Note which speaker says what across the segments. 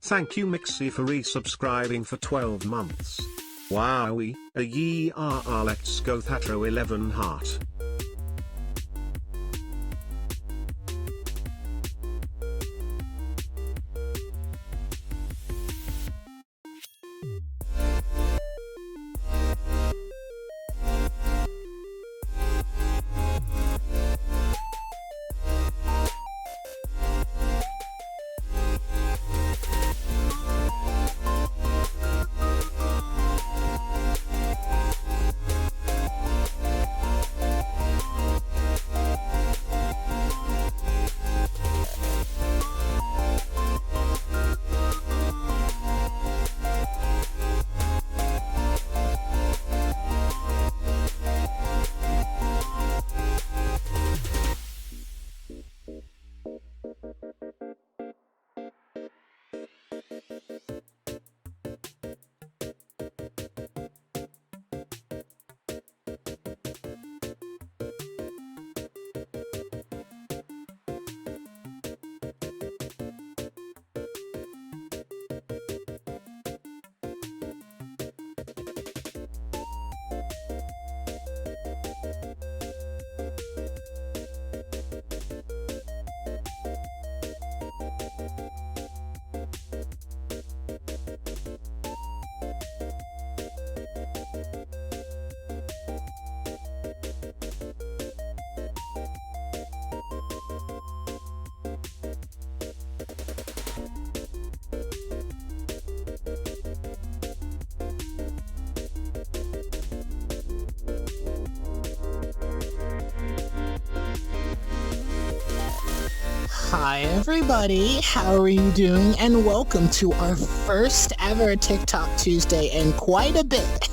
Speaker 1: Thank you Mixie for resubscribing for 12 months. Wowie, a ye let's go Thatro 11 heart.
Speaker 2: Hi everybody, how are you doing? And welcome to our first ever TikTok Tuesday in quite a bit.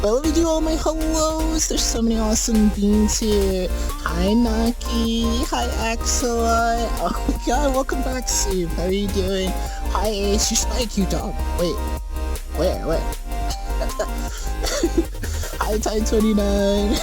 Speaker 2: But let me do all my hellos. There's so many awesome beans here. Hi Naki, hi Axelot. Oh my god, welcome back Steve. How are you doing? Hi Ace, you're my cute dog. Wait, where? Hi Ty29.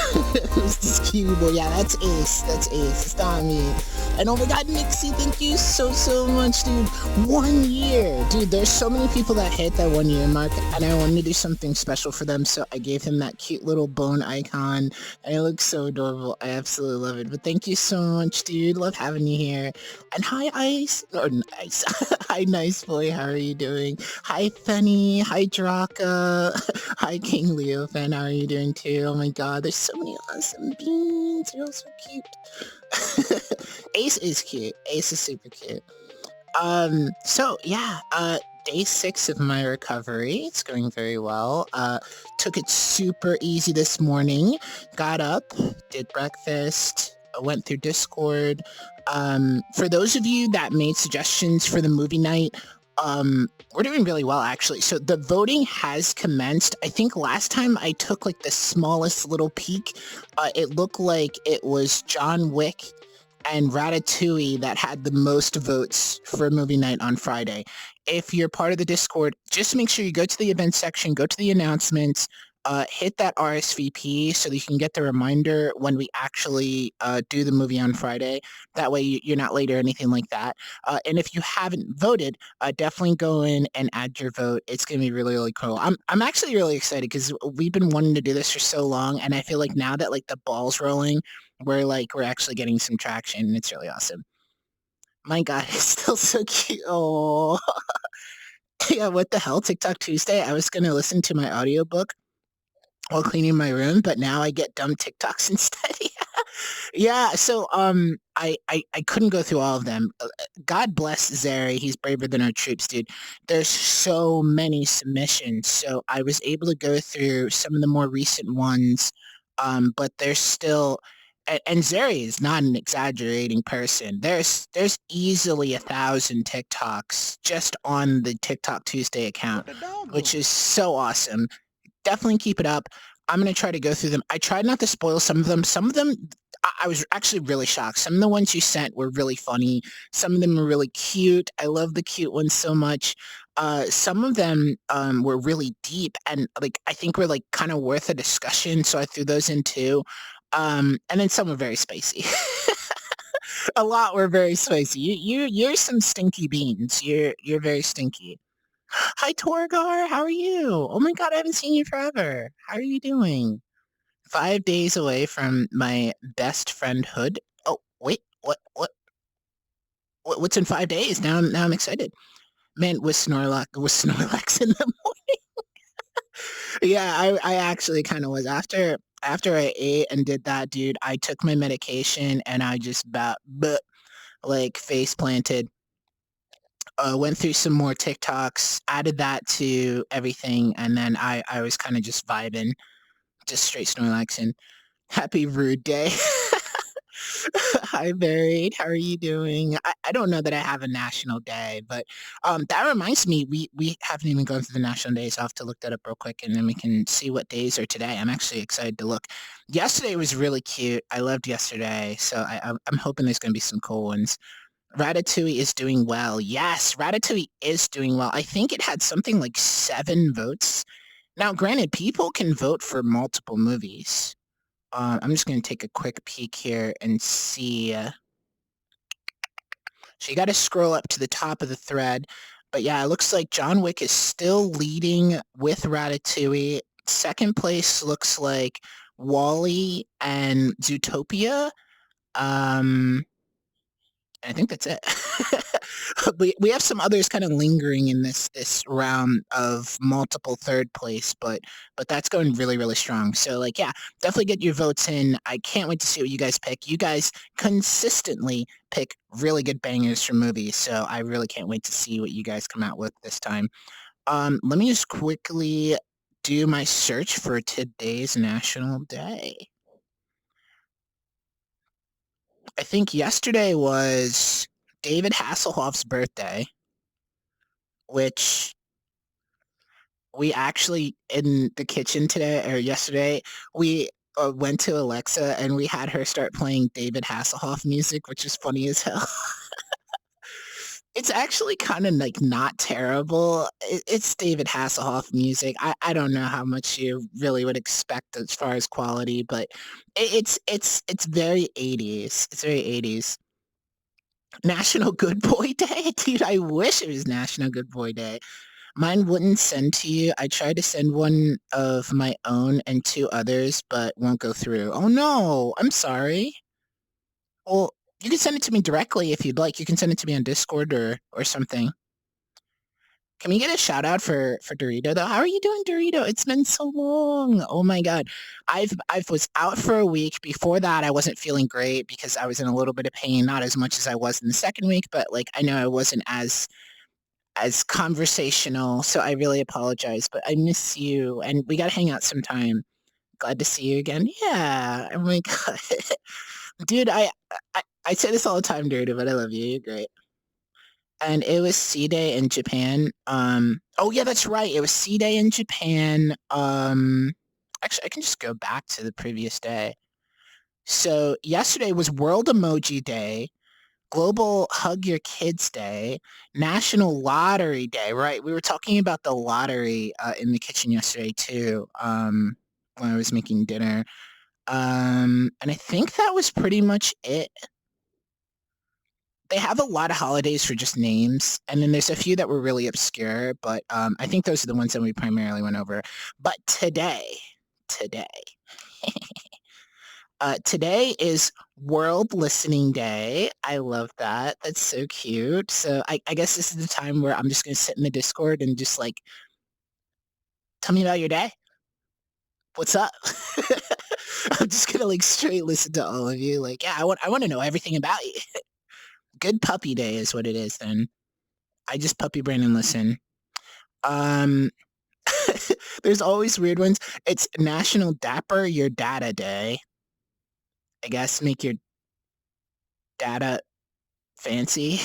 Speaker 2: Who's this cute boy? Yeah, that's Ace, it's not me. And oh my god, Nixie, thank you so much, dude. 1 year. Dude, there's so many people that hit that 1 year mark, and I wanted to do something special for them, so I gave him that cute little bone icon, and it looks so adorable. I absolutely love it. But thank you so much, dude. Love having you here. And hi, Ice. Or Ice. Hi, Nice Boy. How are you doing? Hi, Fenny. Hi, Draka. Hi, King Leo fan. How are you doing, too? Oh my god, there's so many awesome beans. You're all so cute. Ace is cute. Ace is super cute. So yeah, day 6 of my recovery. It's going very well. Took it super easy this morning. Got up, did breakfast, went through Discord. For those of you that made suggestions for the movie night, we're doing really well actually. So the voting has commenced. I think last time I took like the smallest little peek, it looked like it was John Wick and Ratatouille that had the most votes for movie night on Friday. If you're part of the Discord, just make sure you go to the event section, go to the announcements, hit that RSVP so that you can get the reminder when we actually do the movie on Friday. That way you're not late or anything like that. And if you haven't voted, definitely go in and add your vote. It's going to be really cool. I'm actually really excited because we've been wanting to do this for so long, and I feel like now that like the ball's rolling, we're actually getting some traction, and it's really awesome. My god, it's still so cute. Oh, yeah, what the hell? TikTok Tuesday? I was going to listen to my audiobook while cleaning my room, but now I get dumb TikToks instead. Yeah, so I couldn't go through all of them. God bless Zeri, he's braver than our troops, dude. There's so many submissions, so I was able to go through some of the more recent ones, but there's still... And Zeri is not an exaggerating person. There's easily 1,000 TikToks just on the TikTok Tuesday account, which is so awesome. Definitely keep it up. I'm going to try to go through them. I tried not to spoil some of them. Some of them, I was actually really shocked. Some of the ones you sent were really funny. Some of them were really cute. I love the cute ones so much. Some of them were really deep and like I think were like kind of worth a discussion. So I threw those in too. And then some were very spicy. A lot were very spicy. You're some stinky beans. You're very stinky. Hi Torgar, how are you? Oh my god, I haven't seen you forever. How are you doing? 5 days away from my best friendhood. Oh wait, what's in 5 days? Now I'm excited. Man, was Snorlax in the Yeah, I actually kind of was. After I ate and did that, dude, I took my medication and I just about like face planted. Went through some more TikToks, added that to everything, and then I was kind of just vibing, just straight Snorlaxing. Happy Rude Day. Hi, Buried. How are you doing? I don't know that I have a national day, but that reminds me, we haven't even gone through the national days. I'll have to look that up real quick, and then we can see what days are today. I'm actually excited to look. Yesterday was really cute. I loved yesterday, so I'm hoping there's going to be some cool ones. Ratatouille is doing well. Yes, Ratatouille is doing well. I think it had something like 7 votes. Now, granted, people can vote for multiple movies. I'm just going to take a quick peek here and see. So you got to scroll up to the top of the thread. But yeah, it looks like John Wick is still leading with Ratatouille. Second place looks like Wall-E and Zootopia. I think that's it. We have some others kind of lingering in this round of multiple third place, but that's going really, really strong. So like, yeah, definitely get your votes in. I can't wait to see what you guys pick. You guys consistently pick really good bangers for movies, so I really can't wait to see what you guys come out with this time. Let me just quickly do my search for today's National Day. I think yesterday was David Hasselhoff's birthday, which we actually in the kitchen today or yesterday we went to Alexa and we had her start playing David Hasselhoff music, which is funny as hell. It's actually kind of like not terrible. It's David Hasselhoff music. I don't know how much you really would expect as far as quality, but it's very 80s. It's very 80s. National Good Boy Day? Dude, I wish it was National Good Boy Day. Mine wouldn't send to you. I tried to send one of my own and 2 others, but won't go through. Oh no, I'm sorry. Well, you can send it to me directly if you'd like. You can send it to me on Discord or something. Can we get a shout out for Dorito though? How are you doing, Dorito? It's been so long. Oh my god. I was out for a week. Before that I wasn't feeling great because I was in a little bit of pain, not as much as I was in the second week, but like I know I wasn't as conversational, so I really apologize, but I miss you and we gotta hang out sometime. Glad to see you again. Yeah. Oh my god. Dude, I say this all the time, Dorito, but I love you. You're great. And it was C-Day in Japan. Oh yeah, that's right. It was C-Day in Japan. Actually, I can just go back to the previous day. So yesterday was World Emoji Day, Global Hug Your Kids Day, National Lottery Day. Right, we were talking about the lottery in the kitchen yesterday too. When I was making dinner. And I think that was pretty much it. They have a lot of holidays for just names, and then there's a few that were really obscure, but I think those are the ones that we primarily went over. But today, today is World Listening Day. I love that. That's so cute. So I guess this is the time where I'm just going to sit in the Discord and just like, tell me about your day. What's up? I'm just going to like straight listen to all of you. Like, yeah, I want to know everything about you. Good puppy day is what it is then. I just puppy brain and listen. There's always weird ones. It's National Dapper Your Data Day. I guess make your data fancy.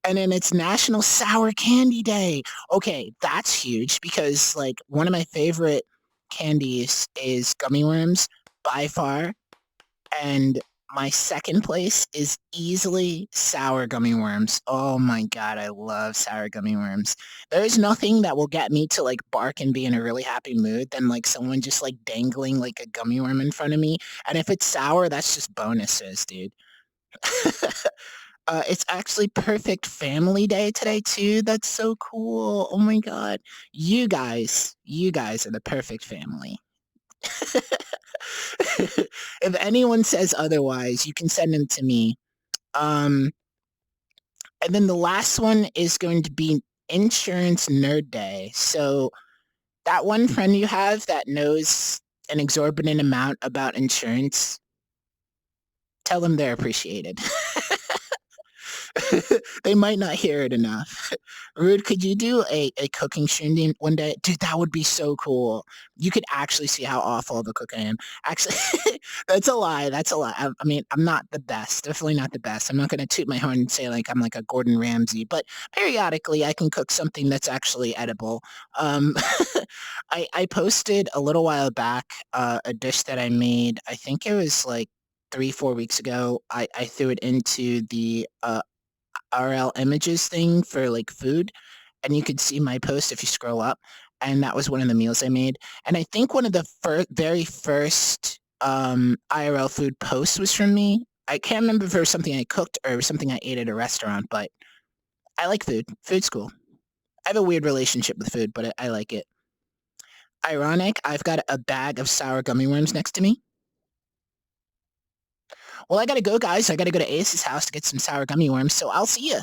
Speaker 2: And then it's National Sour Candy Day. Okay, that's huge because like one of my favorite candies is gummy worms. by far. And my second place is easily sour gummy worms. Oh my god, I love sour gummy worms. There's nothing that will get me to like bark and be in a really happy mood than like someone just like dangling like a gummy worm in front of me. And if it's sour, that's just bonuses, dude. It's actually perfect family day today too. That's so cool. Oh my god. You guys are the perfect family. If anyone says otherwise, you can send them to me. Um, and then the last one is going to be Insurance Nerd Day. So that one friend you have that knows an exorbitant amount about insurance, tell them they're appreciated. They might not hear it enough. Rude, could you do a cooking stream one day? Dude, that would be so cool. You could actually see how awful of a cook I am. Actually, that's a lie. That's a lie. I mean, I'm not the best. Definitely not the best. I'm not going to toot my horn and say like I'm like a Gordon Ramsay, but periodically I can cook something that's actually edible. Um, I posted a little while back a dish that I made. I think it was like 3-4 weeks ago. I threw it into the RL images thing for like food, and you could see my post if you scroll up, and that was one of the meals I made. And I think one of the very first IRL food posts was from me. I can't remember if it was something I cooked or something I ate at a restaurant, but I like food. Food's cool. I have a weird relationship with food, but I like it. Ironic, I've got a bag of sour gummy worms next to me. Well, I gotta go, guys. I gotta go to Ace's house to get some sour gummy worms, so I'll see ya.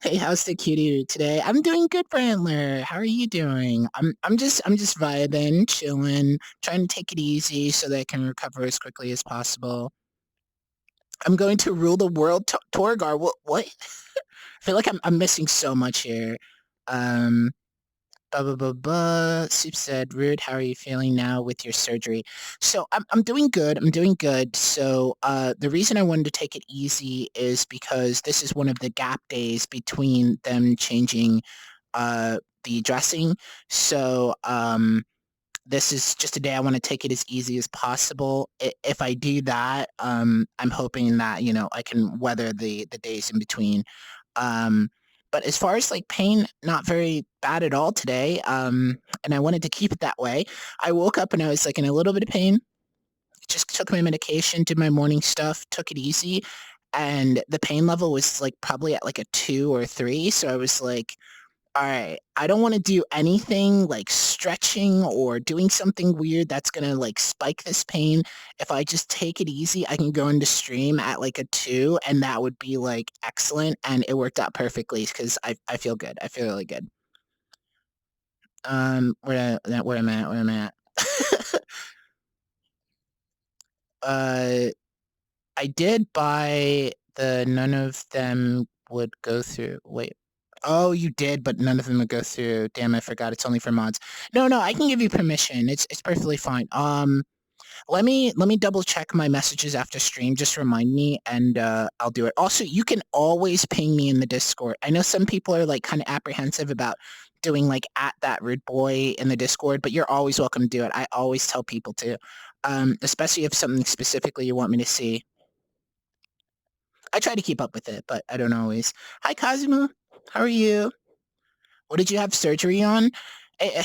Speaker 2: Hey, how's the cutie today? I'm doing good, Brandler. How are you doing? I'm just vibing, chilling, trying to take it easy so that I can recover as quickly as possible. I'm going to rule the world, Torgar. What? I feel like I'm missing so much here. Um, Blah, blah, blah, blah. Soup said, Rude, how are you feeling now with your surgery? So I'm doing good. I'm doing good. So the reason I wanted to take it easy is because this is one of the gap days between them changing the dressing. So this is just a day I want to take it as easy as possible. If I do that, I'm hoping that, you know, I can weather the days in between. Um, but as far as like pain, not very bad at all today. And I wanted to keep it that way. I woke up and I was like in a little bit of pain. Just took my medication, did my morning stuff, took it easy, and the pain level was like probably at like a 2 or 3. So I was like, all right, I don't want to do anything like stretching or doing something weird that's going to like spike this pain. If I just take it easy, I can go into stream at like a 2, and that would be like excellent. And it worked out perfectly because I feel good. I feel really good. Where am I at? I did buy the none of them would go through. Wait. Oh, you did, but none of them would go through. Damn, I forgot. It's only for mods. No, I can give you permission. It's perfectly fine. Let me double check my messages after stream. Just remind me, and I'll do it. Also, you can always ping me in the Discord. I know some people are like kind of apprehensive about doing like at that rude boy in the Discord, but you're always welcome to do it. I always tell people to, especially if something specifically you want me to see. I try to keep up with it, but I don't always. Hi, Kazuma. How are you? What did you have surgery on?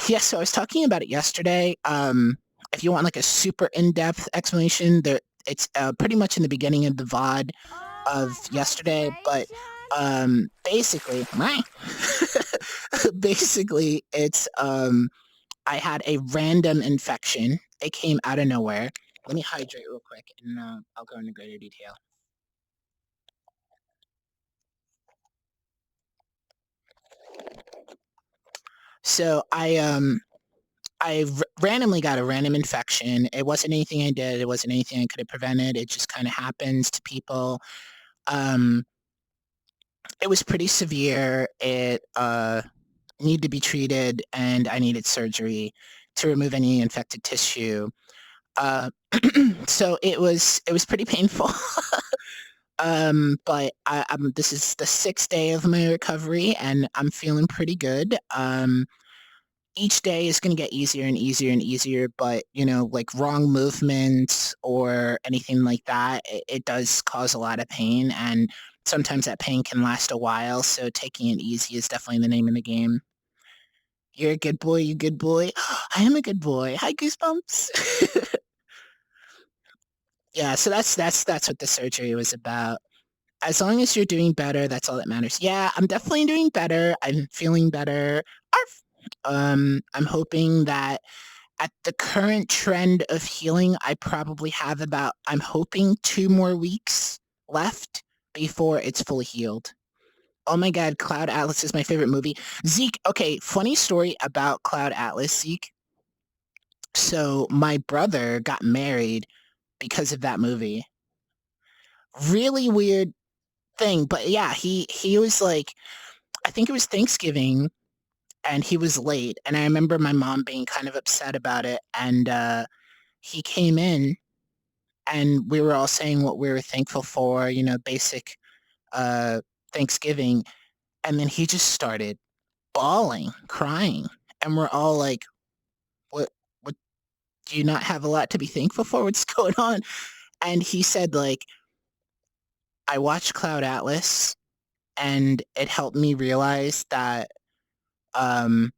Speaker 2: Yes, so I was talking about it yesterday. If you want like a super in-depth explanation, it's pretty much in the beginning of the VOD of yesterday, but basically, basically it's I had a random infection. It came out of nowhere. Let me hydrate real quick, and I'll go into greater detail. So I randomly got a random infection. It wasn't anything I did. It wasn't anything I could have prevented. It just kind of happens to people. It was pretty severe. It needed to be treated, and I needed surgery to remove any infected tissue. So it was pretty painful. But this is the 6th day of my recovery, and I'm feeling pretty good. each day is going to get easier and easier and easier, but like wrong movements or anything like that, it does cause a lot of pain, and sometimes that pain can last a while. So taking it easy is definitely the name of the game. You're a good boy, you good boy. I am a good boy. Hi, Goosebumps. Yeah, so that's what the surgery was about. As long as you're doing better, that's all that matters. Yeah, I'm definitely doing better. I'm feeling better. Arf. I'm hoping that at the current trend of healing, I probably have I'm hoping 2 more weeks left before it's fully healed. Oh my god, Cloud Atlas is my favorite movie. Zeke, okay, funny story about Cloud Atlas, Zeke. So my brother got married because of that movie. Really weird thing, but yeah, he was like, I think it was Thanksgiving, and he was late, and I remember my mom being kind of upset about it, and he came in, and we were all saying what we were thankful for, basic uh, Thanksgiving, and then he just started bawling, crying, and we're all like, what, do you not have a lot to be thankful for? What's going on? And he said, like, I watched Cloud Atlas, and it helped me realize that um,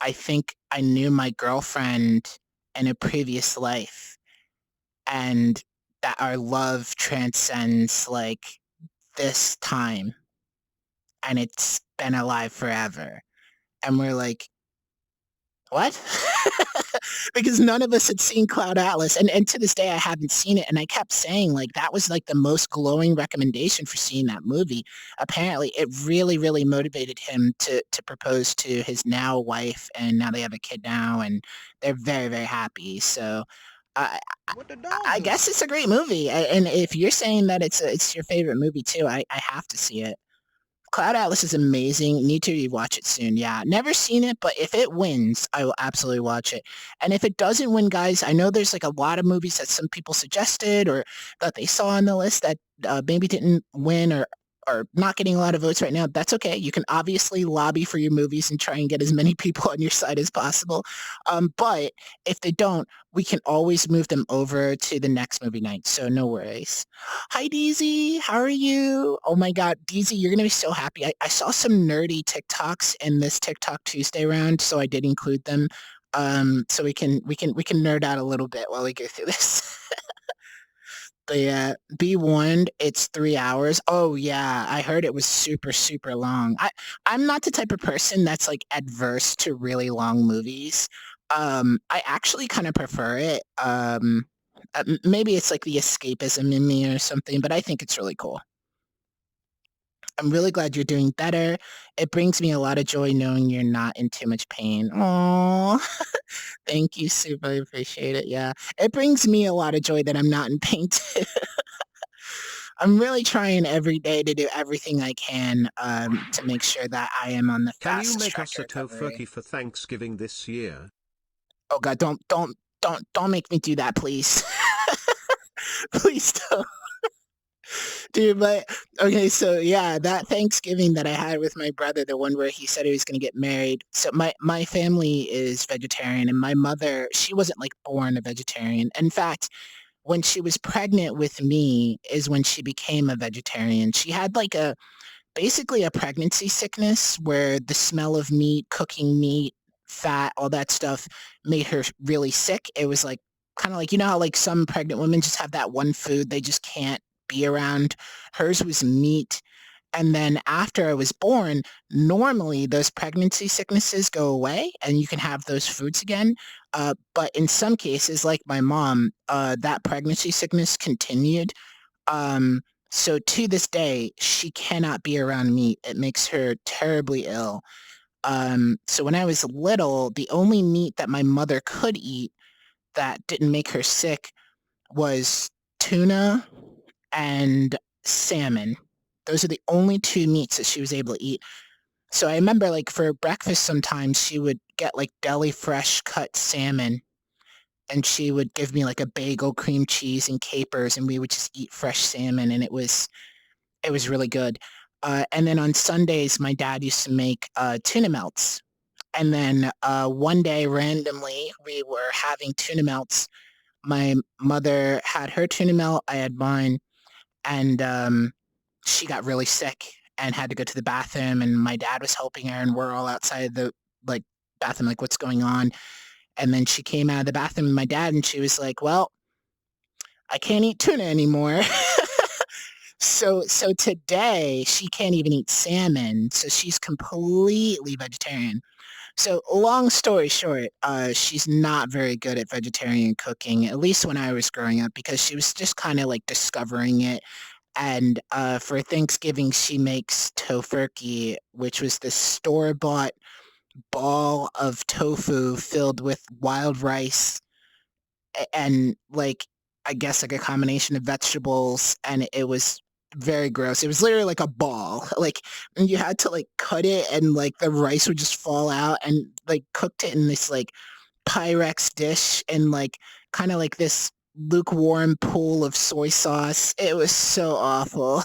Speaker 2: I think I knew my girlfriend in a previous life, and that our love transcends like this time, and it's been alive forever. And we're like, what? Because none of us had seen Cloud Atlas, and to this day I haven't seen it, and I kept saying like that was like the most glowing recommendation for seeing that movie. Apparently it really, really motivated him to propose to his now wife, and now they have a kid now, and they're very, very happy. So I
Speaker 3: What the
Speaker 2: I
Speaker 3: dog do?
Speaker 2: guess it's a great movie, and if you're saying that it's your favorite movie too, I have to see it. Cloud Atlas is amazing. Need to rewatch it soon. Yeah, never seen it, but if it wins, I will absolutely watch it. And if it doesn't win, guys, I know there's like a lot of movies that some people suggested or that they saw on the list that maybe didn't win or are not getting a lot of votes right now. That's okay. You can obviously lobby for your movies and try and get as many people on your side as possible. But if they don't, we can always move them over to the next movie night. So no worries. Hi, DZ. How are you? Oh my God, DZ, you're gonna be so happy. I saw some nerdy TikToks in this TikTok Tuesday round, so I did include them. So we can nerd out a little bit while we go through this. But yeah, be warned, it's 3 hours. Oh yeah, I heard it was super, super long. I'm not the type of person that's like adverse to really long movies. I actually kind of prefer it. Maybe it's like the escapism in me or something, but I think it's really cool. I'm really glad you're doing better. It brings me a lot of joy knowing you're not in too much pain. Oh, thank you, super. I appreciate it. Yeah, it brings me a lot of joy that I'm not in pain too. I'm really trying every day to do everything I can to make sure that I am on the
Speaker 1: Can you
Speaker 2: fastest
Speaker 1: make
Speaker 2: track
Speaker 1: us
Speaker 2: to
Speaker 1: a
Speaker 2: recovery.
Speaker 1: tofurkey for Thanksgiving this year?
Speaker 2: Oh God, don't make me do that, please. Please don't. Dude, but okay, so yeah, that Thanksgiving that I had with my brother, the one where he said he was going to get married. So my family is vegetarian, and my mother, she wasn't like born a vegetarian. In fact, when she was pregnant with me is when she became a vegetarian. She had like a basically a pregnancy sickness where the smell of meat, cooking meat, fat, all that stuff made her really sick. It was like kind of like, how like some pregnant women just have that one food they just can't be around. Hers was meat. And then after I was born, normally those pregnancy sicknesses go away and you can have those foods again. But in some cases, like my mom, that pregnancy sickness continued. Um, so to this day, she cannot be around meat. It makes her terribly ill. So when I was little, the only meat that my mother could eat that didn't make her sick was tuna and salmon. Those are the only two meats that she was able to eat. So I remember like for breakfast sometimes she would get like deli fresh cut salmon, and she would give me like a bagel, cream cheese, and capers, and we would just eat fresh salmon, and it was really good. And then on Sundays, my dad used to make tuna melts, And then one day, randomly, we were having tuna melts. My mother had her tuna melt, I had mine, and she got really sick and had to go to the bathroom, and my dad was helping her, and we're all outside the like bathroom, like, what's going on? And then she came out of the bathroom with my dad, and she was like, "Well, I can't eat tuna anymore." So today she can't even eat salmon, so she's completely vegetarian. So long story short, she's not very good at vegetarian cooking, at least when I was growing up, because she was just kind of like discovering it. And for Thanksgiving, she makes tofurkey, which was this store-bought ball of tofu filled with wild rice and like I guess like a combination of vegetables, and it was very gross. It was literally like a ball. Like, and you had to like cut it, and like the rice would just fall out, and like cooked it in this like Pyrex dish, and like kind of like this lukewarm pool of soy sauce. It was so awful.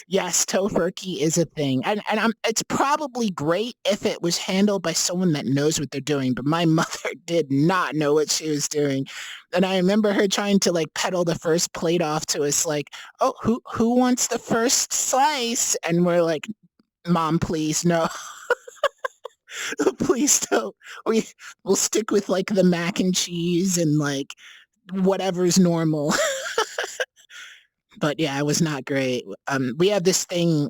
Speaker 2: Yes, tofurkey is a thing, and it's probably great if it was handled by someone that knows what they're doing, but my mother did not know what she was doing, and I remember her trying to, like, peddle the first plate off to us, like, "Oh, who wants the first slice?" And we're like, "Mom, please, no. Please don't. We'll stick with, like, the mac and cheese and, like, whatever's normal." But, yeah, it was not great. We have this thing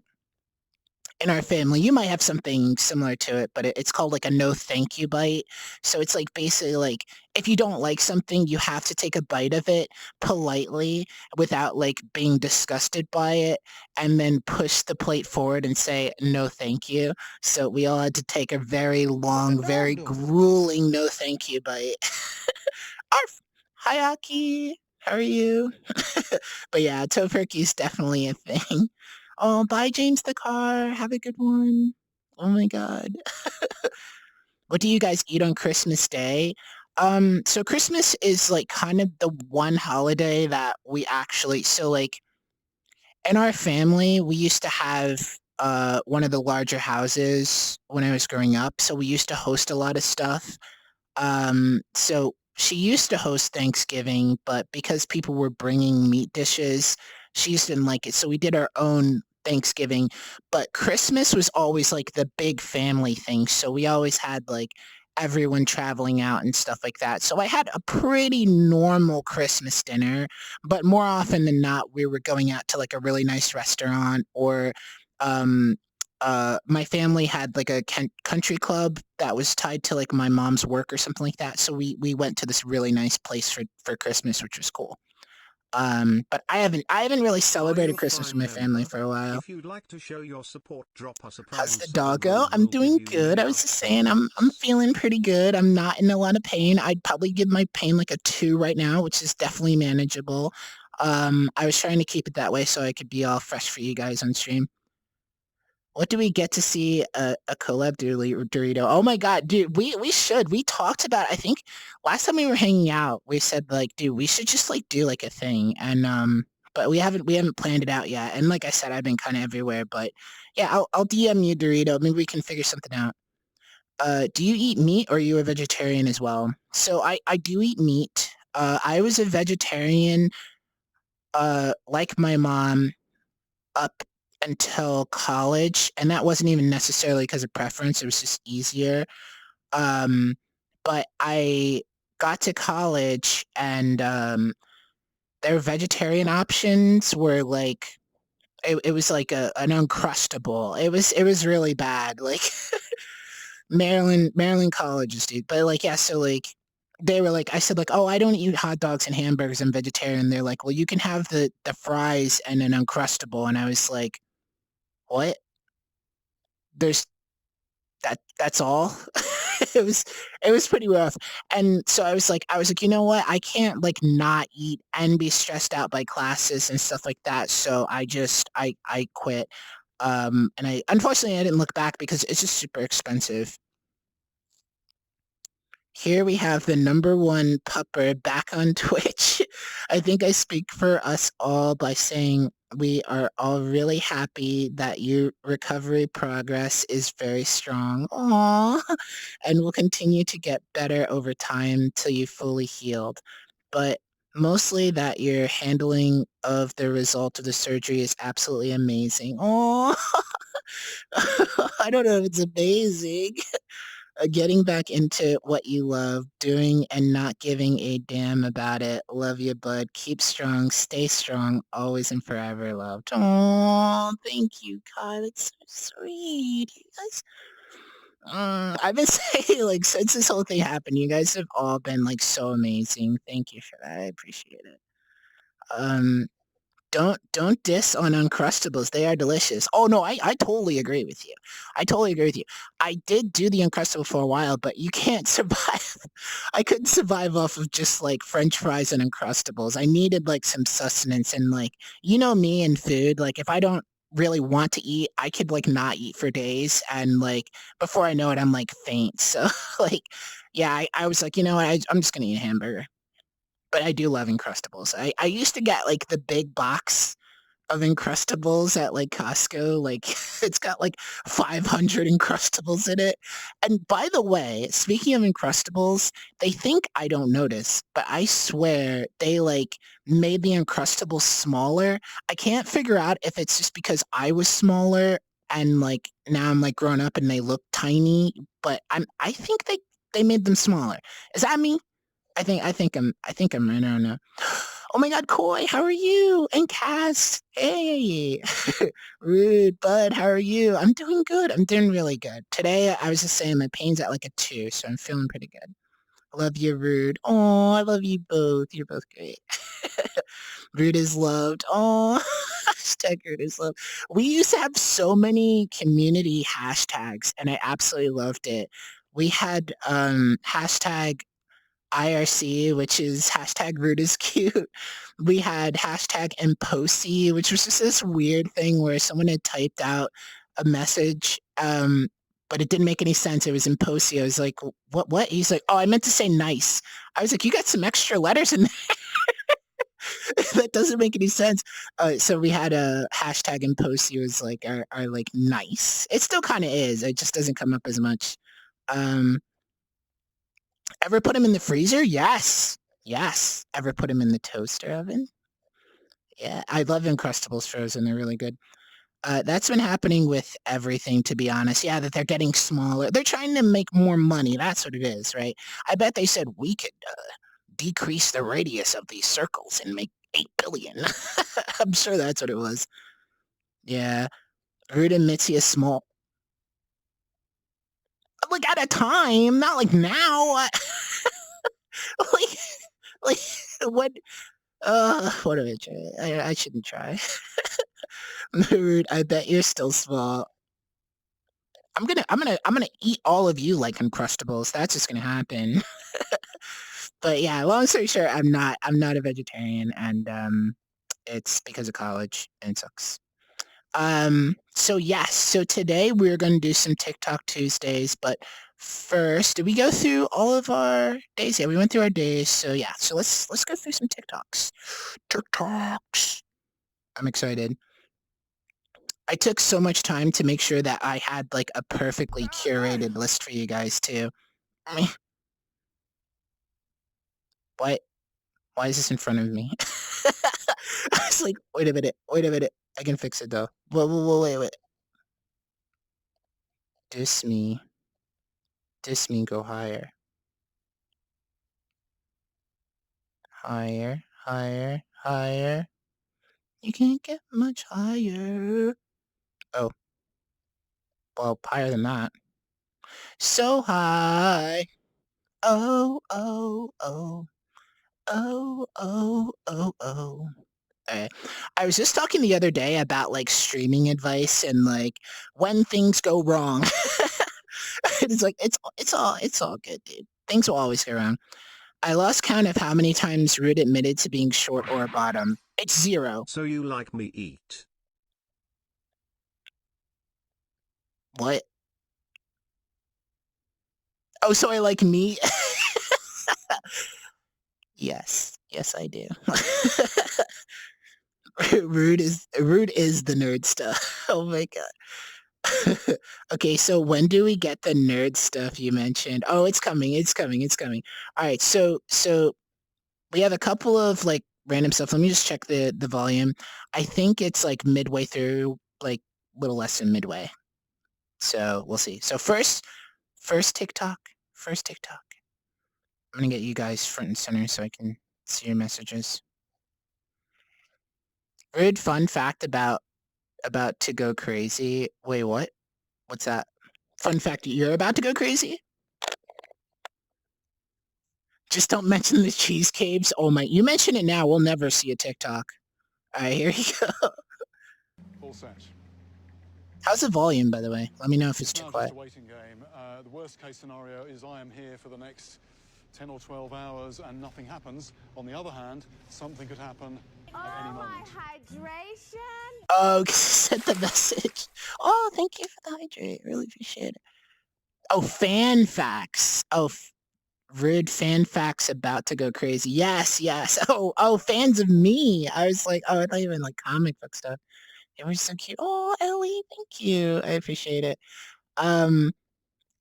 Speaker 2: in our family. You might have something similar to it, but it's called like a no thank you bite. So it's like basically like if you don't like something, you have to take a bite of it politely without like being disgusted by it, and then push the plate forward and say no thank you. So we all had to take a very long, very grueling no thank you bite. Arf! Hi Aki, how are you? But yeah, tofurkey is definitely a thing. Oh, bye, James the car. Have a good one. Oh my god. What do you guys eat on Christmas Day? So Christmas is like kind of the one holiday that we actually like in our family we used to have one of the larger houses when I was growing up, so we used to host a lot of stuff. So she used to host Thanksgiving, but because people were bringing meat dishes, she just didn't like it. So we did our own Thanksgiving. But Christmas was always like the big family thing. So we always had like everyone traveling out and stuff like that. So I had a pretty normal Christmas dinner, but more often than not, we were going out to like a really nice restaurant, or um, my family had like a country club that was tied to like my mom's work or something like that. So we went to this really nice place for Christmas, which was cool. But I haven't really
Speaker 1: Are you
Speaker 2: celebrated
Speaker 1: a
Speaker 2: Christmas with
Speaker 1: Prime
Speaker 2: my family
Speaker 1: member?
Speaker 2: for a while.
Speaker 1: If you'd like to show your support, drop us a
Speaker 2: How's
Speaker 1: Prime
Speaker 2: the
Speaker 1: sub and
Speaker 2: doggo?
Speaker 1: we
Speaker 2: I'm
Speaker 1: will give
Speaker 2: doing
Speaker 1: you
Speaker 2: good. I
Speaker 1: a
Speaker 2: was just saying
Speaker 1: shout
Speaker 2: I'm
Speaker 1: out.
Speaker 2: feeling pretty good. I'm not in a lot of pain. I'd probably give my pain like a 2 right now, which is definitely manageable. I was trying to keep it that way so I could be all fresh for you guys on stream. What do we get to see a collab Dorito? Oh my god, dude, we should. We talked about, I think last time we were hanging out, we said like, dude, we should just like do like a thing. And but we haven't planned it out yet. And like I said, I've been kind of everywhere, but yeah, I'll DM you Dorito. Maybe we can figure something out. Do you eat meat, or are you a vegetarian as well? So I do eat meat. I was a vegetarian like my mom up until college, and that wasn't even necessarily because of preference, it was just easier. Um, but I got to college, and their vegetarian options were like it was like an Uncrustable. It was really bad. Like Maryland colleges, dude. But like yeah, so like they were like I said like, "Oh, I don't eat hot dogs and hamburgers, I'm vegetarian." They're like, "Well, you can have the fries and an Uncrustable." And I was like, "What?" There's that's all. it was it was pretty rough. And so I was like, you know what? I can't like not eat and be stressed out by classes and stuff like that. So I quit. And I unfortunately I didn't look back because it's just super expensive. Here we have the number one pupper back on Twitch. I think I speak for us all by saying We are all really happy that your recovery progress is very strong. Aww. And will continue to get better over time till you fully healed. But mostly that your handling of the result of the surgery is absolutely amazing. Oh, I don't know if it's amazing. Getting back into what you love, doing and not giving a damn about it. Love you, bud. Keep strong, stay strong, always and forever loved. Oh, thank you, God. It's so sweet. You guys, I've been saying, like, since this whole thing happened, you guys have all been, like, so amazing. Thank you for that. I appreciate it. Um, don't diss on Uncrustables, they are delicious. Oh, no, I totally agree with you. I totally agree with you. I did do the Uncrustable for a while, but you can't survive. I couldn't survive off of just, like, french fries and Uncrustables. I needed, like, some sustenance and, like, you know me and food, like, if I don't really want to eat, I could, like, not eat for days, and, like, before I know it, I'm, like, faint. So, like, yeah, I was like, "You know what? I'm just gonna eat a hamburger." But I do love Uncrustables. I used to get, like, the big box of Uncrustables at, like, Costco, like, it's got, like, 500 Uncrustables in it, and by the way, speaking of Uncrustables, they think I don't notice, but I swear they, like, made the Uncrustables smaller. I can't figure out if it's just because I was smaller and, like, now I'm, like, grown up and they look tiny, but I think they made them smaller. Is that me? I think I'm right, I don't know. Oh my god, Koi, how are you? And Cass, hey. Rude, Bud, how are you? I'm doing good. I'm doing really good. Today, I was just saying my pain's at like a 2, so I'm feeling pretty good. I love you, Rude. Oh, I love you both. You're both great. Rude is loved. Oh, hashtag Rude is loved. We used to have so many community hashtags, and I absolutely loved it. We had hashtag IRC, which is hashtag rude is cute. We had hashtag Imposi, which was just this weird thing where someone had typed out a message, but it didn't make any sense. It was Imposi. I was like, what? He's like, oh, I meant to say nice. I was like, you got some extra letters in there. That doesn't make any sense. So we had a hashtag Imposi was like our like nice. It still kind of is. It just doesn't come up as much. Um, Ever put them in the freezer? Yes. Yes. Ever put them in the toaster oven? Yeah, I love Uncrustables frozen. They're really good. That's been happening with everything, to be honest. Yeah, that they're getting smaller. They're trying to make more money. That's what it is, right? I bet they said we could decrease the radius of these circles and make 8 billion. I'm sure that's what it was. Yeah. Rude and Mitzi is small. Like at a time, not like now. like, like what? What do I try? I shouldn't try. Rude, I bet you're still small. I'm gonna eat all of you like Uncrustables. That's just gonna happen. But yeah, long story short, I'm not a vegetarian, and it's because of college, and it sucks. So yes, so today we're gonna do some TikTok Tuesdays, but first, did we go through all of our days? Yeah, we went through our days. So yeah, so let's go through some TikToks. TikToks. I'm excited. I took so much time to make sure that I had, like, a perfectly curated list for you guys too. I mean, why why is this in front of me? I was like, wait a minute, I can fix it though. Wait. Diss me. Diss me, go higher. Higher, higher, higher. You can't get much higher. Oh, well, higher than that. So high. Oh, oh, oh. Oh, oh, oh, oh. I was just talking the other day about, like, streaming advice and, like, when things go wrong. It's like, it's all good, dude. Things will always go wrong. I lost count of how many times Rude admitted to being short or a bottom. It's 0.
Speaker 1: So you like me eat?
Speaker 2: What? Oh, so I like meat? Yes. Yes, I do. Rude is the nerd stuff. Oh my god. Okay, so when do we get the nerd stuff you mentioned? Oh, it's coming. It's coming. It's coming. All right. So we have a couple of like random stuff. Let me just check the volume. I think it's like midway through, like little less than midway. So we'll see. So first TikTok. First TikTok. I'm gonna get you guys front and center so I can see your messages. Rude fun fact about to go crazy. Wait, what? What's that? Fun fact, you're about to go crazy? Just don't mention the cheese caves. Oh my, you mention it now, we'll never see a TikTok. Alright, here you go.
Speaker 3: All set.
Speaker 2: How's the volume, by the way? Let me know if it's too
Speaker 3: Now
Speaker 2: quiet.
Speaker 3: just a waiting game. The worst case scenario is I am here for the next 10 or 12 hours and nothing happens. On the other hand, something could happen at any moment.
Speaker 4: My hydration.
Speaker 2: Oh, sent the message. Oh, thank you for the hydrate. Really appreciate it. Oh, fan facts. Oh, rude fan facts about to go crazy. Yes, yes. Oh, fans of me. I was like, oh, I thought you meant like comic book stuff. It was so cute. Oh, Ellie, thank you. I appreciate it.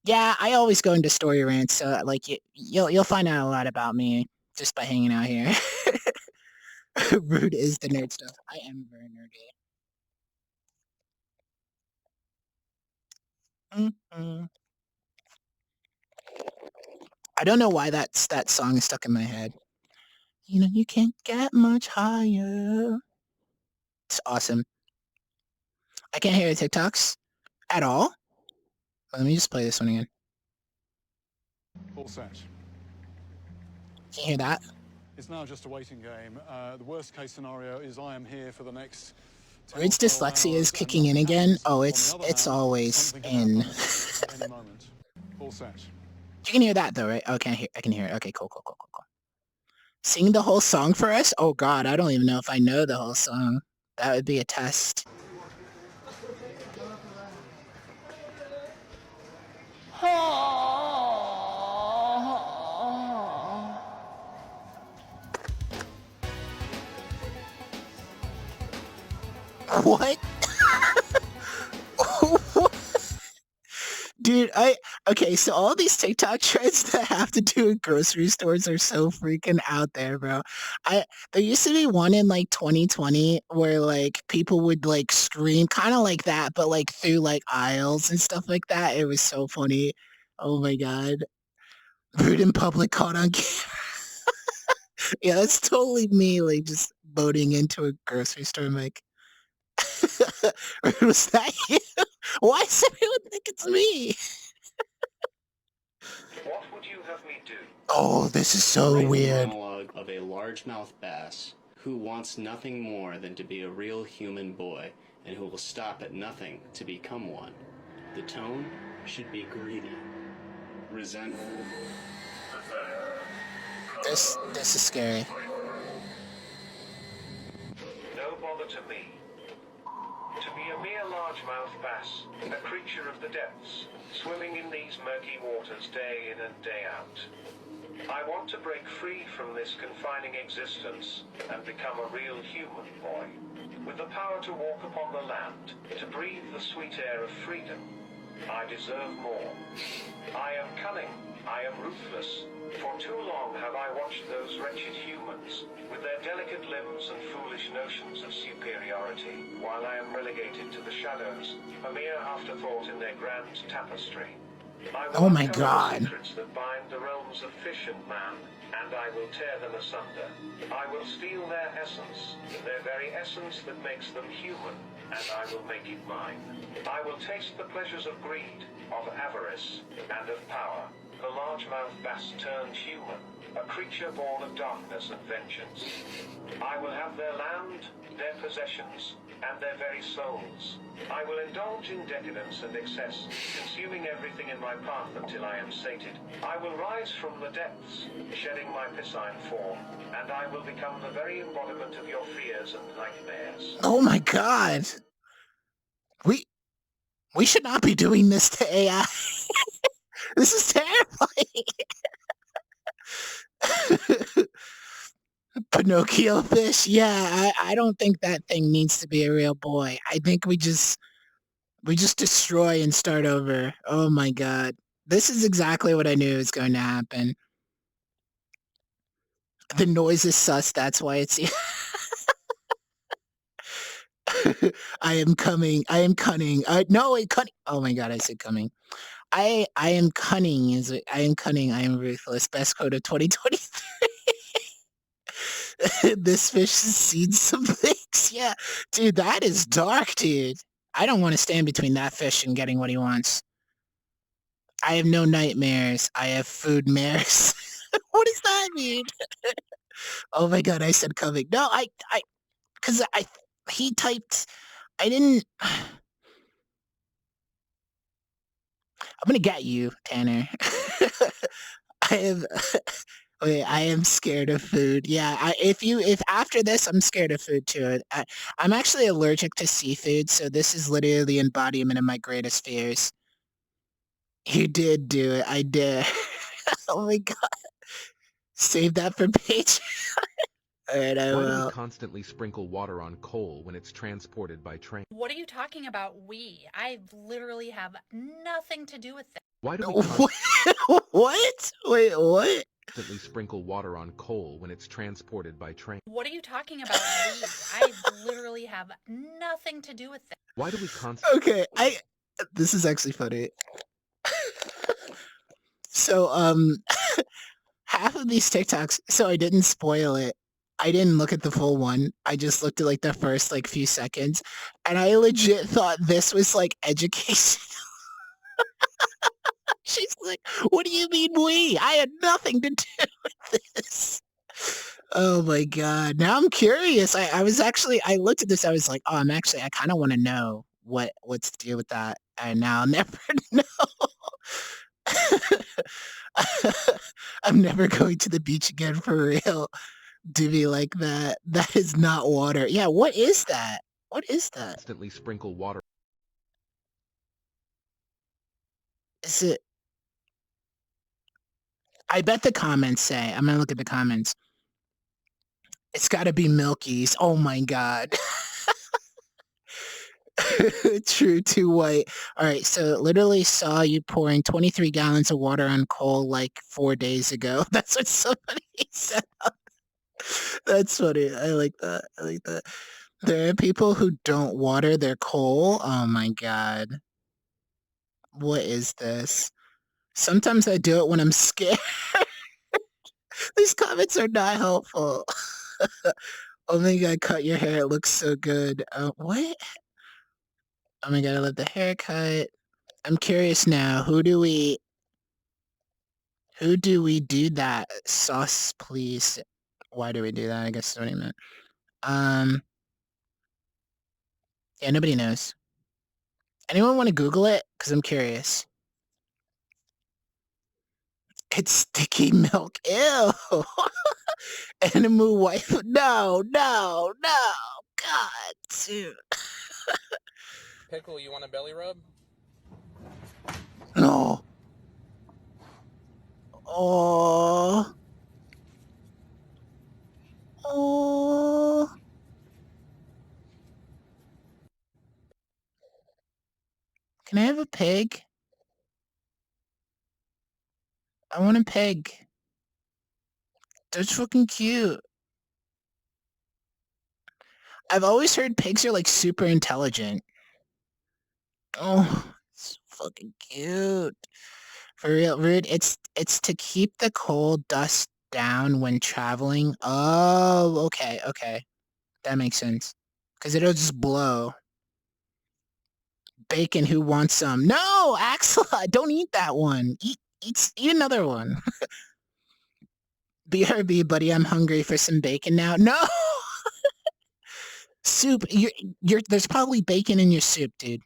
Speaker 2: Yeah, I always go into story rants, so like you'll find out a lot about me just by hanging out here. Rude is the nerd stuff. I am very nerdy. I don't know why that song is stuck in my head. You know, you can't get much higher. It's awesome. I can't hear the TikToks at all. Let me just play this one again.
Speaker 3: All set.
Speaker 2: Can you hear that?
Speaker 3: It's now just a waiting game. The worst case scenario is I am here for the next 10
Speaker 2: Rude's
Speaker 3: or 12
Speaker 2: dyslexia is
Speaker 3: hours
Speaker 2: kicking
Speaker 3: and
Speaker 2: in
Speaker 3: nothing
Speaker 2: again.
Speaker 3: happens.
Speaker 2: Oh,
Speaker 3: On the
Speaker 2: it's
Speaker 3: other
Speaker 2: it's
Speaker 3: hand,
Speaker 2: always
Speaker 3: something could
Speaker 2: in.
Speaker 3: happen at any moment. All set.
Speaker 2: You can hear that though, right? Oh, I can hear it. Okay, cool. Sing the whole song for us? Oh god, I don't even know if I know the whole song. That would be a test. What? Dude, okay, so all these TikTok trends that have to do with grocery stores are so freaking out there, bro. There used to be one in like 2020 where like people would like scream kind of like that, but like through like aisles and stuff like that. It was so funny. Oh my god. Rude in public caught on camera. Yeah, that's totally me, like just boating into a grocery store and like was that you? Why does everyone think it's me?
Speaker 5: What would you have me do?
Speaker 2: Oh, this is so
Speaker 6: Write the
Speaker 2: weird.
Speaker 6: monologue of a largemouth bass who wants nothing more than to be a real human boy and who will stop at nothing to become one. The tone should be greedy, resentful.
Speaker 2: This is scary.
Speaker 5: No bother to me. To be a mere largemouth bass, a creature of the depths, swimming in these murky waters day in and day out. I want to break free from this confining existence and become a real human boy, with the power to walk upon the land, to breathe the sweet air of freedom. I deserve more. I am cunning. I am ruthless. For too long have I watched those wretched humans, with their delicate limbs and foolish notions of superiority, while I am relegated to the shadows, a mere afterthought in their grand tapestry. I will
Speaker 2: Oh my
Speaker 5: uncover
Speaker 2: God.
Speaker 5: the secrets that bind the realms of fish and man, and I will tear them asunder. I will steal their essence, their very essence that makes them human, and I will make it mine. I will taste the pleasures of greed, of avarice, and of power. The largemouth bass turned human, a creature born of darkness and vengeance. I will have their land, their possessions, and their very souls. I will indulge in decadence and excess, consuming everything in my path until I am sated. I will rise from the depths, shedding my piscine form, and I will become the very embodiment of your fears and nightmares.
Speaker 2: Oh my god. We should not be doing this to AI. This is terrifying. Pinocchio fish. Yeah, I don't think that thing needs to be a real boy. I think we just destroy and start over. Oh my god. This is exactly what I knew was going to happen. The noise is sus, that's why it's I am coming. I am cunning. No, wait, cunning. Oh my god, I said coming. I am cunning. I am cunning. I am ruthless. Best quote of 2023. This fish has seen some things. Yeah, dude, that is dark, dude. I don't want to stand between that fish and getting what he wants. I have no nightmares. I have food mares. What does that mean? Oh my god, I said coming. No, because he typed. I didn't. I'm gonna get you, Tanner. I am. Wait, I am scared of food. Yeah, if after this, I'm scared of food too. I'm actually allergic to seafood, so this is literally the embodiment of my greatest fears. You did do it. I did. Oh my god. Save that for Patreon. Alright, I
Speaker 7: Why do
Speaker 2: will.
Speaker 7: we constantly sprinkle water on coal when it's transported by train?
Speaker 8: What are you talking about, we? I literally have nothing to do with that.
Speaker 7: Why do we
Speaker 2: What? Wait, what?
Speaker 7: constantly sprinkle water on coal when it's transported by train?
Speaker 8: What are you talking about, we? I literally have nothing to do with that.
Speaker 7: Why do we constantly...
Speaker 2: Okay, this is actually funny. So, half of these TikToks, so I didn't spoil it. I didn't look at the full one. I just looked at like the first like few seconds, and I legit thought this was like education. She's like, "What do you mean we? I had nothing to do with this." Oh my god! Now I'm curious. I was actually I looked at this. I was like, "Oh, I kind of want to know what's the deal with that." And now I'll never know. I'm never going to the beach again for real. Do be like that. That is not water. Yeah, what is that? What is that?
Speaker 7: constantly sprinkle water?
Speaker 2: Is it? I bet the comments say. I'm gonna look at the comments. It's gotta be Milky's. Oh my god. True, too white. Alright, so literally saw you pouring 23 gallons of water on coal like 4 days ago. That's what somebody said. That's funny. I like that. I like that. There are people who don't water their coal. Oh my god. What is this? Sometimes I do it when I'm scared. These comments are not helpful. Oh my god, cut your hair. It looks so good. What? Oh my god, I love the haircut. I'm curious now. Who do we do that? Sauce, please. Why do we do that? I guess that's what he meant. Yeah, nobody knows. Anyone want to Google it? Because I'm curious. It's sticky milk. Ew. Animal wife. No. God, dude.
Speaker 9: Pickle, you want a belly rub?
Speaker 2: No. Oh. Can I have a pig? I want a pig. That's fucking cute. I've always heard pigs are like super intelligent. Oh, it's fucking cute. For real, Rude, it's to keep the coal dust down when traveling. Oh, okay. That makes sense. Because it'll just blow. Bacon, who wants some? No, Axel, don't eat that one. Eat another one. BRB, buddy, I'm hungry for some bacon now. No! Soup. There's probably bacon in your soup, dude.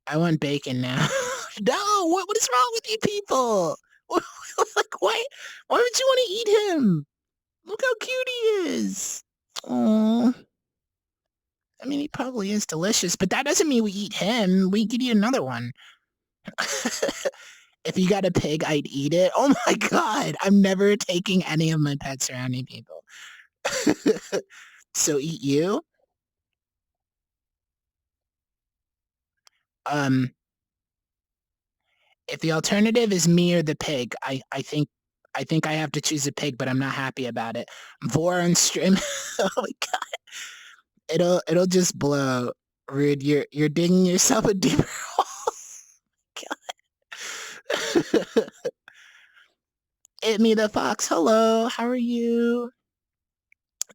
Speaker 2: I want bacon now. No, what is wrong with you people? Like, why would you want to eat him? Look how cute he is. Oh, I mean, he probably is delicious, but that doesn't mean we eat him. We could eat another one. If you got a pig, I'd eat it. Oh my god, I'm never taking any of my pets or any people. So eat you? Um, if the alternative is me or the pig, I think I have to choose a pig, but I'm not happy about it. Vor on stream. Oh my god. It'll just blow. Rude, you're digging yourself a deeper hole. God. It me the fox. Hello, how are you?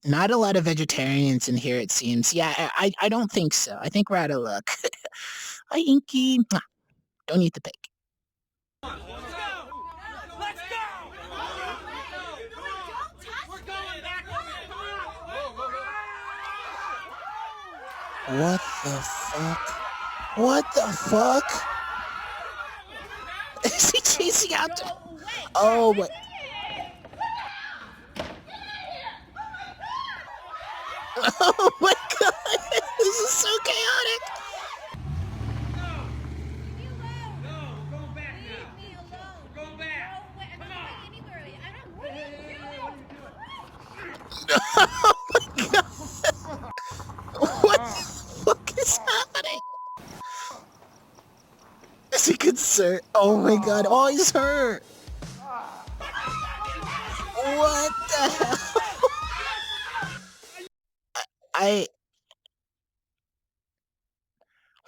Speaker 2: Not a lot of vegetarians in here, it seems. Yeah, I don't think so. I think we're out of luck. Hi, Inky. Mwah. Don't eat the pig. What the fuck? What the fuck? Is he chasing after? Oh, what? Oh my god! This is so chaotic! Oh my god! What the fuck is happening? Is he concerned? Oh my god! Oh, he's hurt! What the hell?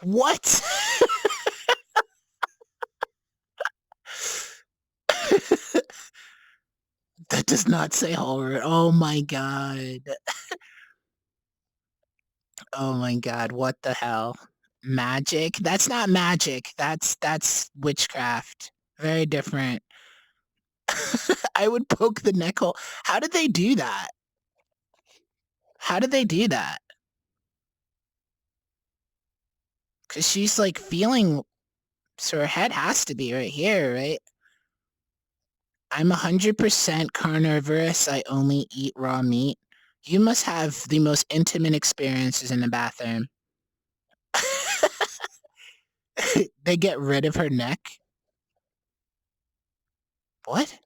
Speaker 2: What? That does not say horror. Oh my god. Oh my god, what the hell? Magic? That's not magic. That's witchcraft. Very different. I would poke the neck hole. How did they do that? How did they do that? Because she's like feeling... So her head has to be right here, right? I'm 100% carnivorous. I only eat raw meat. You must have the most intimate experiences in the bathroom. They get rid of her neck? What?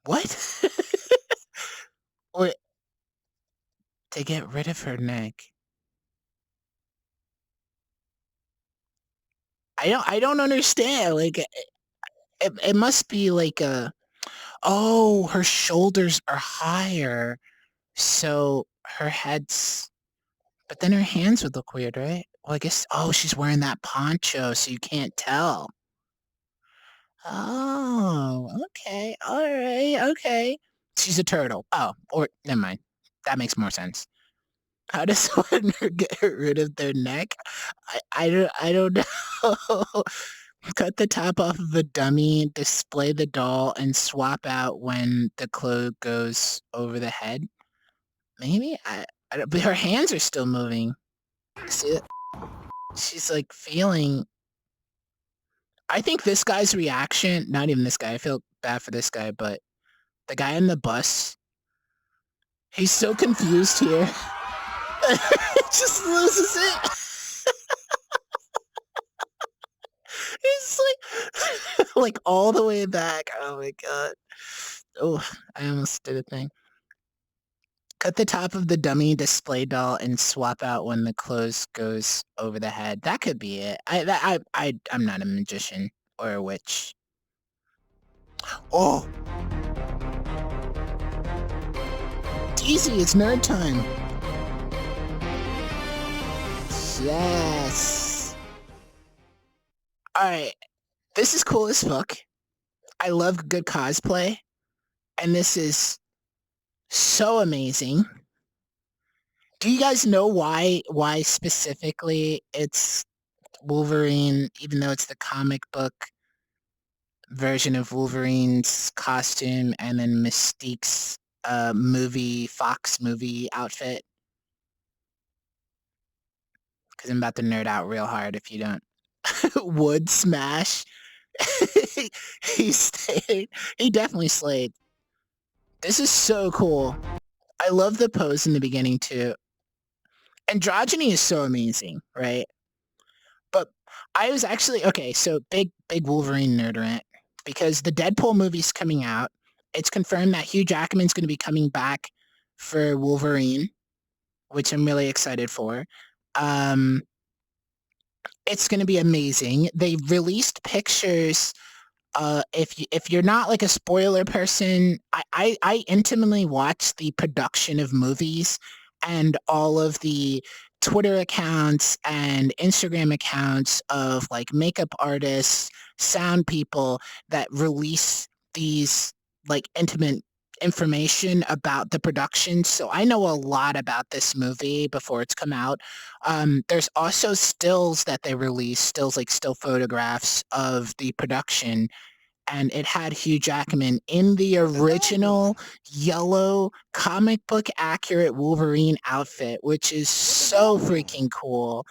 Speaker 2: What? Wait. They get rid of her neck. I don't understand. Like, it must be like a... Oh, her shoulders are higher, so her head's... But then her hands would look weird, right? Well, I guess... Oh, she's wearing that poncho, so you can't tell. Oh, okay. Alright, okay. She's a turtle. Oh, or... Never mind. That makes more sense. How does someone get rid of their neck? I don't know. Cut the top off of a dummy, display the doll, and swap out when the clothes goes over the head. Maybe? I don't, but her hands are still moving. See it? She's like feeling... I think this guy's reaction, not even this guy, I feel bad for this guy, but the guy on the bus, he's so confused here. Just loses it. He's like all the way back. Oh my god. Oh, I almost did a thing. Cut the top of the dummy display doll and swap out when the clothes goes over the head. That could be it. I'm not a magician or a witch. Oh. It's easy. It's nerd time. Yes. Alright. This is cool as fuck. I love good cosplay. And this is so amazing. Do you guys know why specifically it's Wolverine, even though it's the comic book version of Wolverine's costume and then Mystique's Fox movie outfit? Because I'm about to nerd out real hard if you don't. Wood smash. He stayed. He definitely slayed. This is so cool. I love the pose in the beginning too. Androgyny is so amazing, right? But I was actually... Okay, so big Wolverine nerd rant. Because the Deadpool movie's coming out. it's confirmed that Hugh Jackman's going to be coming back for Wolverine, which I'm really excited for. It's going to be amazing. They released pictures. If you're not like a spoiler person, I intimately watch the production of movies and all of the Twitter accounts and Instagram accounts of like makeup artists, sound people that release these like intimate information about the production. So I know a lot about this movie before it's come out. There's also stills that they released, stills like still photographs of the production, and it had Hugh Jackman in the original yellow comic book accurate Wolverine outfit, which is so freaking cool.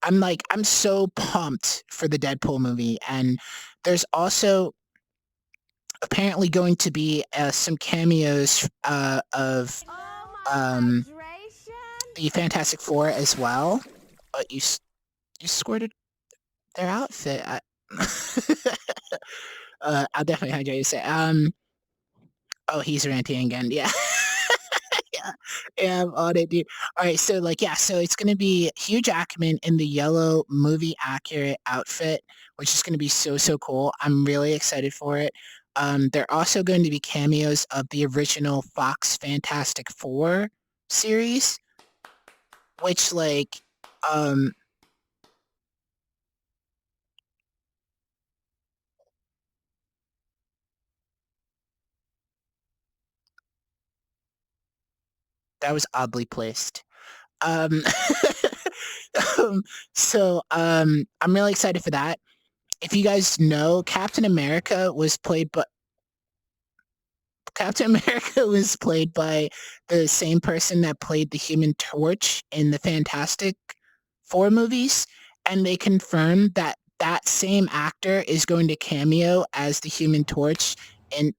Speaker 2: I'm so pumped for the Deadpool movie. And there's also apparently going to be some cameos of the Fantastic Four as well. But you squirted their outfit. I'll definitely hydrate you say. Oh, he's ranting again. Yeah. Yeah, I'm on it, dude. All right, so so it's gonna be Hugh Jackman in the yellow movie accurate outfit, which is gonna be so cool. I'm really excited for it. There are also going to be cameos of the original Fox Fantastic Four series, which that was oddly placed. I'm really excited for that. If you guys know, Captain America was played by the same person that played the Human Torch in the Fantastic Four movies, and they confirmed that that same actor is going to cameo as the Human Torch in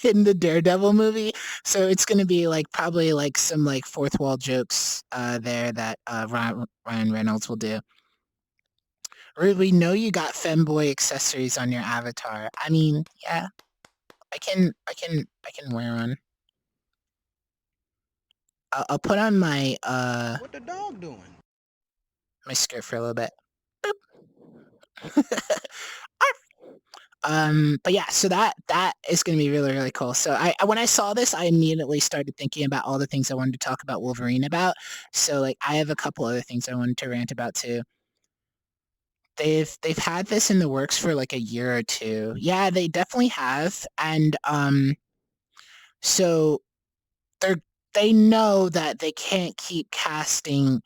Speaker 2: in the Daredevil movie. So it's going to be probably some fourth wall jokes there that Ryan Reynolds will do. Rude, we know you got femboy accessories on your avatar. I mean, yeah, I can wear one. I'll put on my
Speaker 10: What the dog doing?
Speaker 2: My skirt for a little bit. But yeah, so that is going to be really cool. So when I saw this, I immediately started thinking about all the things I wanted to talk about Wolverine about. So I have a couple other things I wanted to rant about too. They've had this in the works for a year or two. Yeah, they definitely have. And so they know that they can't keep casting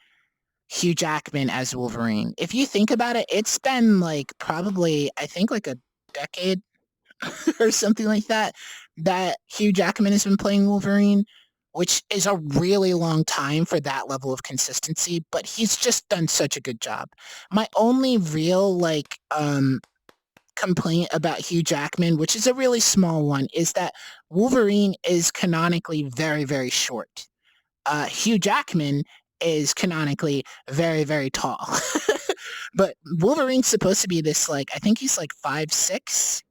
Speaker 2: Hugh Jackman as Wolverine. If you think about it, it's been probably I think a decade or something like that Hugh Jackman has been playing Wolverine, which is a really long time for that level of consistency, but he's just done such a good job. My only real complaint about Hugh Jackman, which is a really small one, is that Wolverine is canonically very short. Hugh Jackman is canonically very tall. But Wolverine's supposed to be this I think he's 5'6".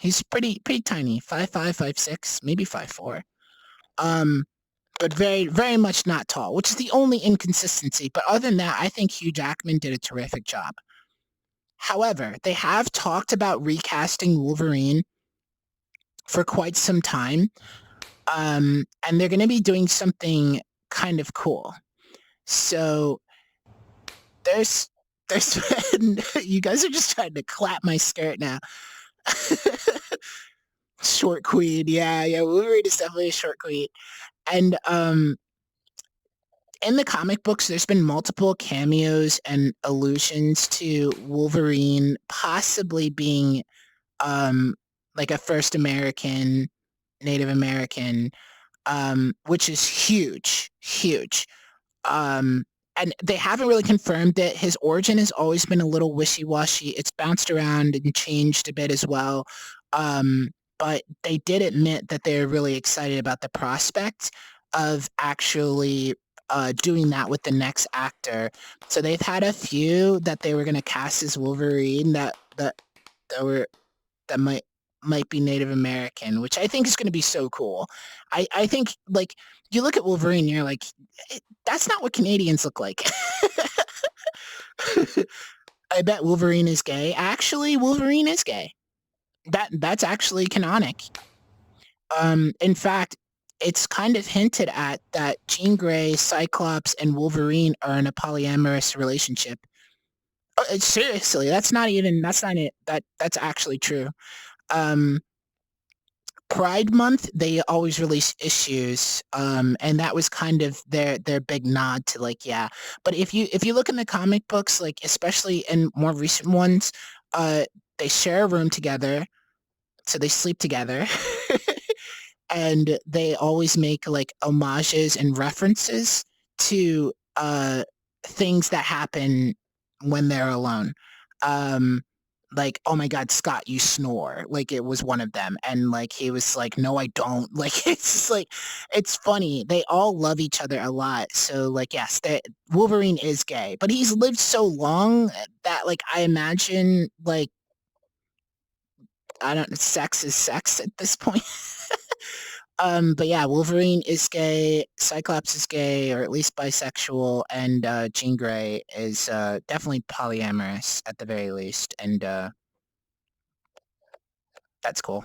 Speaker 2: He's pretty tiny, 5'5", 5'6", maybe 5'4". But very much not tall, which is the only inconsistency. But other than that, I think Hugh Jackman did a terrific job. However, they have talked about recasting Wolverine for quite some time, and they're going to be doing something kind of cool. So there's you guys are just trying to clap my skirt now. Short queen, yeah, Wolverine is definitely a short queen. And in the comic books, there's been multiple cameos and allusions to Wolverine possibly being a first American, Native American, which is huge. And they haven't really confirmed it. His origin has always been a little wishy-washy. It's bounced around and changed a bit as well. But they did admit that they're really excited about the prospect of actually doing that with the next actor. So they've had a few that they were going to cast as Wolverine that were that might be Native American, which I think is going to be so cool. I think, like, you look at Wolverine, you're like, that's not what Canadians look like. I bet Wolverine is gay. Actually, Wolverine is gay. That's actually canonic. In fact, it's kind of hinted at that Jean Grey, Cyclops, and Wolverine are in a polyamorous relationship. Seriously, that's not it. That's actually true. Pride Month, they always release issues, and that was kind of their big nod to, like, yeah. But if you look in the comic books, like, especially in more recent ones, they share a room together, so they sleep together. And they always make, like, homages and references to things that happen when they're alone. Like, oh my God, Scott, you snore. Like, it was one of them. And, like, he was like, no, I don't. Like, it's just like, it's funny. They all love each other a lot. So, like, yes, Wolverine is gay, but he's lived so long that, like, I imagine, like, I don't know, sex is sex at this point. But yeah, Wolverine is gay, Cyclops is gay, or at least bisexual, and Jean Grey is definitely polyamorous at the very least, and that's cool.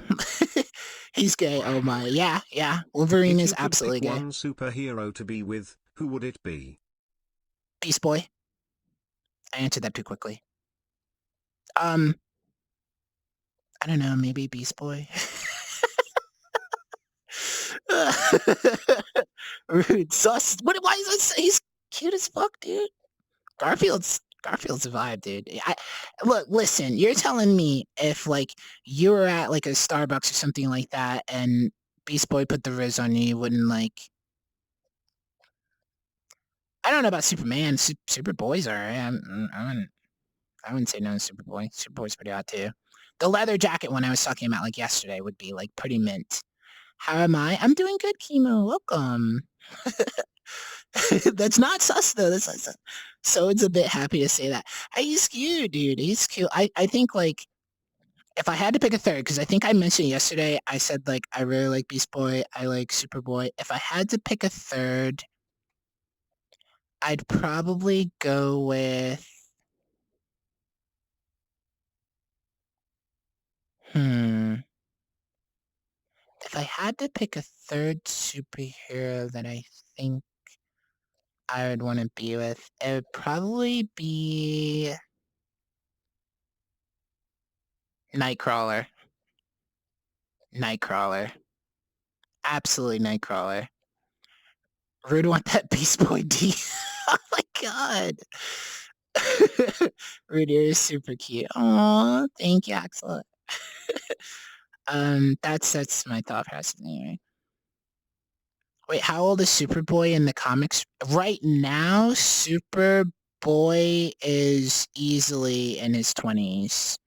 Speaker 2: He's gay. Oh my, yeah. Wolverine
Speaker 1: If
Speaker 2: is
Speaker 1: you could
Speaker 2: absolutely
Speaker 1: pick
Speaker 2: gay.
Speaker 1: one superhero to be with, who would it be?
Speaker 2: Beast Boy. I answered that too quickly. I don't know, maybe Beast Boy. Rude sus. Why is this? He's cute as fuck, dude. Garfield's a vibe, dude. Listen, you're telling me if, like, you were at, like, a Starbucks or something like that and Beast Boy put the Riz on you, you wouldn't, like... I don't know about Superman. Superboy's alright. I wouldn't say no to Superboy. Superboy's pretty hot too. The leather jacket one I was talking about, like, yesterday would be, like, pretty mint. How am I? I'm doing good, Chemo. Welcome. That's not sus, though. That's not sus. So it's a bit happy to say that. He's cute, dude. He's cute. I think, like, if I had to pick a third, because I think I mentioned yesterday, I said, like, I really like Beast Boy. I like Superboy. If I had to pick a third, I'd probably go with... If I had to pick a third superhero that I think I would want to be with, it would probably be Nightcrawler. Absolutely Nightcrawler. Rude want that Beast Boy D. Oh my god. Rude is super cute. Aw, thank you, Axel. That's my thought process anyway. Wait, how old is Superboy in the comics? Right now, Superboy is easily in his 20s.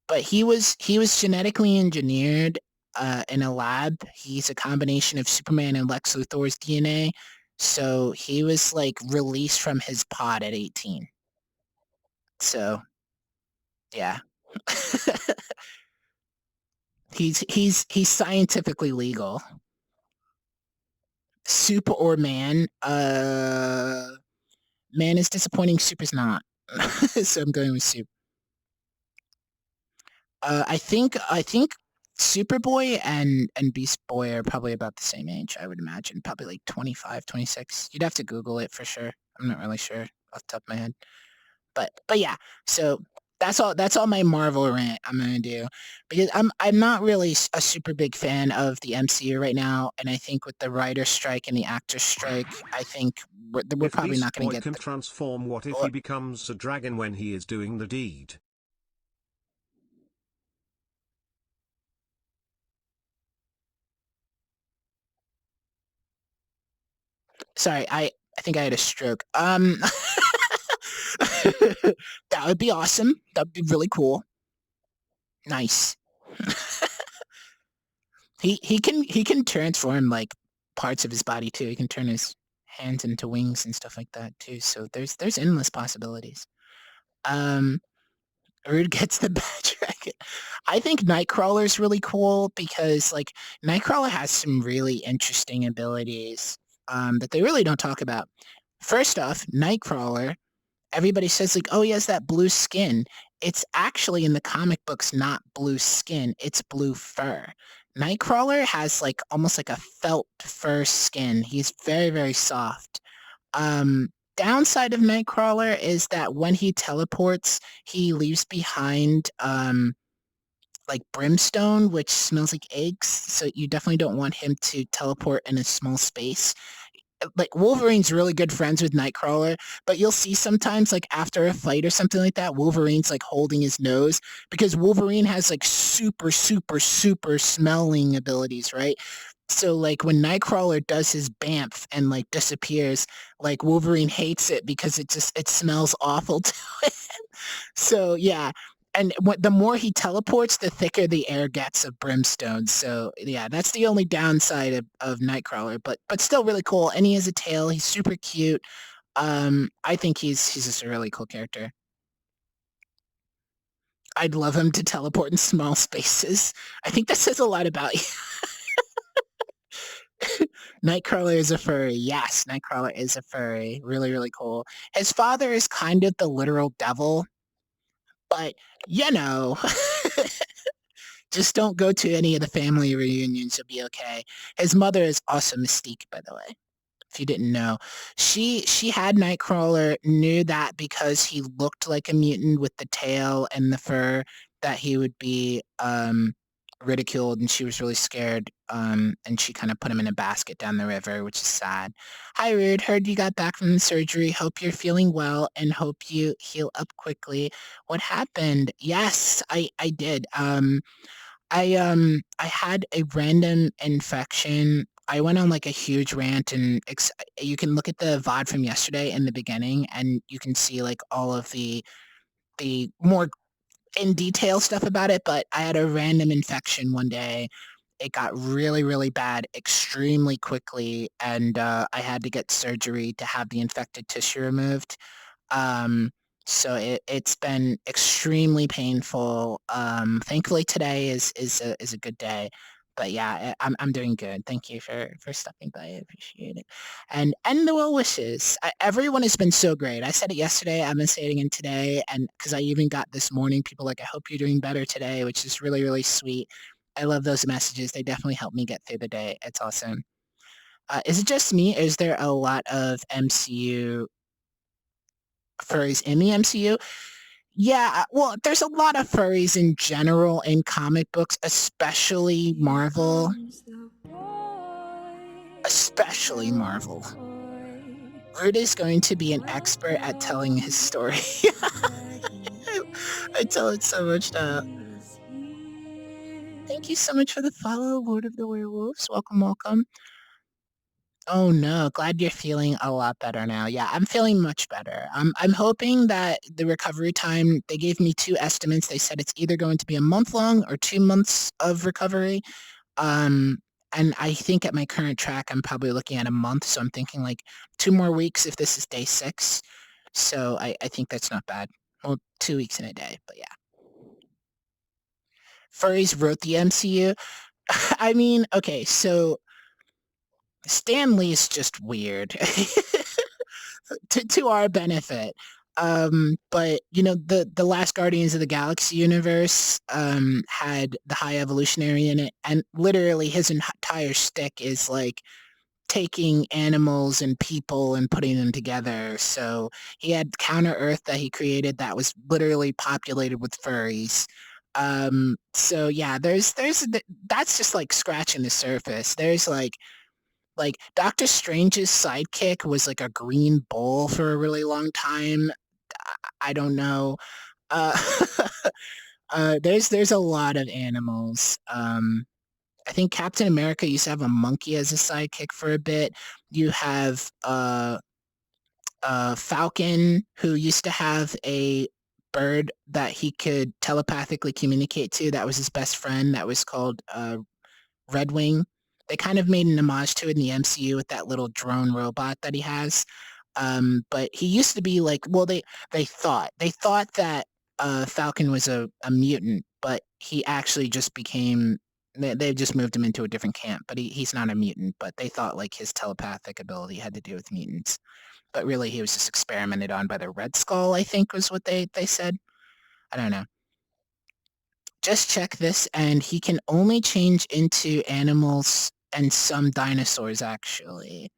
Speaker 2: But he was genetically engineered in a lab. He's a combination of Superman and Lex Luthor's DNA. So he was, like, released from his pod at 18. So, yeah. He's scientifically legal. Super or man? Man is disappointing, Super's not. So I'm going with Soup. I think Superboy and Beast Boy are probably about the same age, I would imagine. Probably like 25, 26. You'd have to Google it for sure. I'm not really sure off the top of my head. But yeah, so that's all my Marvel rant I'm gonna do, because I'm not really a super big fan of the MCU right now, and I think with the writer strike and the actor strike, I think we're probably not gonna get.
Speaker 1: If Beast Boy can transform, what if he becomes a dragon when he is doing the deed?
Speaker 2: Sorry, I think I had a stroke. That would be awesome. That'd be really cool. Nice. He can transform, like, parts of his body too. He can turn his hands into wings and stuff like that too. So there's endless possibilities. Rude gets the bad dragon. I think Nightcrawler's really cool because like Nightcrawler has some really interesting abilities that they really don't talk about. First off, Nightcrawler, everybody says like, oh, he has that blue skin. It's actually in the comic books not blue skin, it's blue fur. Nightcrawler has like almost like a felt fur skin. He's very, very soft. Downside of Nightcrawler is that when he teleports, he leaves behind like brimstone, which smells like eggs. So you definitely don't want him to teleport in a small space. Like Wolverine's really good friends with Nightcrawler, but you'll see sometimes like after a fight or something like that, Wolverine's like holding his nose because Wolverine has like super, super, super smelling abilities, right? So like when Nightcrawler does his bamf and like disappears, like Wolverine hates it because it smells awful to him. So yeah, and the more he teleports, the thicker the air gets of brimstone. So yeah, that's the only downside of Nightcrawler, but still really cool. And he has a tail. He's super cute. I think he's just a really cool character. I'd love him to teleport in small spaces. I think that says a lot about you. Nightcrawler is a furry. Yes, Nightcrawler is a furry. Really, really cool. His father is kind of the literal devil, but you know, just don't go to any of the family reunions. You'll be okay. His mother is also Mystique, by the way. If you didn't know, she had Nightcrawler, knew that because he looked like a mutant with the tail and the fur, that he would be ridiculed, and she was really scared. And she kind of put him in a basket down the river, which is sad. Hi, Rude. Heard you got back from the surgery. Hope you're feeling well and hope you heal up quickly. What happened? Yes, I did. I had a random infection. I went on like a huge rant, and you can look at the VOD from yesterday in the beginning, and you can see like all of the more in detail stuff about it. But I had a random infection one day. It got really, really bad extremely quickly, and I had to get surgery to have the infected tissue removed. So it's been extremely painful. Thankfully today is a good day. But yeah, I'm doing good. Thank you for stopping by. I appreciate it. And the well wishes. Everyone has been so great. I said it yesterday. I've been saying it again today, and because I even got this morning people like, I hope you're doing better today, which is really, really sweet. I love those messages. They definitely help me get through the day. It's awesome. Is it just me? Or is there a lot of MCU furries in the MCU? Yeah, well, there's a lot of furries in general in comic books, especially Marvel. Especially Marvel. Rude is going to be an expert at telling his story. I tell it so much now. Thank you so much for the follow, Lord of the Werewolves. Welcome, welcome. Oh no, glad you're feeling a lot better now. Yeah, I'm feeling much better. I'm hoping that the recovery time, they gave me 2 estimates. They said it's either going to be a month long or 2 months of recovery. And I think at my current track, I'm probably looking at a month. So I'm thinking like 2 more weeks if this is day 6. So I think that's not bad. Well, 2 weeks in a day, but yeah. Furries wrote the MCU. I mean, okay, so Stan Lee is just weird to our benefit. But you know, the last Guardians of the Galaxy universe had the High Evolutionary in it, and literally his entire shtick is like taking animals and people and putting them together. So he had Counter Earth that he created that was literally populated with furries. So yeah, there's that's just like scratching the surface. There's like Doctor Strange's sidekick was like a green bull for a really long time. I don't know. There's a lot of animals. I think Captain America used to have a monkey as a sidekick for a bit. You have Falcon, who used to have a bird that he could telepathically communicate to. That was his best friend. That was called Redwing. They kind of made an homage to it in the MCU with that little drone robot that he has. But he used to be like, well, they thought that Falcon was a mutant, but he actually just became. They just moved him into a different camp, but he's not a mutant. But they thought like his telepathic ability had to do with mutants, but really he was just experimented on by the Red Skull. I think was what they said. I don't know. Just check this, and he can only change into animals and some dinosaurs actually.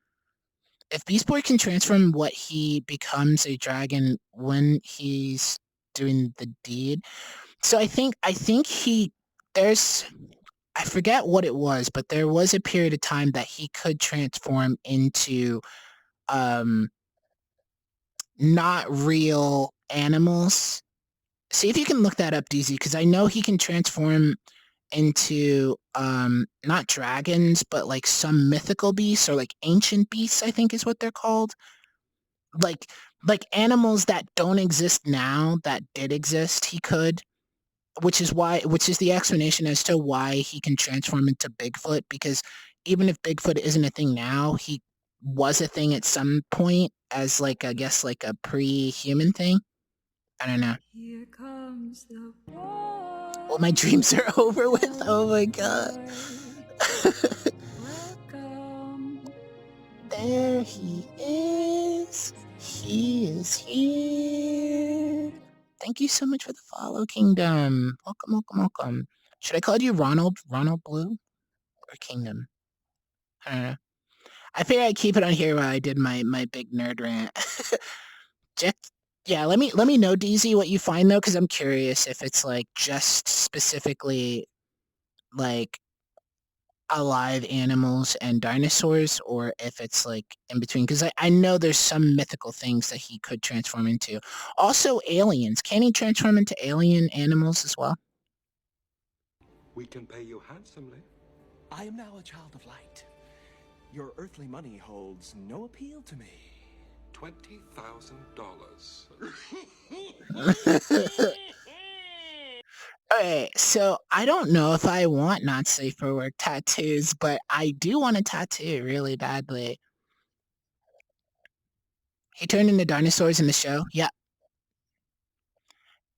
Speaker 2: If Beast Boy can transform what he becomes a dragon when he's doing the deed. So I think there's I forget what it was, but there was a period of time that he could transform into not real animals. See if you can look that up, DZ, because I know he can transform into not dragons, but like some mythical beasts or like ancient beasts, I think is what they're called. Like animals that don't exist now that did exist, he could. Which is the explanation as to why he can transform into Bigfoot, because even if Bigfoot isn't a thing now, he was a thing at some point as like, I guess, like a pre-human thing. I don't know.
Speaker 10: Here comes the boy.
Speaker 2: Well, my dreams are over with. Oh my god.
Speaker 10: Welcome.
Speaker 2: There he is. He is here. Thank you so much for the follow, Kingdom. Welcome, welcome, welcome. Should I call you Ronald Blue? Or Kingdom? I don't know. I figured I'd keep it on here while I did my big nerd rant. Yeah, let me know, DZ, what you find though, because I'm curious if it's like just specifically like alive animals and dinosaurs, or if it's like in between, because I know there's some mythical things that he could transform into. Also aliens. Can he transform into alien animals as well?
Speaker 11: We can pay you handsomely.
Speaker 12: I am now a child of light. Your earthly money holds no appeal to me.
Speaker 11: $20,000.
Speaker 2: Okay, so I don't know if I want not safe for work tattoos, but I do want a tattoo really badly. He turned into dinosaurs in the show? Yeah.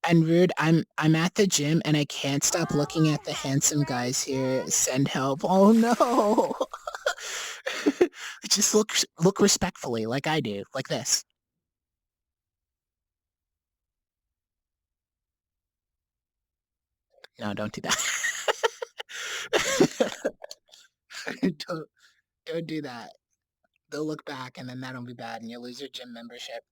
Speaker 2: And Rude, I'm at the gym and I can't stop looking at the handsome guys here. Send help. Oh no. Just look respectfully like I do, like this. No, don't do that. Don't do that. They'll look back and then that'll be bad and you'll lose your gym membership.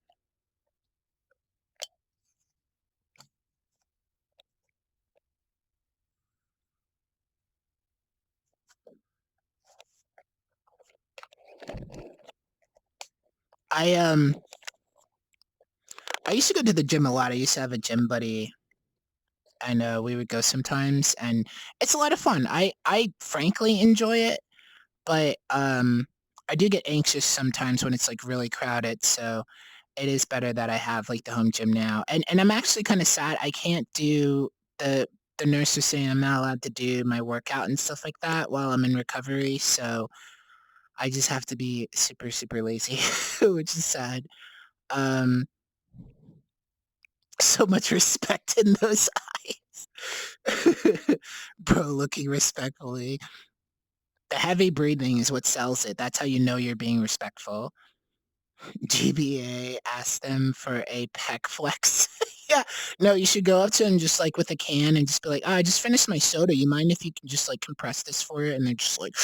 Speaker 2: I used to go to the gym a lot. I used to have a gym buddy. I know we would go sometimes and it's a lot of fun. I frankly enjoy it, but I do get anxious sometimes when it's like really crowded, so it is better that I have like the home gym now. And I'm actually kind of sad I can't do the nurse was saying I'm not allowed to do my workout and stuff like that while I'm in recovery, so I just have to be super, super lazy, which is sad. So much respect in those eyes. Bro, looking respectfully. The heavy breathing is what sells it. That's how you know you're being respectful. GBA asked them for a pec flex. Yeah, no, you should go up to them just like with a can and just be like, oh, I just finished my soda. You mind if you can just like compress this for it? And they're just like,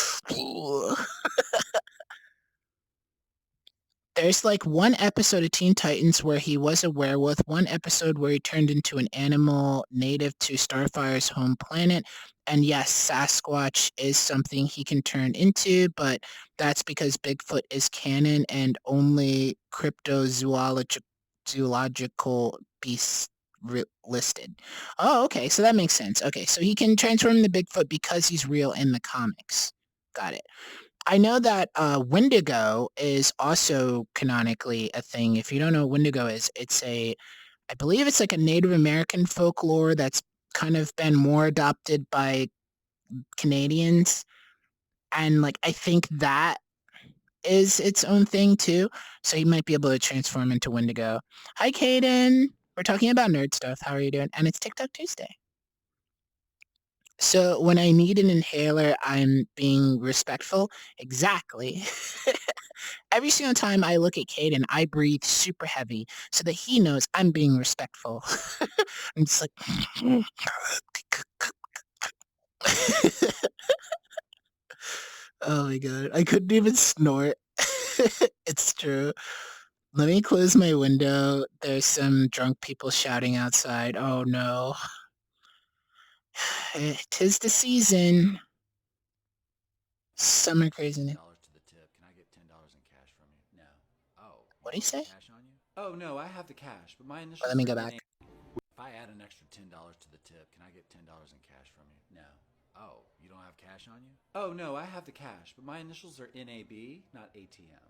Speaker 2: There's like one episode of Teen Titans where he was a werewolf, one episode where he turned into an animal native to Starfire's home planet. And yes, Sasquatch is something he can turn into, but that's because Bigfoot is canon and only cryptozoological beasts listed. Oh, okay, so that makes sense. Okay, so he can transform into Bigfoot because he's real in the comics. Got it. I know that Wendigo is also canonically a thing. If you don't know what Wendigo is, I believe it's like a Native American folklore that's kind of been more adopted by Canadians. And like, I think that is its own thing too. So you might be able to transform into Wendigo. Hi, Caden. We're talking about nerd stuff. How are you doing? And it's TikTok Tuesday. So when I need an inhaler, I'm being respectful. Exactly. Every single time I look at Caden, I breathe super heavy so that he knows I'm being respectful. I'm just like... Oh my god, I couldn't even snort. It's true. Let me close my window. There's some drunk people shouting outside. Oh no. 'Tis the season. Summer craziness.
Speaker 13: Can I get $10 in cash from you? No. Oh.
Speaker 2: What'd he say?
Speaker 13: Cash on you? Oh no, I have the cash, but my initials.
Speaker 2: Let me go back.
Speaker 13: If I add an extra $10 to the tip, can I get $10 in cash from you? No. Oh, you don't have cash on you? Oh no, I have the cash, but my initials are NAB, not ATM.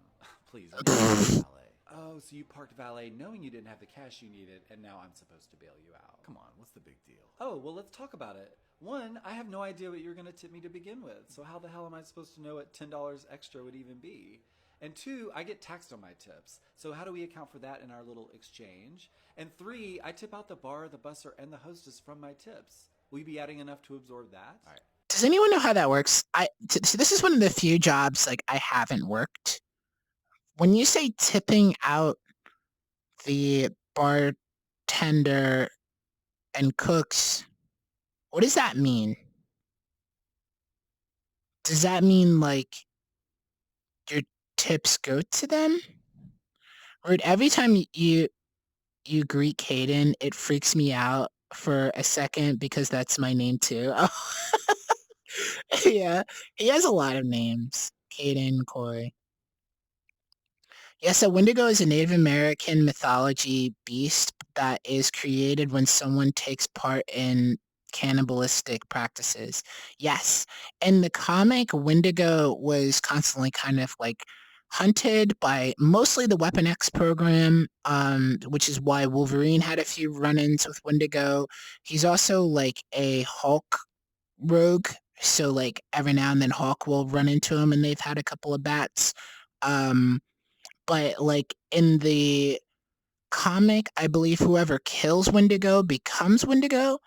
Speaker 13: Please, I'm valet. Oh, so you parked valet knowing you didn't have the cash you needed, and now I'm supposed to bail you out. Come on, what's the big deal? Oh, well, let's talk about it. One, I have no idea what you're going to tip me to begin with, so how the hell am I supposed to know what $10 extra would even be? And two, I get taxed on my tips, so how do we account for that in our little exchange? And three, I tip out the bar, the busser, and the hostess from my tips. Will you be adding enough to absorb that? All right.
Speaker 2: Does anyone know how that works? So this is one of the few jobs like I haven't worked. When you say tipping out the bartender and cooks, what does that mean? Does that mean like your tips go to them? Or every time you greet Caden, it freaks me out for a second because that's my name too. Oh. Yeah, he has a lot of names. Caden, Corey. Yes, a Wendigo is a Native American mythology beast that is created when someone takes part in cannibalistic practices. Yes, in the comic, Wendigo was constantly kind of like hunted by mostly the Weapon X program, which is why Wolverine had a few run-ins with Wendigo. He's also like a Hulk rogue, so like every now and then Hulk will run into him, and they've had a couple of bats. But like in the comic, I believe whoever kills Wendigo becomes Wendigo.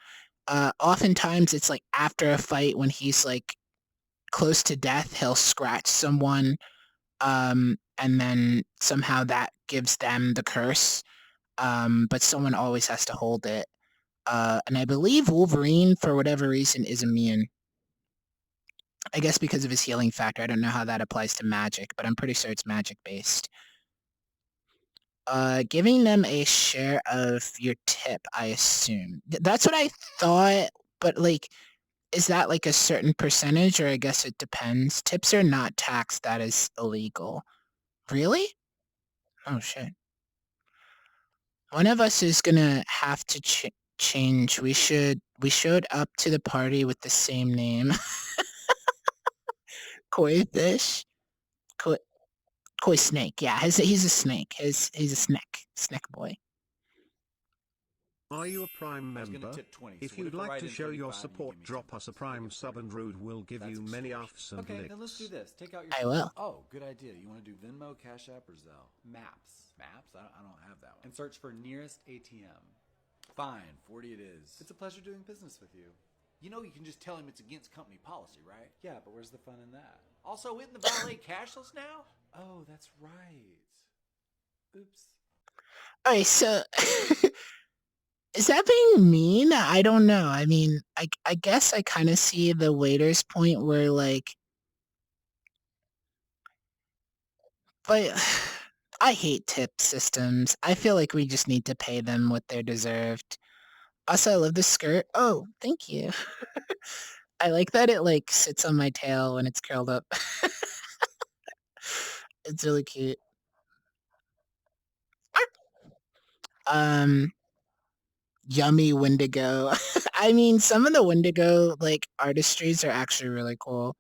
Speaker 2: Oftentimes it's like after a fight when he's like close to death, he'll scratch someone, and then somehow that gives them the curse. But someone always has to hold it. And I believe Wolverine, for whatever reason, is immune. I guess because of his healing factor. I don't know how that applies to magic, but I'm pretty sure it's magic-based. Giving them a share of your tip, I assume. That's what I thought, but like, is that like a certain percentage, or I guess it depends? Tips are not taxed, that is illegal. Really? Oh shit. One of us is gonna have to change. We showed up to the party with the same name. Koi fish? Koi snake, yeah, he's a snake. He's a snake boy.
Speaker 1: Are you a Prime member?
Speaker 13: Tip 20,
Speaker 1: If
Speaker 13: so
Speaker 1: you'd
Speaker 13: what if I
Speaker 1: like to
Speaker 13: write in
Speaker 1: show your
Speaker 13: 35 and you
Speaker 1: support,
Speaker 13: give me
Speaker 1: drop
Speaker 13: 10
Speaker 1: us a
Speaker 13: bucks?
Speaker 1: Prime sub and Rude will give you many offs and
Speaker 13: Okay,
Speaker 1: licks.
Speaker 13: then let's do this. Take out your...
Speaker 2: I will.
Speaker 13: Oh, good idea. You want to do Venmo, Cash App, or Zelle? Maps. Maps? I don't have that one. And search for nearest ATM. Fine, 40 it is. It's a pleasure doing business with you. You know you can just tell him it's against company policy, right? Yeah, but where's the fun in that? Also, isn't the valet cashless now? Oh, that's right. Oops.
Speaker 2: Alright, so... Is that being mean? I don't know. I mean, I guess I kind of see the waiter's point where, like... But... I hate tip systems. I feel like we just need to pay them what they're deserved. Also, I love the skirt. Oh, thank you. I like that it, like, sits on my tail when it's curled up. It's really cute. Yummy Wendigo. I mean, some of the Wendigo, like, artistries are actually really cool.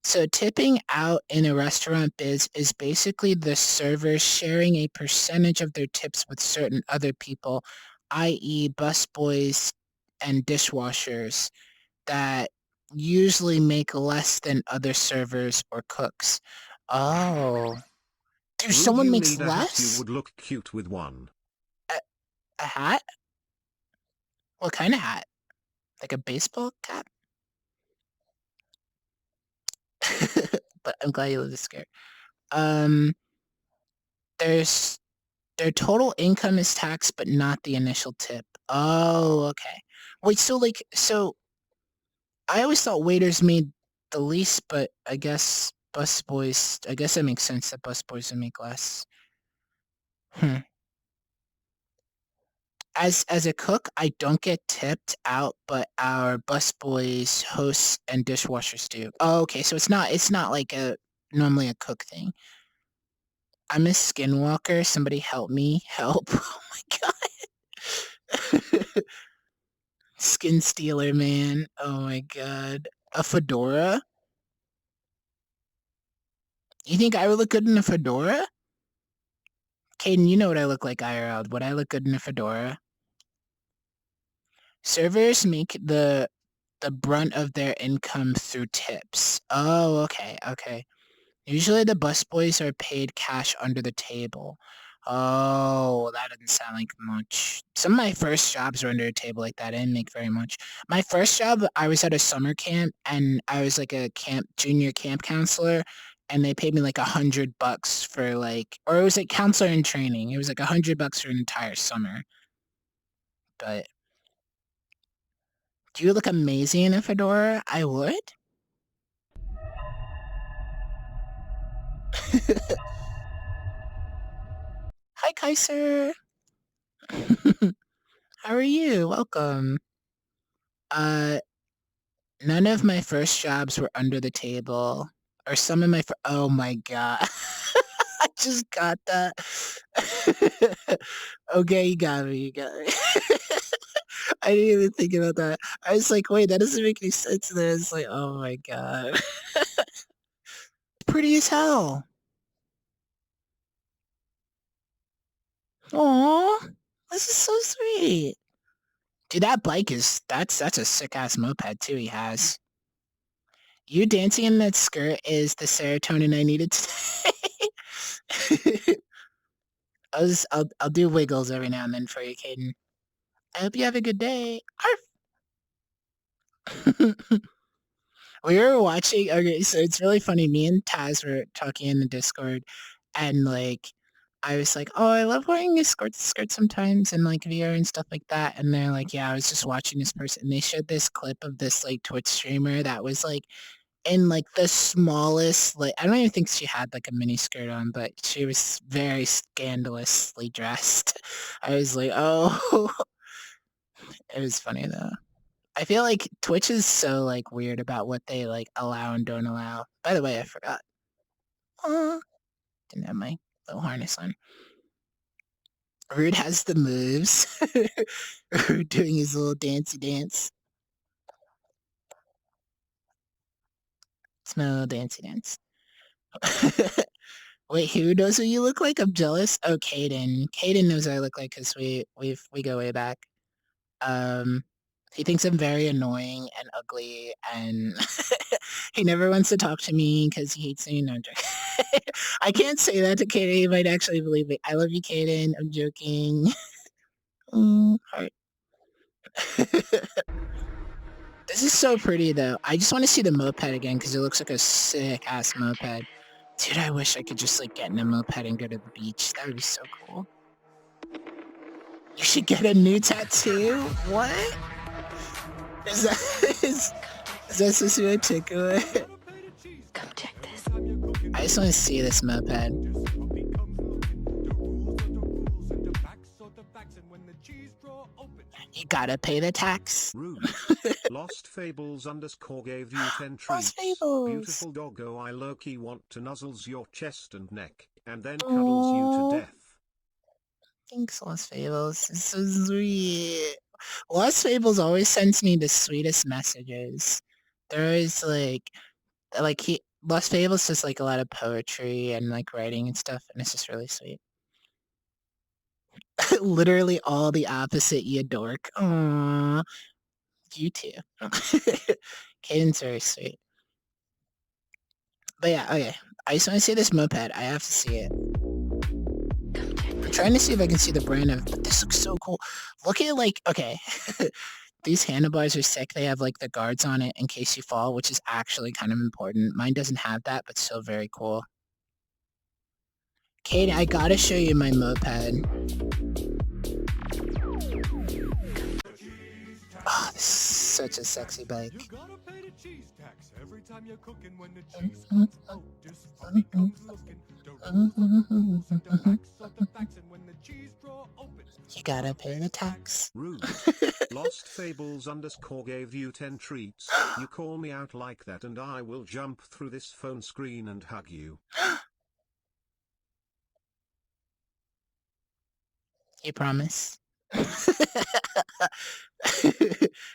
Speaker 2: So tipping out in a restaurant biz is basically the servers sharing a percentage of their tips with certain other people, i.e. busboys and dishwashers that usually make less than other servers or cooks. Oh. Does someone makes
Speaker 1: need a hat?
Speaker 2: less?
Speaker 1: You would look cute with one.
Speaker 2: A hat? What kind of hat? Like a baseball cap? But I'm glad you live this scared. There's their total income is taxed, but not the initial tip. Oh, okay. Wait, so I always thought waiters made the least, but I guess busboys, I guess that makes sense that busboys would make less. As a cook, I don't get tipped out, but our busboys, hosts, and dishwashers do. Oh, okay, so it's not like normally a cook thing. I'm a skinwalker. Somebody help me. Help. Oh my god. Skin stealer, man. Oh my god. A fedora? You think I would look good in a fedora? Caden, you know what I look like IRL. Would I look good in a fedora? Servers make the brunt of their income through tips. Oh, okay. Usually the busboys are paid cash under the table. Oh, that doesn't sound like much. Some of my first jobs were under a table like that. I didn't make very much. My first job, I was at a summer camp, and I was like a junior camp counselor, and they paid me like $100 for like, or it was like counselor in training. It was like $100 for an entire summer. But do you look amazing in a fedora? I would. Hi, Kaiser. How are you? Welcome. None of my first jobs were under the table. Or some of my oh my god. I just got that. Okay, you got me. I didn't even think about that. I was like, wait, that doesn't make any sense. And then it's like, oh my god. Pretty as hell. Aww. This is so sweet. Dude, that bike that's a sick ass moped too he has. You dancing in that skirt is the serotonin I needed today. I'll do wiggles every now and then for you, Caden. I hope you have a good day. Arf! We were watching, okay, so it's really funny. Me and Taz were talking in the Discord, and like, I was like, oh, I love wearing a skirt sometimes and like VR and stuff like that. And they're like, yeah, I was just watching this person. They showed this clip of this like Twitch streamer that was like in like the smallest, like, I don't even think she had like a mini skirt on, but she was very scandalously dressed. I was like, oh, it was funny though. I feel like Twitch is so like weird about what they like allow and don't allow. By the way, I forgot. Didn't have my little harness on. Rude has the moves. Rude doing his little dancey dance. It's my little dancey dance. Wait, who knows what you look like? I'm jealous. Oh, Caden. Caden knows what I look like because we go way back. He thinks I'm very annoying and ugly, and he never wants to talk to me because he hates me. No, I'm joking. I can't say that to Caden. He might actually believe me. I love you, Caden. I'm joking. Heart. This is so pretty, though. I just want to see the moped again because it looks like a sick-ass moped. Dude, I wish I could just, like, get in a moped and go to the beach. That would be so cool. You should get a new tattoo? What? Is that supposed to be articulate?
Speaker 10: Come check this.
Speaker 2: I just want to see this moped. You gotta pay the tax.
Speaker 1: Rude. Lost Fables _ gave you 10 treats.
Speaker 2: Lost Fables.
Speaker 1: Beautiful doggo, I low-key want to nuzzles your chest and neck, and then cuddles you to death.
Speaker 2: Thanks, Lost Fables. It's so sweet. Lost Fables always sends me the sweetest messages. They're always Lost Fables does like a lot of poetry and like writing and stuff, and it's just really sweet. Literally all the opposite, you dork. Aww. You too. Caden's very sweet. But yeah, okay. I just want to see this moped. I have to see it. trying to see if I can see the brand of, but this looks so cool. Look at like, okay, these handlebars are sick. They have like the guards on it in case you fall, which is actually kind of important. Mine doesn't have that, but still very cool. Kate, I gotta show you my moped. Oh, this is such a sexy bike.
Speaker 11: You gotta pay the cheese tax every time you're cooking. When the cheese comes out, this puppy comes looking. The rules are the rules and the facts are the facts. And when the cheese drawer opens,
Speaker 2: You gotta pay the tax.
Speaker 1: Rude. Lost Fables _ gave you 10 treats. You call me out like that and I will jump through this phone screen and hug you.
Speaker 2: You promise?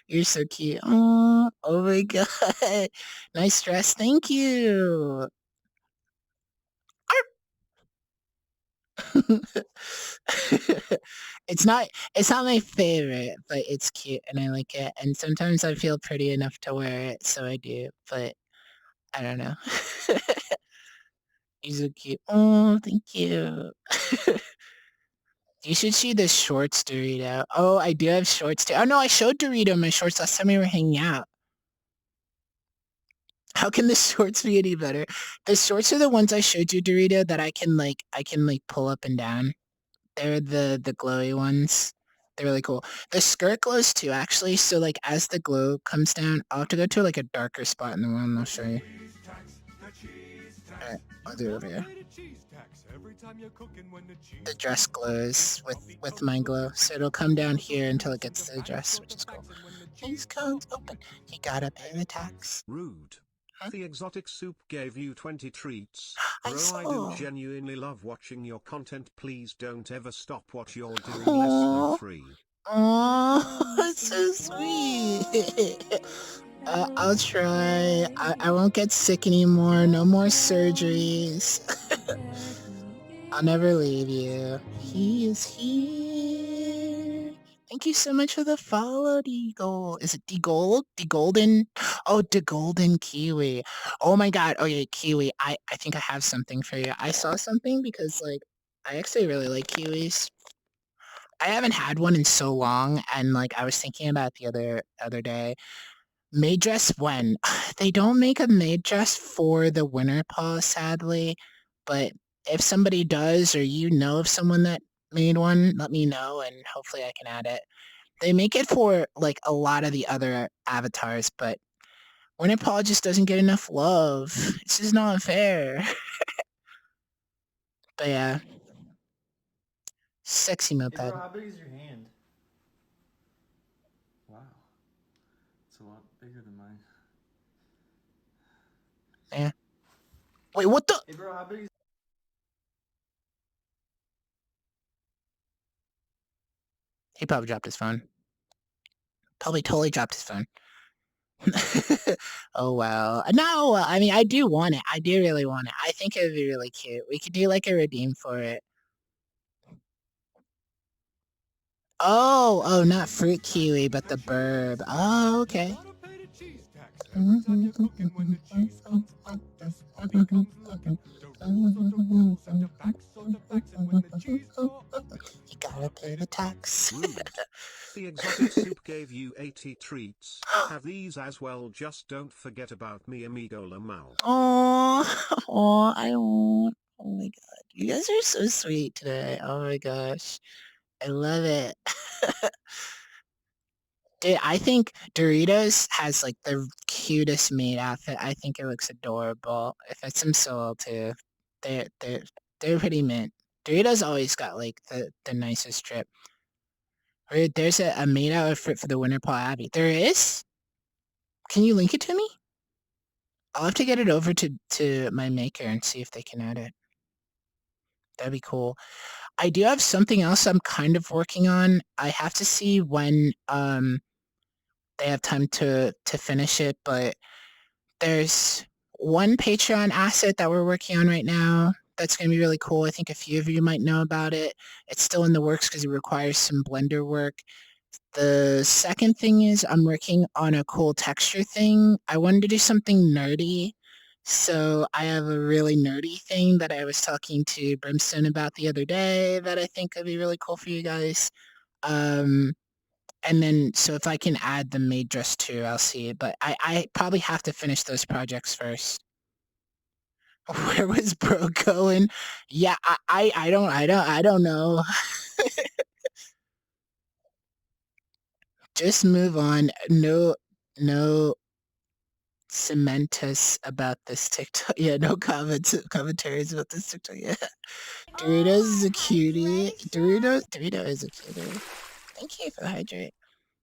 Speaker 2: You're so cute. Oh my god. Nice dress. Thank you. It's not my favorite, but it's cute and I like it. And sometimes I feel pretty enough to wear it, so I do. But I don't know. You're so cute. Oh, thank you. You should see the shorts, Dorito. Oh, I do have shorts too. Oh no, I showed Dorito my shorts last time we were hanging out. How can the shorts be any better? The shorts are the ones I showed you, Dorito, that I can pull up and down. They're the glowy ones. They're really cool. The skirt glows too, actually. So like as the glow comes down, I'll have to go to like a darker spot in the room. I'll show you. Alright, I'll do it over here. The dress glows with my glow, so it'll come down here until it gets to the dress, which is cool. These codes open. You gotta pay the tax.
Speaker 1: Rude. The Exotic Soup gave you 20 treats.
Speaker 2: I
Speaker 1: Bro, I
Speaker 2: saw.
Speaker 1: do genuinely love watching your content. Please don't ever stop what you're doing. Less than 3.
Speaker 2: Oh, that's so sweet. I'll try. I won't get sick anymore. No more surgeries. I'll never leave you. He is here. Thank you so much for the follow, Deagle. Is it Deagold? Degolden? Oh, Degolden Kiwi. Oh my god. Okay, Kiwi. I think I have something for you. I saw something because, like, I actually really like Kiwis. I haven't had one in so long, and, like, I was thinking about it the other day. Maid dress when? They don't make a maid dress for the winter paw, sadly, but if somebody does, or you know of someone that made one, let me know, and hopefully I can add it. They make it for, like, a lot of the other avatars, but winter paw just doesn't get enough love. It's just not fair. But yeah. Sexy moped.
Speaker 14: Hey bro, how big is your hand? Wow. It's a lot bigger than mine.
Speaker 2: Yeah. Wait, what the?
Speaker 14: Hey bro, how big is...
Speaker 2: He probably dropped his phone. Probably totally dropped his phone. Oh, well. No, I mean, I do want it. I do really want it. I think it would be really cute. We could do, like, a redeem for it. Oh, not Fruit Kiwi, but the Burb. Oh, okay. You gotta pay the tax.
Speaker 1: The Exotic Soup gave you 80 treats. Have these as well, just don't forget about me, amigo Lamau.
Speaker 2: Oh, I won't. Oh my god. You guys are so sweet today. Oh my gosh. I love it. Dude, I think Doritos has, like, the cutest maid outfit. I think it looks adorable. If it's some solo too. They're pretty mint. Doritos always got, like, the nicest trip. There's a maid outfit for the Winter Paw Abbey. There is? Can you link it to me? I'll have to get it over to my maker and see if they can add it. That'd be cool. I do have something else I'm kind of working on. I have to see when they have time to finish it, but there's one Patreon asset that we're working on right now that's going to be really cool. I think a few of you might know about it. It's still in the works because it requires some Blender work. The second thing is I'm working on a cool texture thing. I wanted to do something nerdy, So I have a really nerdy thing that I was talking to Brimstone about the other day that I think would be really cool for you guys. And then, so if I can add the maid dress too, I'll see it. But I probably have to finish those projects first. Where was bro going? Yeah, I don't know. Just move on. No cement us about this TikTok. Yeah, no commentaries about this TikTok. Yeah. Doritos is a cutie. Dorito is a cutie. Thank you for the hydrate.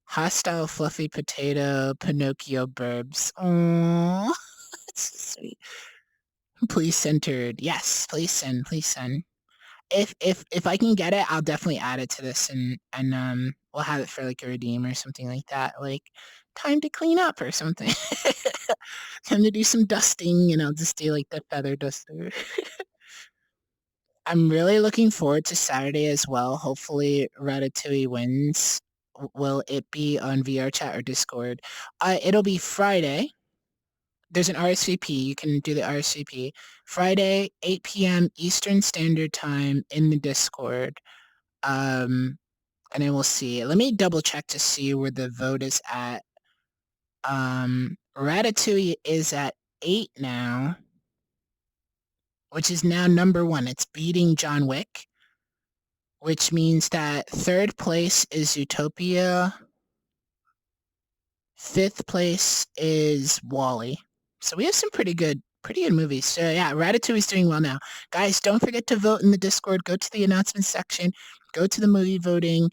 Speaker 2: Hostile fluffy potato, Pinocchio burbs. Aww. That's so sweet. Please centered. Yes, please send. If I can get it, I'll definitely add it to this and we'll have it for like a redeem or something like that. Like time to clean up or something. Time to do some dusting and I'll just do like the feather duster. I'm really looking forward to Saturday as well. Hopefully Ratatouille wins. Will it be on VR chat or Discord? It'll be Friday. There's an RSVP. You can do the RSVP. Friday, 8 p.m. Eastern Standard Time in the Discord. And then we'll see. Let me double check to see where the vote is at. Ratatouille is at 8 now, which is now number 1. It's beating John Wick, which means that 3rd place is Zootopia. 5th place is WALL-E. So we have some pretty good movies. So yeah, Ratatouille's doing well now. Guys, don't forget to vote in the Discord. Go to the announcement section. Go to the movie voting.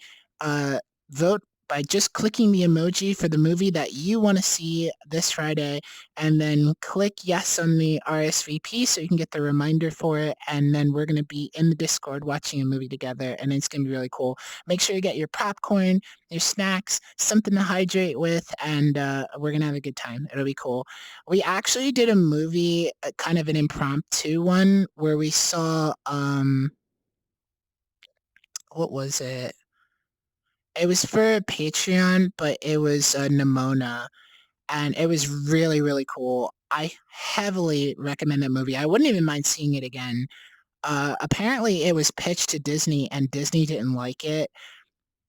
Speaker 2: Vote by just clicking the emoji for the movie that you want to see this Friday, and then click yes on the RSVP so you can get the reminder for it, and then we're going to be in the Discord watching a movie together, and it's going to be really cool. Make sure you get your popcorn, your snacks, something to hydrate with, and we're going to have a good time. It'll be cool. We actually did a movie, kind of an impromptu one, where we saw, what was it? It was for Patreon, but it was Nimona, and it was really, really cool. I heavily recommend that movie. I wouldn't even mind seeing it again. Apparently, it was pitched to Disney, and Disney didn't like it,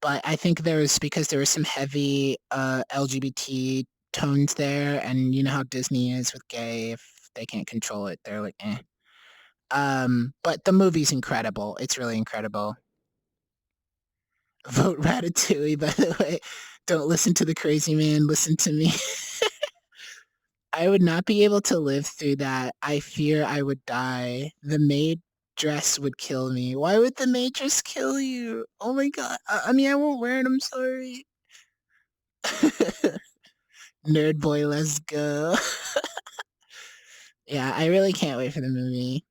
Speaker 2: but I think because there was some heavy LGBT tones there, and you know how Disney is with gay. If they can't control it, they're like, eh. But the movie's incredible. It's really incredible. Vote Ratatouille, by the way. Don't listen to the crazy man, listen to me. I would not be able to live through that. I fear I would die. The maid dress would kill me. Why would the maid dress kill you? Oh my god. I mean, I won't wear it, I'm sorry. Nerd boy, let's go. Yeah, I really can't wait for the movie.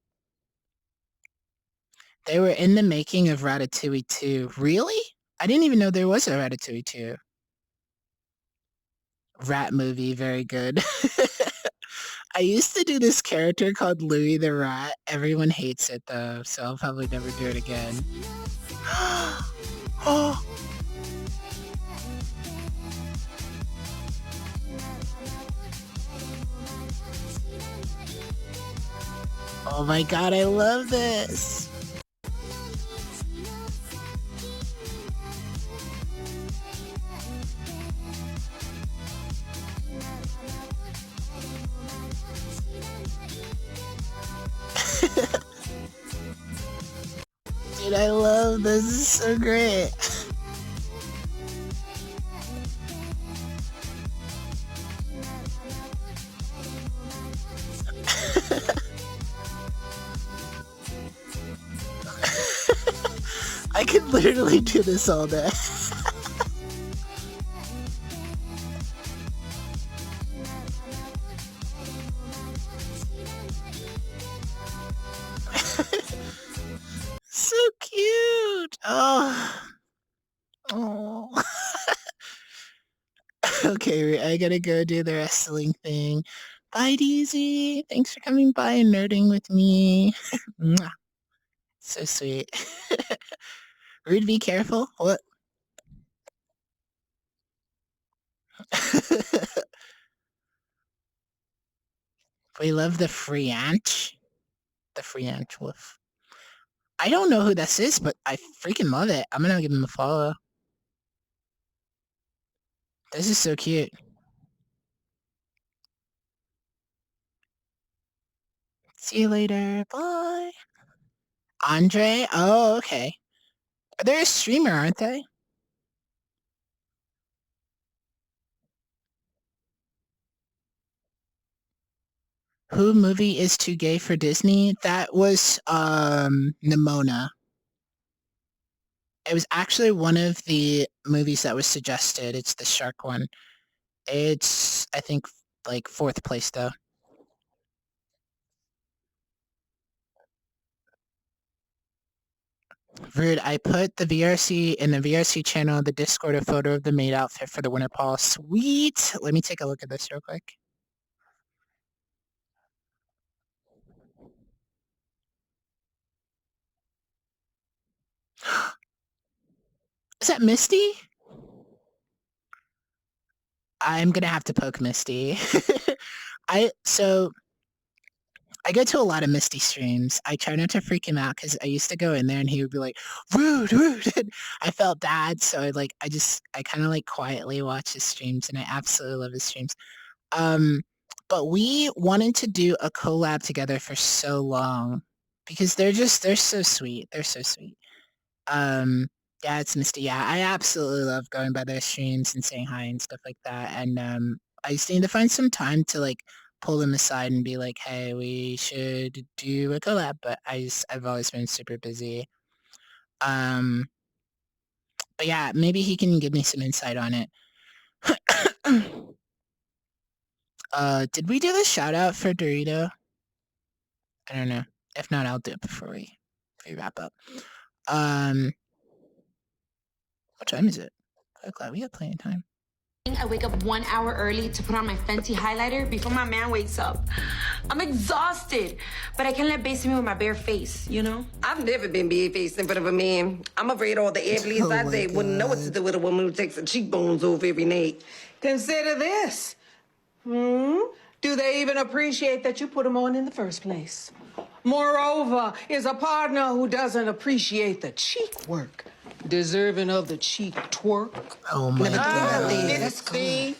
Speaker 2: They were in the making of Ratatouille 2. Really? I didn't even know there was a Ratatouille 2. Rat movie, very good. I used to do this character called Louis the Rat. Everyone hates it though, so I'll probably never do it again. Oh! Oh my god, I love this! Dude, I love this. This is so great. I could literally do this all day. So cute. Oh. Oh. Okay, I gotta go do the wrestling thing. Bye, DZ. Thanks for coming by and nerding with me. Mwah. So sweet. Rude, be careful. What? We love the Freeanch. The Freeanch Wolf. I don't know who this is, but I freaking love it. I'm gonna give him a follow. This is so cute. See you later. Bye. Andre? Oh, okay. They're a streamer, aren't they? Who movie is too gay for Disney? That was Nimona. It was actually one of the movies that was suggested. It's the shark one. It's, I think, like 4th place though. Rude, I put the VRC in the VRC channel, the Discord, a photo of the maid outfit for the winter ball. Sweet! Let me take a look at this real quick. Is that Misty? I'm gonna have to poke Misty. I go to a lot of Misty streams. I try not to freak him out because I used to go in there and he would be like, rude, rude. And I felt bad, so I kind of like quietly watch his streams, and I absolutely love his streams. But we wanted to do a collab together for so long because they're so sweet. They're so sweet. Yeah, it's Misty. Yeah, I absolutely love going by their streams and saying hi and stuff like that. And I just need to find some time to like pull them aside and be like, hey, we should do a collab. But I've always been super busy. But yeah, maybe he can give me some insight on it. Did we do the shout out for Dorito? I don't know. If not, I'll do it before we wrap up. What time is it? 5 o'clock. We got plenty of time.
Speaker 10: I wake up 1 hour early to put on my Fenty highlighter before my man wakes up. I'm exhausted, but I can't let Bae see me with my bare face, you know?
Speaker 15: I've never been bare-faced in front of a man. I'm afraid all the athletes I date wouldn't know what to do with a woman who takes her cheekbones off every night.
Speaker 16: Consider this. Do they even appreciate that you put them on in the first place? Moreover, is a partner who doesn't appreciate the cheek work deserving of the cheek twerk?
Speaker 2: Oh my god.
Speaker 16: See?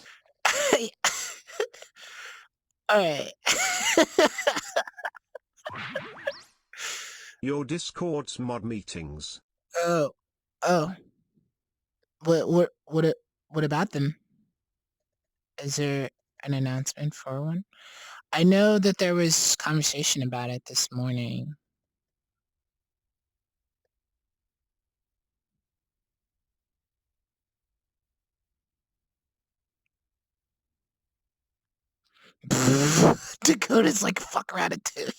Speaker 2: Alright.
Speaker 1: Your Discord's mod meetings.
Speaker 2: Oh. What about them? Is there an announcement for one? I know that there was conversation about it this morning. Dakota's like, fuck Ratatouille.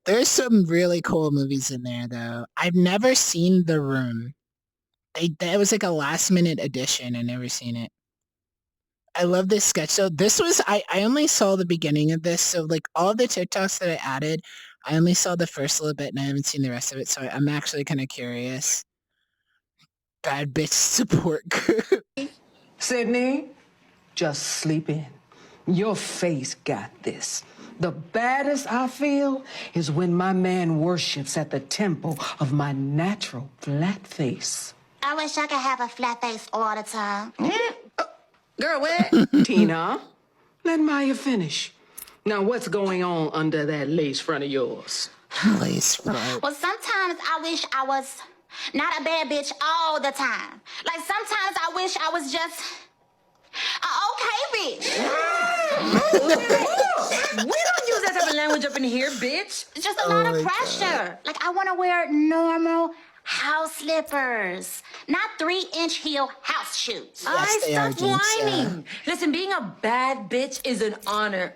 Speaker 2: There's some really cool movies in there, though. I've never seen The Room. That was like a last minute addition. I've never seen it. I love this sketch. So this was, I only saw the beginning of this. So like all of the TikToks that I added, I only saw the first little bit and I haven't seen the rest of it. So I'm actually kind of curious. Bad bitch support group.
Speaker 16: Sydney, just sleep in. Your face got this. The baddest I feel is when my man worships at the temple of my natural flat face.
Speaker 4: I wish I could have a flat face all the time.
Speaker 16: Girl, what? Tina, let Maya finish. Now, what's going on under that lace front of yours?
Speaker 2: Lace front.
Speaker 4: Well, sometimes I wish I was not a bad bitch all the time. Like, sometimes I wish I was just an okay bitch.
Speaker 10: We don't use that type of language up in here, bitch.
Speaker 4: It's just a lot of pressure. Like, I want to wear normal house slippers, not 3-inch heel house shoes.
Speaker 10: Stop whining. Listen, being a bad bitch is an honor.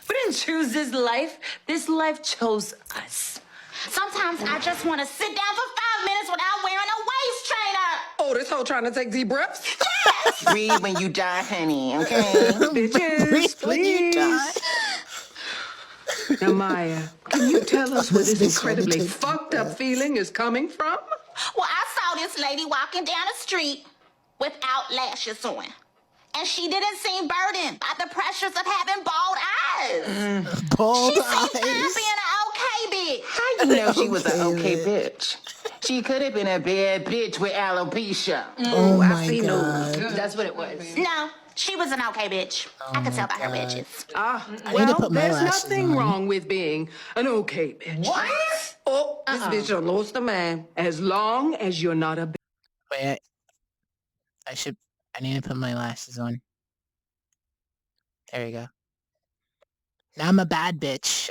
Speaker 10: We didn't choose this life. This life chose us.
Speaker 4: Sometimes I just want to sit down for 5 minutes without wearing a waist trainer.
Speaker 16: Oh, this hoe trying to take deep breaths?
Speaker 4: Yes!
Speaker 15: Breathe when you die, honey, okay?
Speaker 16: Bitches, please. Now, Maya, can you tell us where this incredibly fucked up feeling is coming from?
Speaker 4: Well, I saw this lady walking down the street without lashes on. and she didn't seem burdened by the pressures of having bald eyes.
Speaker 2: Bald
Speaker 4: She seemed fine
Speaker 2: eyes.
Speaker 4: being an okay bitch.
Speaker 15: How you know she was an okay bitch? She could have been a bad bitch with alopecia.
Speaker 2: Oh
Speaker 15: I
Speaker 2: my
Speaker 15: see
Speaker 2: God.
Speaker 15: news.
Speaker 10: That's what it was.
Speaker 4: No, she was an okay bitch. I could tell by her wedges.
Speaker 2: I need to
Speaker 16: Well,
Speaker 2: put my
Speaker 16: there's
Speaker 2: lashes
Speaker 16: nothing
Speaker 2: on.
Speaker 16: wrong with being an okay bitch.
Speaker 15: What? Oh, this bitch done lost a man.
Speaker 16: As long as you're not a bitch.
Speaker 2: Wait, I need to put my lashes on. There you go. Now I'm a bad bitch.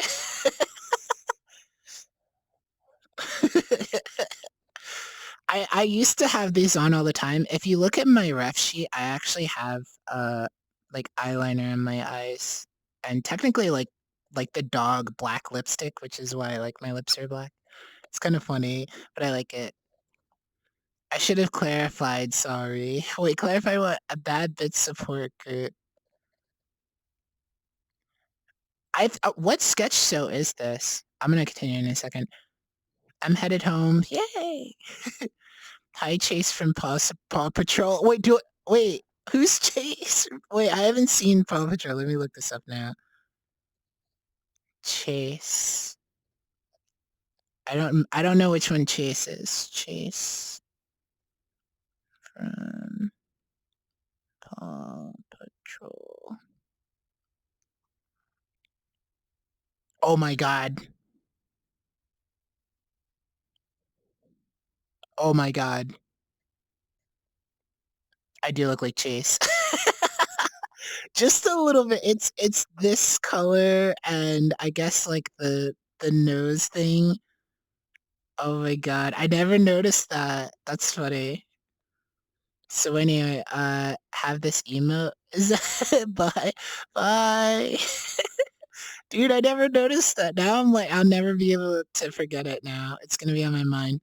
Speaker 2: I used to have these on all the time. If you look at my ref sheet, I actually have like eyeliner in my eyes. And technically like the dog black lipstick, which is why like my lips are black. It's kind of funny, but I like it. I should have clarified, sorry. Wait, clarify what? A bad bitch support group. What sketch show is this? I'm gonna continue in a second. I'm headed home. Yay! Hi, Chase from Paw Patrol. Wait, who's Chase? Wait, I haven't seen Paw Patrol. Let me look this up now. Chase. I don't know which one Chase is. Chase from Paw Patrol. Oh my God. Oh my God. I do look like Chase. Just a little bit. It's this color and I guess like the nose thing. Oh my God. I never noticed that. That's funny. So anyway, have this email. Bye. Bye. Dude, I never noticed that. Now I'm like, I'll never be able to forget it now. It's gonna be on my mind.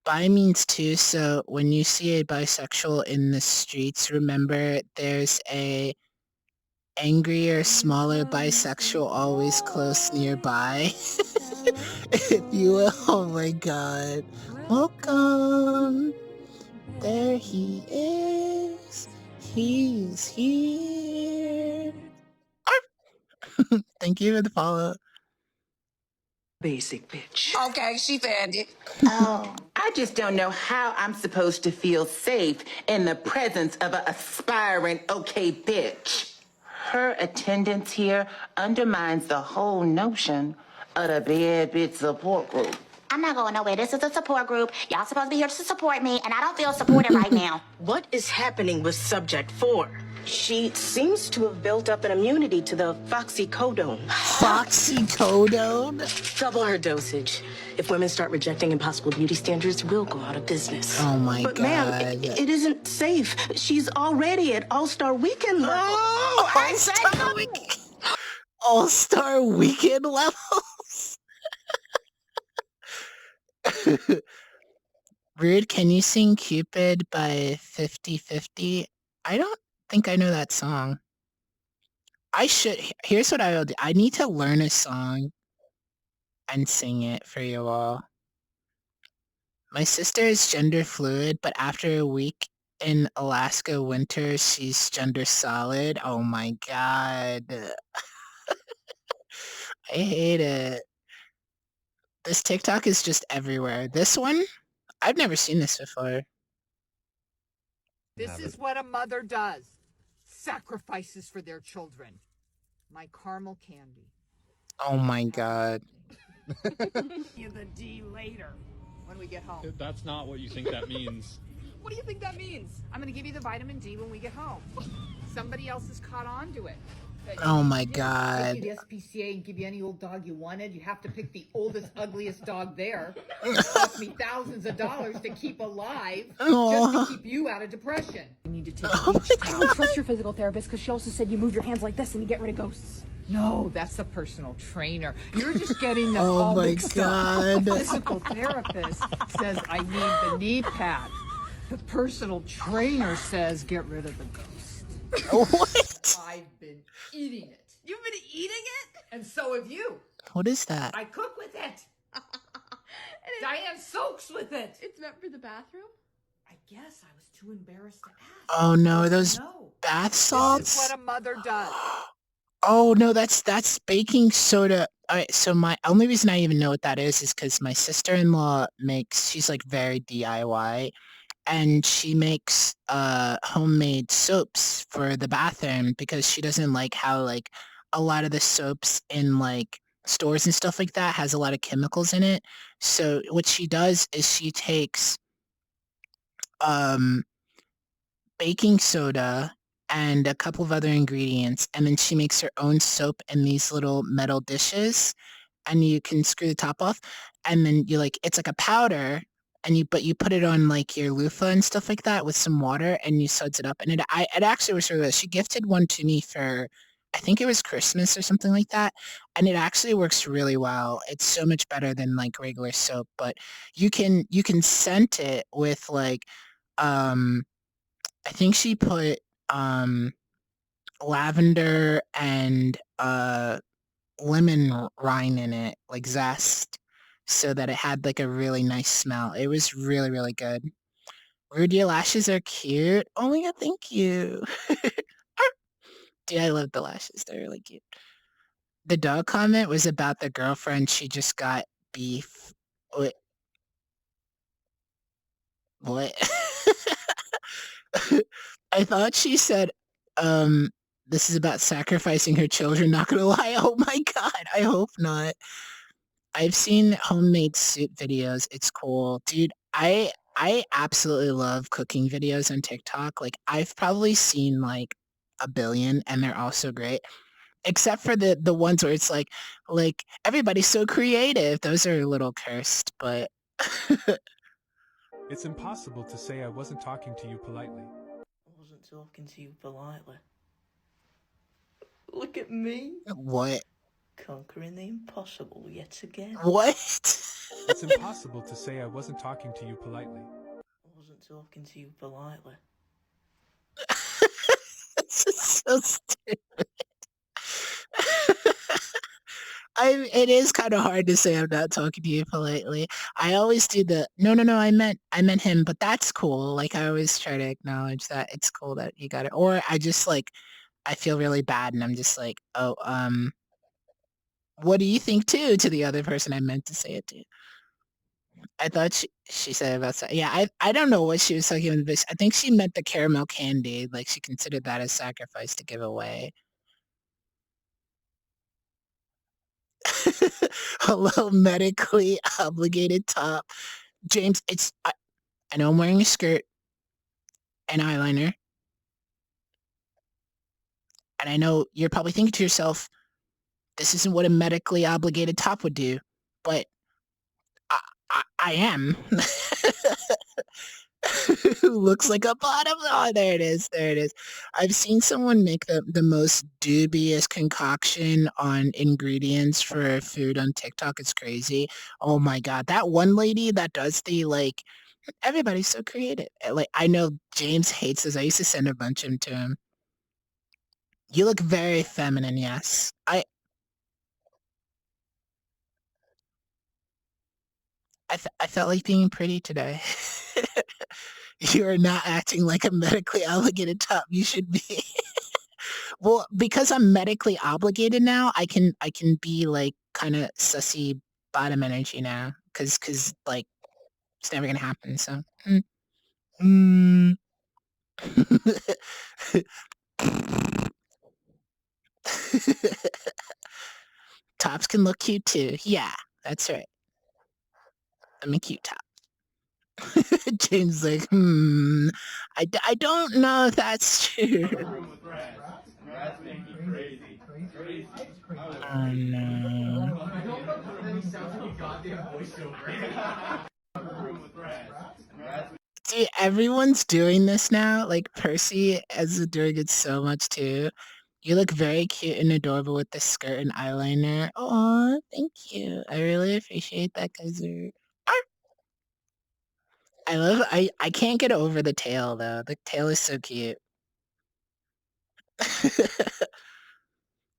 Speaker 2: Bi means two, so when you see a bisexual in the streets, remember there's a angrier, smaller bisexual always close nearby. If you will. Oh my God. Welcome. There he is. He's here. Thank you for the follow.
Speaker 16: Basic bitch.
Speaker 15: Okay, she found it.
Speaker 4: Oh.
Speaker 15: I just don't know how I'm supposed to feel safe in the presence of an aspiring okay bitch. Her attendance here undermines the whole notion of the bad bitch support group.
Speaker 4: I'm not going nowhere. This is a support group. Y'all supposed to be here to support me, and I don't feel supported right now.
Speaker 17: What is happening with Subject 4? She seems to have built up an immunity to the foxycodone.
Speaker 2: Foxycodone?
Speaker 17: Double her dosage. If women start rejecting impossible beauty standards, we'll go out of business.
Speaker 2: Oh my
Speaker 17: but
Speaker 2: God.
Speaker 17: ma'am, it isn't safe. She's already at All-Star Weekend level.
Speaker 15: Oh,
Speaker 2: All-Star Weekend. All-Star Weekend levels? Rude, can you sing Cupid by 50/50? I don't think I know that song. I should. Here's what I will do. I need to learn a song and sing it for you all. My sister is gender fluid, but after a week in Alaska winter, she's gender solid. Oh my God. I hate it. This TikTok is just everywhere. This one? I've never seen this before.
Speaker 18: This is what a mother does. Sacrifices for their children. My caramel candy.
Speaker 2: Oh my God.
Speaker 18: You the D later when we get home.
Speaker 19: That's not what you think that means.
Speaker 18: What do you think that means? I'm going to give you the vitamin D when we get home. Somebody else has caught on to it.
Speaker 2: Oh my
Speaker 18: Give
Speaker 2: God.
Speaker 18: you the SPCA and give you any old dog you wanted. You have to pick the oldest, ugliest dog there. It cost me thousands of dollars to keep alive just to keep you out of depression. You need to take each
Speaker 20: I don't trust your physical therapist because she also said you move your hands like this and you get rid of ghosts.
Speaker 18: No, that's a personal trainer. You're just getting the
Speaker 2: Oh
Speaker 18: all
Speaker 2: my
Speaker 18: mixed up.
Speaker 2: God.
Speaker 18: The physical therapist says I need the knee pad. The personal trainer says get rid of the ghost.
Speaker 2: What?
Speaker 18: I've been eating it. You've been eating it? And so have you.
Speaker 2: What is that?
Speaker 18: I cook with it. Diane soaks with it.
Speaker 20: It's meant for the bathroom?
Speaker 18: I guess I was too embarrassed to ask.
Speaker 2: Oh no, those
Speaker 18: No.
Speaker 2: bath
Speaker 18: This is
Speaker 2: salts?
Speaker 18: what a mother does.
Speaker 2: Oh no, that's baking soda. Alright, so my only reason I even know what that is because my sister-in-law she's like very DIY, and she makes homemade soaps for the bathroom because she doesn't like how like a lot of the soaps in like stores and stuff like that has a lot of chemicals in it. So what she does is she takes um baking soda and a couple of other ingredients, and then she makes her own soap in these little metal dishes, and you can screw the top off, and then you like it's like a powder, and you put it on like your loofah and stuff like that with some water, and you suds it up, and it actually was really good. She gifted one to me for I think it was Christmas or something like that, and it actually works really well. It's so much better than like regular soap, but you can scent it with like I think she put lavender and lemon rind in it, like zest, so that it had like a really nice smell. It was really, really good. Rude, your lashes are cute. Oh my god, thank you. Dude, I love the lashes. They're really cute. The dog comment was about the girlfriend she just got beef. What? What? I thought she said, this is about sacrificing her children, not gonna lie. Oh my god, I hope not. I've seen homemade soup videos. It's cool. Dude, I absolutely love cooking videos on TikTok. Like, I've probably seen, like, a billion, and they're all so great. Except for the ones where it's like, everybody's so creative. Those are a little cursed, but
Speaker 11: It's impossible to say I wasn't talking to you politely.
Speaker 21: I wasn't talking to you politely. Look at me.
Speaker 2: What?
Speaker 21: Conquering the impossible yet again.
Speaker 2: What?
Speaker 11: It's impossible to say I wasn't talking to you politely.
Speaker 21: I wasn't talking to you politely.
Speaker 2: This is so stupid. It is kind of hard to say I'm not talking to you politely. I always do the no, I meant him, but that's cool. Like, I always try to acknowledge that it's cool that you got it. Or I just like I feel really bad and I'm just like, oh, what do you think too, to the other person I meant to say it to? I thought she said about that. Yeah, I don't know what she was talking about, but I think she meant the caramel candy. Like, she considered that a sacrifice to give away. Hello, medically obligated top. James, I know I'm wearing a skirt and eyeliner. And I know you're probably thinking to yourself, this isn't what a medically obligated top would do. But I am. Who looks like a bottom? Oh, there it is. There it is. I've seen someone make the most dubious concoction on ingredients for food on TikTok. It's crazy. Oh my god. That one lady that does the, like, everybody's so creative. Like, I know James hates this. I used to send a bunch of them to him. You look very feminine, yes. I felt like being pretty today. You are not acting like a medically obligated top. You should be. Well, because I'm medically obligated now, I can be like kind of sussy bottom energy now, because like it's never gonna happen. So. Tops can look cute too. Yeah, that's right. I'm a cute top. James like, I don't know if that's true. Oh no. See, everyone's doing this now. Like, Percy is doing it so much too. You look very cute and adorable with the skirt and eyeliner. Aw, thank you. I really appreciate that, Kaiser. I can't get over the tail though. The tail is so cute.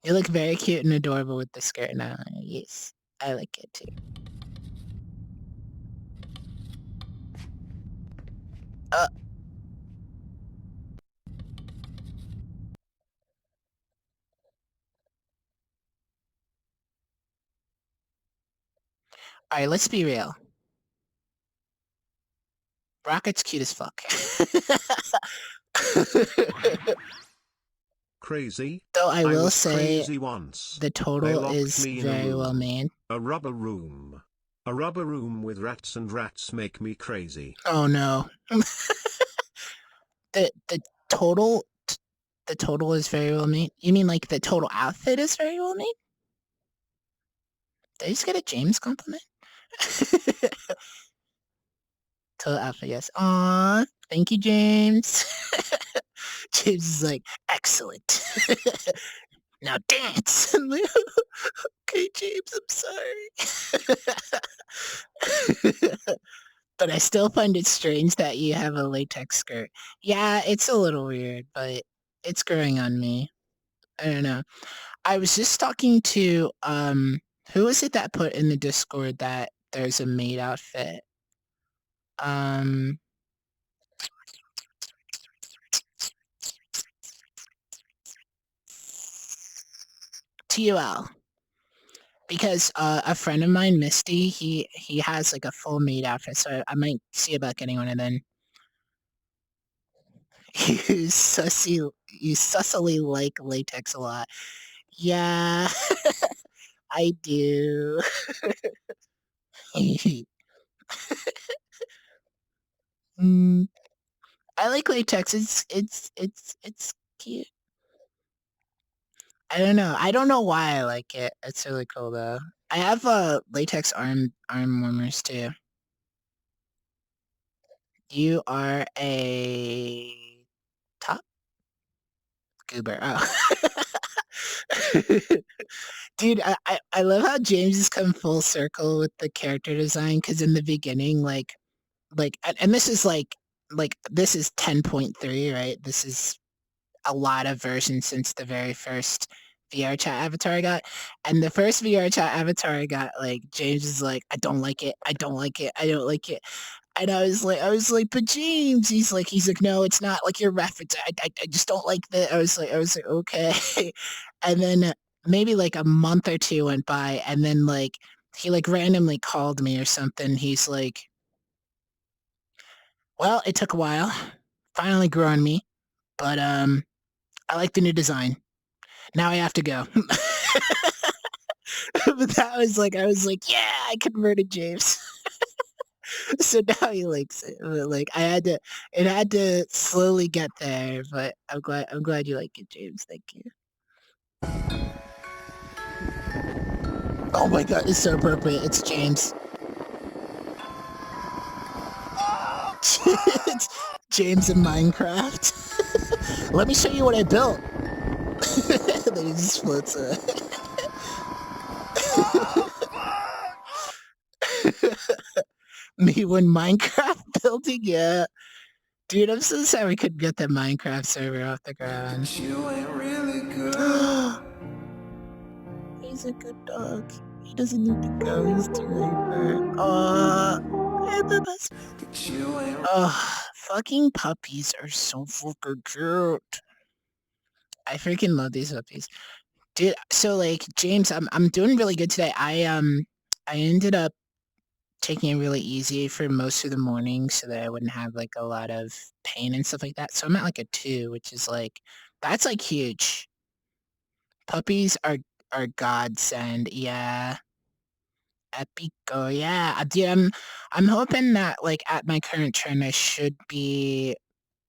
Speaker 2: You look very cute and adorable with the skirt and eyeliner. Yes, I like it too. Alright, let's be real. Rocket's cute as fuck.
Speaker 1: Crazy.
Speaker 2: Though I will
Speaker 1: was
Speaker 2: say
Speaker 1: crazy once.
Speaker 2: the
Speaker 1: They
Speaker 2: total
Speaker 1: locked
Speaker 2: is
Speaker 1: me in a
Speaker 2: very well
Speaker 1: room.
Speaker 2: made.
Speaker 1: A rubber room. A rubber room with rats, and rats make me crazy.
Speaker 2: Oh no. the total the total is very well made. You mean like the total outfit is very well made? Did I just get a James compliment? Total outfit, yes. Aw, thank you, James. James is like, excellent. Now dance. I'm like, okay, James, I'm sorry. But I still find it strange that you have a latex skirt. Yeah, it's a little weird, but it's growing on me. I don't know. I was just talking to, who was it that put in the Discord that there's a maid outfit? TUL. Because a friend of mine, Misty, he has like a full maid outfit, so I might see about getting one, and then you sussily like latex a lot. Yeah, I do. I like latex. It's cute. I don't know. I don't know why I like it. It's really cool though. I have latex arm warmers too. You are a top goober. Oh. Dude, I love how James has come full circle with the character design, because in the beginning, like, and this is like this is 10.3, right? This is a lot of versions since the very first VR chat avatar I got. And the first VR chat avatar I got, like, James is like, I don't like it. I don't like it. I don't like it. And I was like, but James, he's like, no, it's not like your reference. I just don't like that. I was like, okay. And then maybe like a month or two went by, and then like he like randomly called me or something. He's like, well, it took a while. Finally grew on me, but I like the new design. Now I have to go. But that was like, I was like, yeah, I converted James. So now he likes it. But like it had to slowly get there, but I'm glad you like it, James. Thank you. Oh my god, it's so appropriate. It's James. It's James in Minecraft. Let me show you what I built. Then he just floats away. Me when Minecraft building, yeah. Dude, I'm so sad we couldn't get the Minecraft server off the ground. You ain't really good. He's a good dog. He doesn't need to go. He's too hyper. Fucking puppies are so fucking cute. I freaking love these puppies. Dude, so like, James, I'm doing really good today. I ended up taking it really easy for most of the morning so that I wouldn't have like a lot of pain and stuff like that. So I'm at like a 2, which is like, that's like huge. Puppies are godsend, yeah. Epico, yeah. Dude, I'm hoping that like at my current trend I should be,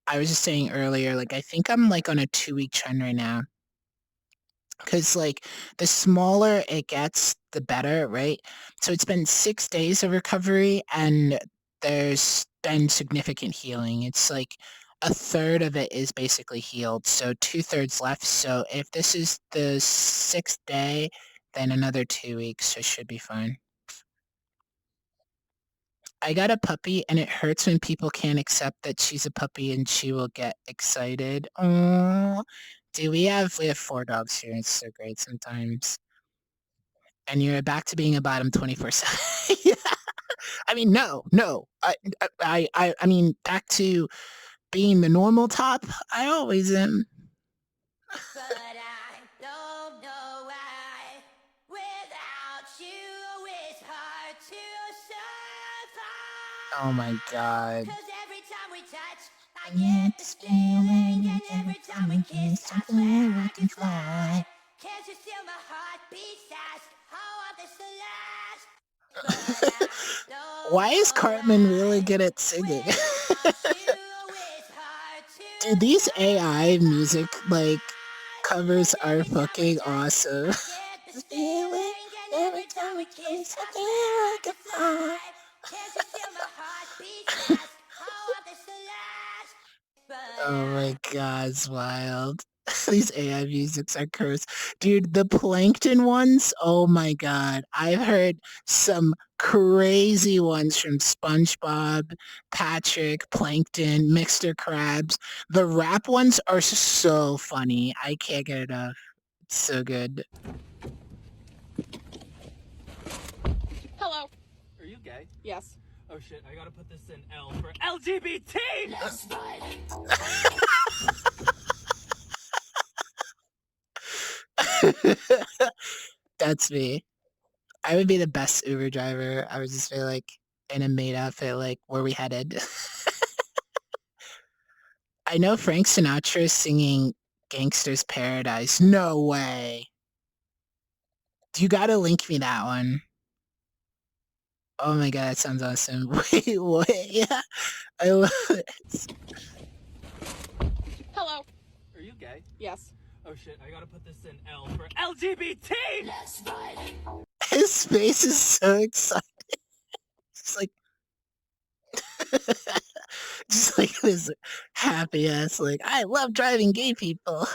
Speaker 2: I was just saying earlier, like I think I'm like on a 2-week trend right now. Because like the smaller it gets, the better, right? So it's been 6 days of recovery, and there's been significant healing. It's like a third of it is basically healed, so 2/3 left. So if this is the 6th day, then another 2 weeks, so it should be fine. I got a puppy, and it hurts when people can't accept that she's a puppy and she will get excited. Aww. Dude, we have 4 dogs here. It's so great sometimes. And you're back to being a bottom 24/7. Yeah. I mean, no. I mean, back to being the normal top. I always am.
Speaker 3: Don't know why. Without you, it's hard to
Speaker 2: Oh my god. I get this feeling, and every time we kiss, I swear I can fly.
Speaker 3: Can't you feel my heartbeat fast? How want this to last?
Speaker 2: Why is Cartman really good at singing? Dude, these AI music, like, covers are fucking awesome. This feeling, every time we kiss, I feel I can fly.
Speaker 3: Can't you feel my heartbeat fast? How want this to last?
Speaker 2: Oh my god, it's wild. These AI musics are cursed. Dude, the Plankton ones, oh my god. I've heard some crazy ones from SpongeBob, Patrick, Plankton, Mr. Krabs. The rap ones are so funny. I can't get enough. It's so good.
Speaker 22: Hello.
Speaker 23: Are you gay?
Speaker 22: Yes.
Speaker 23: Oh shit, I gotta put this in L for LGBT! That's
Speaker 2: That's me. I would be the best Uber driver. I would just be like in a maid outfit, like, where we headed? I know Frank Sinatra is singing Gangster's Paradise. No way. You gotta link me that one. Oh my god, that sounds awesome. Wait, what? Yeah, I love it.
Speaker 22: Hello.
Speaker 23: Are you gay?
Speaker 22: Yes.
Speaker 23: Oh shit, I gotta put this in L for LGBT! That's
Speaker 2: His face is so excited. It's like, just like this happy ass, like, I love driving gay people.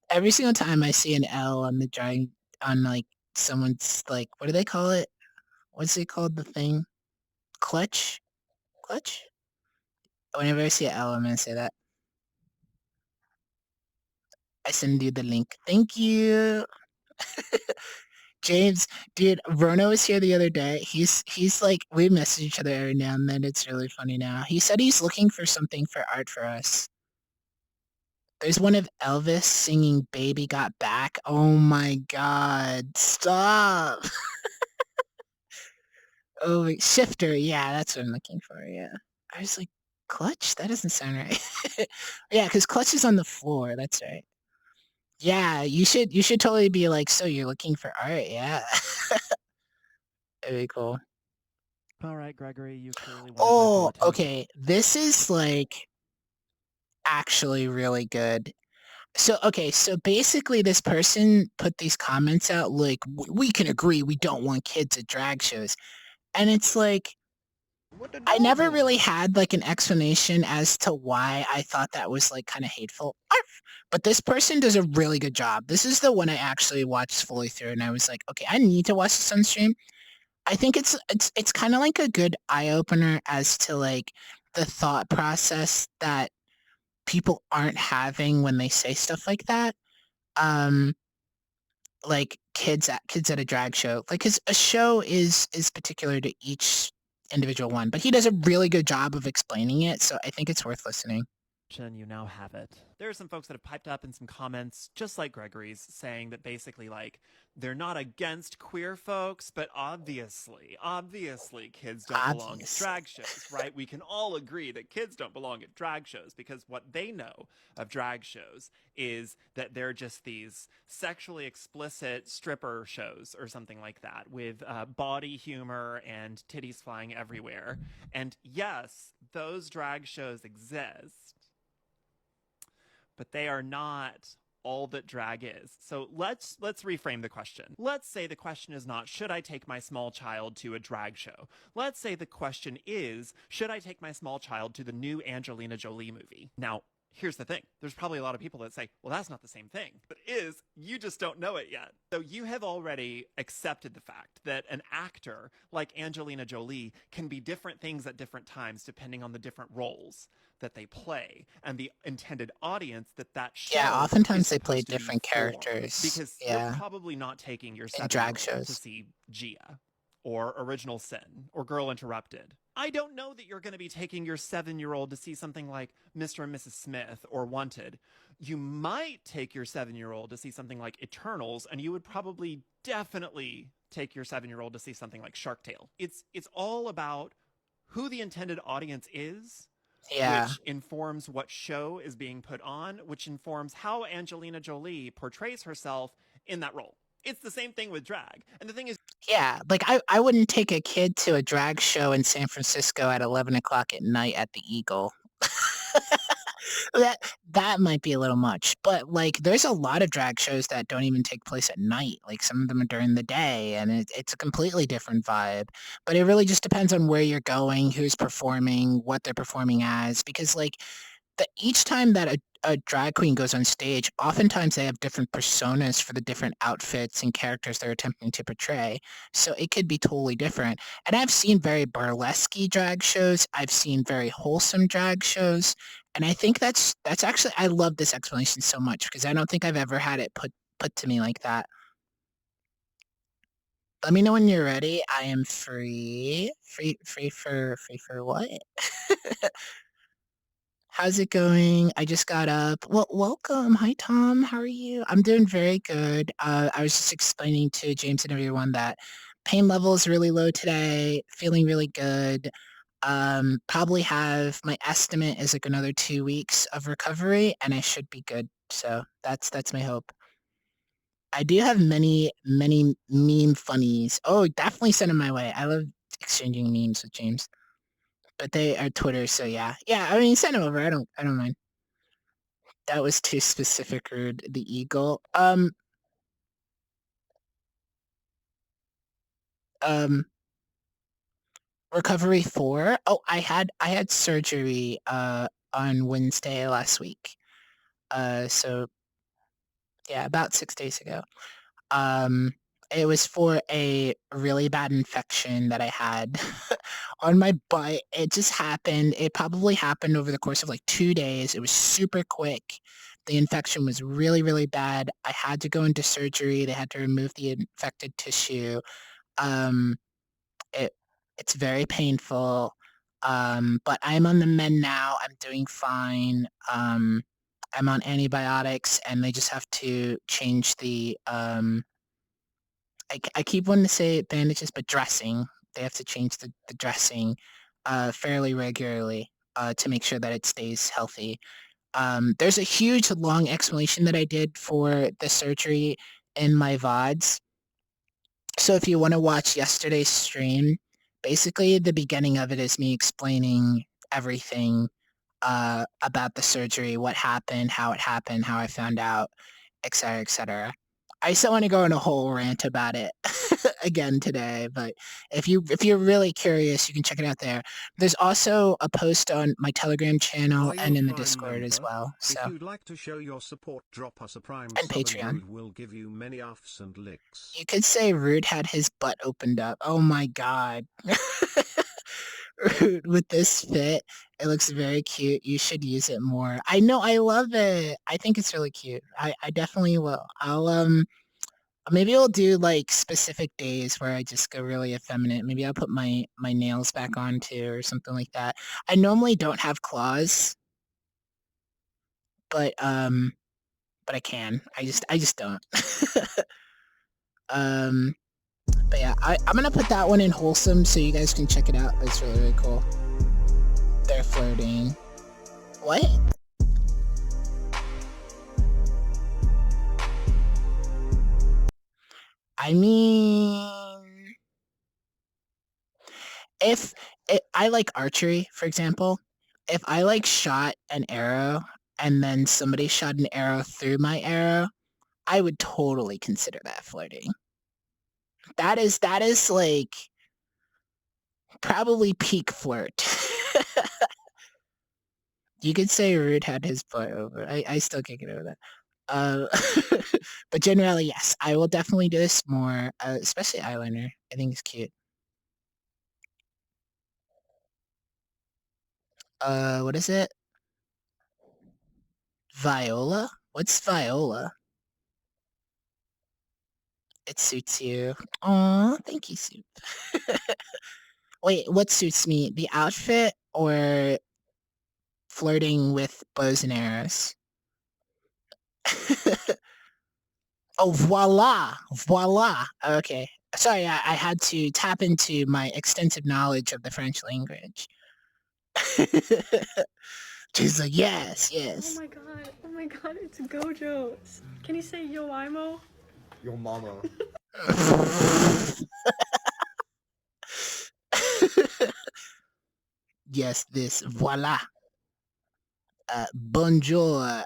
Speaker 2: Every single time I see an L on the driving, on like someone's, like, what do they call it? What's it called? The thing? Clutch? Clutch? Whenever I see an L, I'm gonna say that. I send you the link. Thank you. James, dude, Rono was here the other day. He's like, we message each other every now and then. It's really funny now. He said he's looking for something for art for us. There's one of Elvis singing Baby Got Back. Oh my god. Stop. Oh, wait, Shifter. Yeah, that's what I'm looking for. Yeah. I was like, Clutch? That doesn't sound right. Yeah, because Clutch is on the floor. That's right. Yeah, you should totally be like, so you're looking for art? Yeah. That'd be cool.
Speaker 24: All right, Gregory, you clearly want
Speaker 2: Oh, okay. This is like actually really good. So, okay, so basically this person put these comments out like, we can agree we don't want kids at drag shows. And it's like, I never really had like an explanation as to why I thought that was like kind of hateful. But this person does a really good job. This is the one I actually watched fully through, and I was like, okay, I need to watch this on stream. I think it's kind of like a good eye opener as to like the thought process that people aren't having when they say stuff like that. Like kids at a drag show, like, 'cause a show is particular to each individual one, but he does a really good job of explaining it, so I think it's worth listening.
Speaker 24: You now have it. There are some folks that have piped up in some comments, just like Gregory's, saying that basically, like, they're not against queer folks, but obviously, kids don't belong at drag shows, right? We can all agree that kids don't belong at drag shows because what they know of drag shows is that they're just these sexually explicit stripper shows or something like that with body humor and titties flying everywhere. And yes, those drag shows exist, but they are not all that drag is. So let's reframe the question. Let's say the question is not, should I take my small child to a drag show? Let's say the question is, should I take my small child to the new Angelina Jolie movie? Now, here's the thing. There's probably a lot of people that say, well, that's not the same thing. But you just don't know it yet. So you have already accepted the fact that an actor like Angelina Jolie can be different things at different times depending on the different roles that they play and the intended audience that show.
Speaker 2: Yeah, oftentimes they play different characters.
Speaker 24: Because you're probably not taking your
Speaker 2: in drag shows
Speaker 24: to see Gia or Original Sin or Girl Interrupted. I don't know that you're going to be taking your 7-year-old to see something like Mr. and Mrs. Smith or Wanted. You might take your 7-year-old to see something like Eternals, and you would probably definitely take your 7-year-old to see something like Shark Tale. It's all about who the intended audience is,
Speaker 2: Yeah.
Speaker 24: which informs what show is being put on, which informs how Angelina Jolie portrays herself in that role. It's the same thing with drag. And the thing is,
Speaker 2: Yeah, like I wouldn't take a kid to a drag show in San Francisco at 11 o'clock at night at the Eagle. That might be a little much, but like there's a lot of drag shows that don't even take place at night. Like some of them are during the day, and it's a completely different vibe. But it really just depends on where you're going, who's performing, what they're performing as. Because like each time that a drag queen goes on stage, oftentimes they have different personas for the different outfits and characters they're attempting to portray. So it could be totally different. And I've seen very burlesque drag shows. I've seen very wholesome drag shows. And I think that's actually, I love this explanation so much because I don't think I've ever had it put to me like that. Let me know when you're ready. I am free. Free for what? How's it going? I just got up. Well, welcome. Hi, Tom. How are you? I'm doing very good. I was just explaining to James and everyone that pain level is really low today. Feeling really good. Probably have my estimate is like another 2 weeks of recovery, and I should be good. So that's my hope. I do have many meme funnies. Oh, definitely send them my way. I love exchanging memes with James. But they are Twitter, so yeah. Yeah, I mean, send them over. I don't mind. That was too specific, Rude. The Eagle. Recovery 4. Oh, I had surgery on Wednesday last week. So yeah, about 6 days ago. It was for a really bad infection that I had on my butt. It just happened. It probably happened over the course of like 2 days. It was super quick. The infection was really, really bad. I had to go into surgery. They had to remove the infected tissue. It's very painful. But I'm on the mend now. I'm doing fine. I'm on antibiotics, and they just have to change the I keep wanting to say bandages, but dressing. They have to change the dressing fairly regularly to make sure that it stays healthy. There's a huge, long explanation that I did for the surgery in my VODs. So if you want to watch yesterday's stream, basically the beginning of it is me explaining everything about the surgery, what happened, how it happened, how I found out, etc., etc. I still want to go on a whole rant about it again today, but if you're really curious, you can check it out there. There's also a post on my Telegram channel and in the Discord as well. So
Speaker 1: if you'd like to show your support, drop us a Prime
Speaker 2: and
Speaker 1: sub
Speaker 2: Patreon.
Speaker 1: And we'll give you many offs and licks.
Speaker 2: You could say Rude had his butt opened up. Oh my god. Rude, with this fit, it looks very cute. You should use it more. I know, I love it. I think it's really cute. I definitely will. I'll maybe I'll do like specific days where I just go really effeminate. Maybe I'll put my nails back on too or something like that. I normally don't have claws, but I can. I just don't. But yeah, I'm gonna put that one in wholesome so you guys can check it out. It's really, really cool. They're flirting. What? I mean, if I like archery, for example, if I like shot an arrow and then somebody shot an arrow through my arrow, I would totally consider that flirting. That is like probably peak flirt. You could say Rude had his butt over. I still can't get over that. But generally, yes, I will definitely do this more, especially eyeliner. I think it's cute. What is it? Viola? What's Viola? It suits you. Aw, thank you, Soup. Wait, what suits me? The outfit or flirting with bows and arrows? Oh, voila! Voila! Okay. Sorry, I had to tap into my extensive knowledge of the French language. She's like, yes, yes.
Speaker 5: Oh my god, it's Gojo. Can you say yo imo?
Speaker 14: Yo mama.
Speaker 2: Yes, this, voila. Bonjour,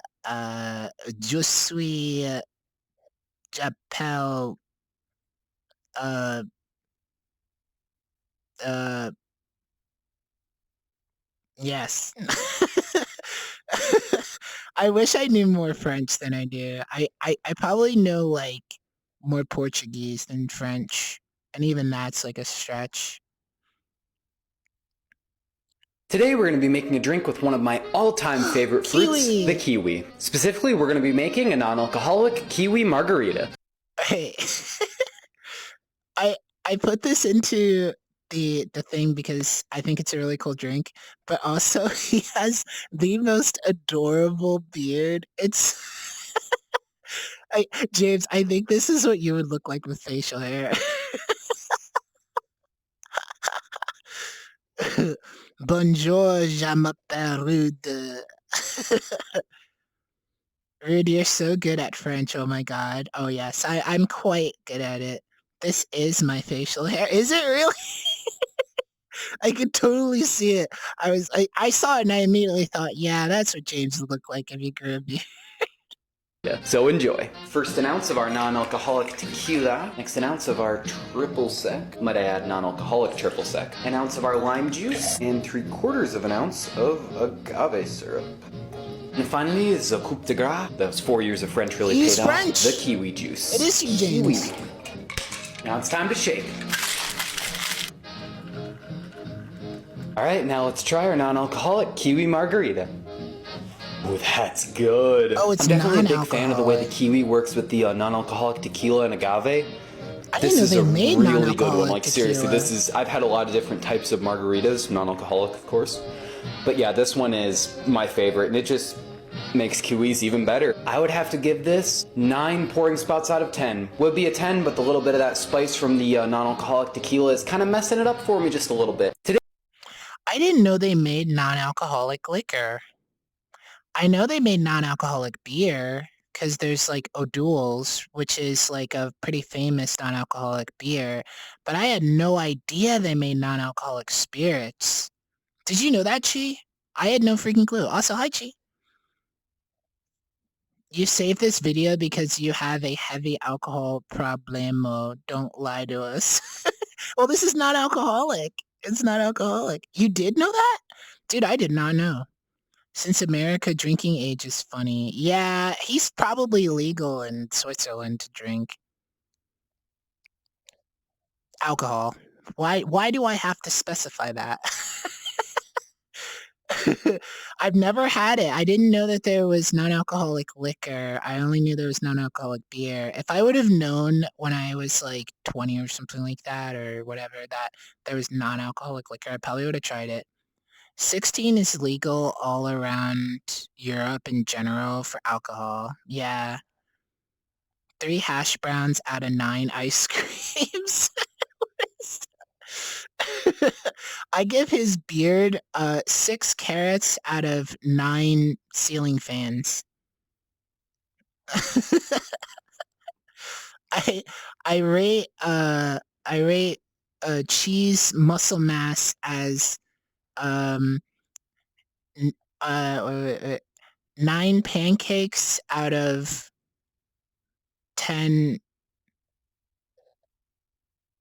Speaker 2: je suis, j'appelle, uh, yes. I wish I knew more French than I do. I probably know, like, more Portuguese than French, and even that's, like, a stretch.
Speaker 6: Today we're going to be making a drink with one of my all-time favorite fruits,
Speaker 2: Kiwi.
Speaker 6: the kiwi. Specifically, we're going to be making a non-alcoholic kiwi margarita.
Speaker 2: Hey, I put this into the thing because I think it's a really cool drink, but also he has the most adorable beard. It's James, I think this is what you would look like with facial hair. Bonjour, je m'appelle Rude. Rude, you're so good at French, oh my god. Oh yes, I'm quite good at it. This is my facial hair. Is it really? I could totally see it. I saw it and I immediately thought, yeah, that's what James would look like if he grew a beard.
Speaker 6: So enjoy. First an ounce of our non-alcoholic tequila. Next an ounce of our triple sec. Might I add non-alcoholic triple sec. An ounce of our lime juice. And 3/4 of an ounce of agave syrup. And finally, the coup de grace. Those 4 years of French really
Speaker 2: He's
Speaker 6: paid
Speaker 2: French.
Speaker 6: off. The kiwi juice.
Speaker 2: It is you, James.
Speaker 6: Kiwi. Now it's time to shake. Alright, now let's try our non-alcoholic kiwi margarita. Oh, that's good.
Speaker 2: Oh, it's
Speaker 6: I'm definitely a big fan of the way the kiwi works with the non-alcoholic tequila and agave. This is a really good one. Like seriously, I've had a lot of different types of margaritas, non-alcoholic, of course. But yeah, this one is my favorite, and it just makes kiwis even better. I would have to give this 9 pouring spots out of 10. Would be a 10, but the little bit of that spice from the non-alcoholic tequila is kind of messing it up for me just a little bit. Today,
Speaker 2: I didn't know they made non-alcoholic liquor. I know they made non-alcoholic beer, because there's like O'Doul's, which is like a pretty famous non-alcoholic beer, but I had no idea they made non-alcoholic spirits. Did you know that, Chi? I had no freaking clue. Also, hi, Chi. You saved this video because you have a heavy alcohol problemo. Don't lie to us. Well, this is not alcoholic. It's not alcoholic. You did know that? Dude, I did not know. Since America, drinking age is funny. Yeah, he's probably legal in Switzerland to drink alcohol. Why do I have to specify that? I've never had it. I didn't know that there was non-alcoholic liquor. I only knew there was non-alcoholic beer. If I would have known when I was like 20 or something like that or whatever that there was non-alcoholic liquor, I probably would have tried it. 16 is legal all around Europe in general for alcohol. Yeah. 3 hash browns out of 9 ice creams. I give his beard 6 carrots out of 9 ceiling fans. I rate cheese muscle mass as 9 pancakes out of 10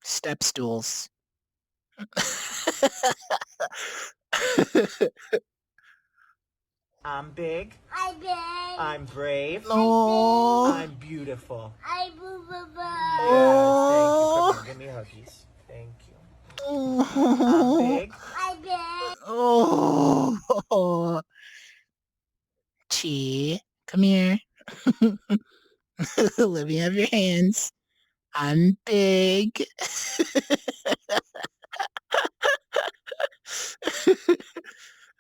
Speaker 2: step stools.
Speaker 7: I'm big.
Speaker 3: I'm big.
Speaker 7: I'm brave.
Speaker 2: Oh.
Speaker 7: I'm beautiful.
Speaker 3: I'm boo boo boo.
Speaker 7: Yes, thank you. Come here, give me huggies. Thank you. I'm big.
Speaker 3: I'm big.
Speaker 2: Oh. Chi, come here. Let me have your hands. I'm big.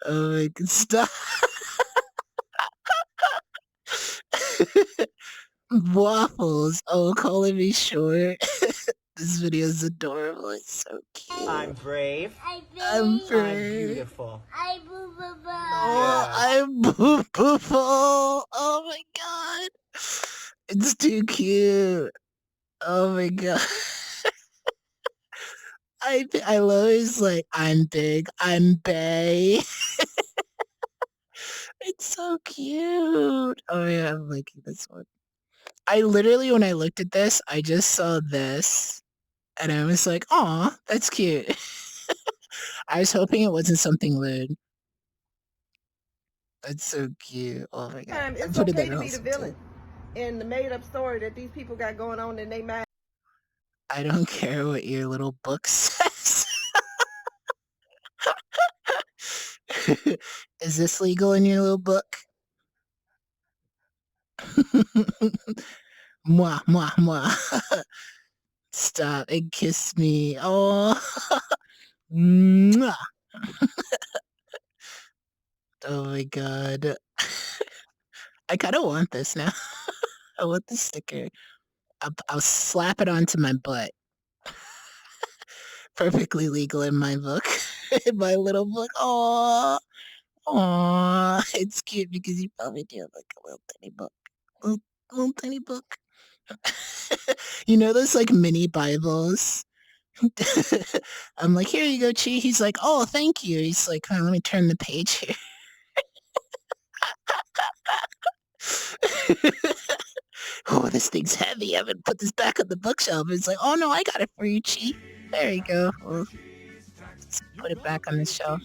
Speaker 2: Oh my god, stop. Waffles. Oh, calling me short. This video is adorable. It's so cute.
Speaker 7: I'm brave.
Speaker 2: I'm brave.
Speaker 7: I'm beautiful.
Speaker 2: Oh, I'm beautiful. Oh my god. It's too cute. Oh my god. I love his like, I'm big, I'm bae. It's so cute. Oh yeah, I'm liking this one. I literally, when I looked at this, I just saw this. And I was like, aw, that's cute. I was hoping it wasn't something lewd. That's so cute. Oh my god.
Speaker 8: It's
Speaker 2: I put
Speaker 8: okay
Speaker 2: it
Speaker 8: to
Speaker 2: in
Speaker 8: be the
Speaker 2: also,
Speaker 8: villain
Speaker 2: too.
Speaker 8: in the made-up story that these people got going on in their mind.
Speaker 2: I don't care what your little book says. Is this legal in your little book? Mwah, mwah, mwah. Stop and kiss me. Oh. Mwah. Oh my god. I kind of want this now. I want the sticker. I'll slap it onto my butt. Perfectly legal in my book. In my little book. Aww. Aww. It's cute because you probably do have like a little tiny book. Little tiny book. You know those like mini Bibles? I'm like, here you go, Chi. He's like, oh, thank you. He's like, oh, let me turn the page here. Oh, this thing's heavy. I'm gonna put this back on the bookshelf. It's like, oh no, I got it for you, Chi. There you go. Well, let's put it back on the shelf.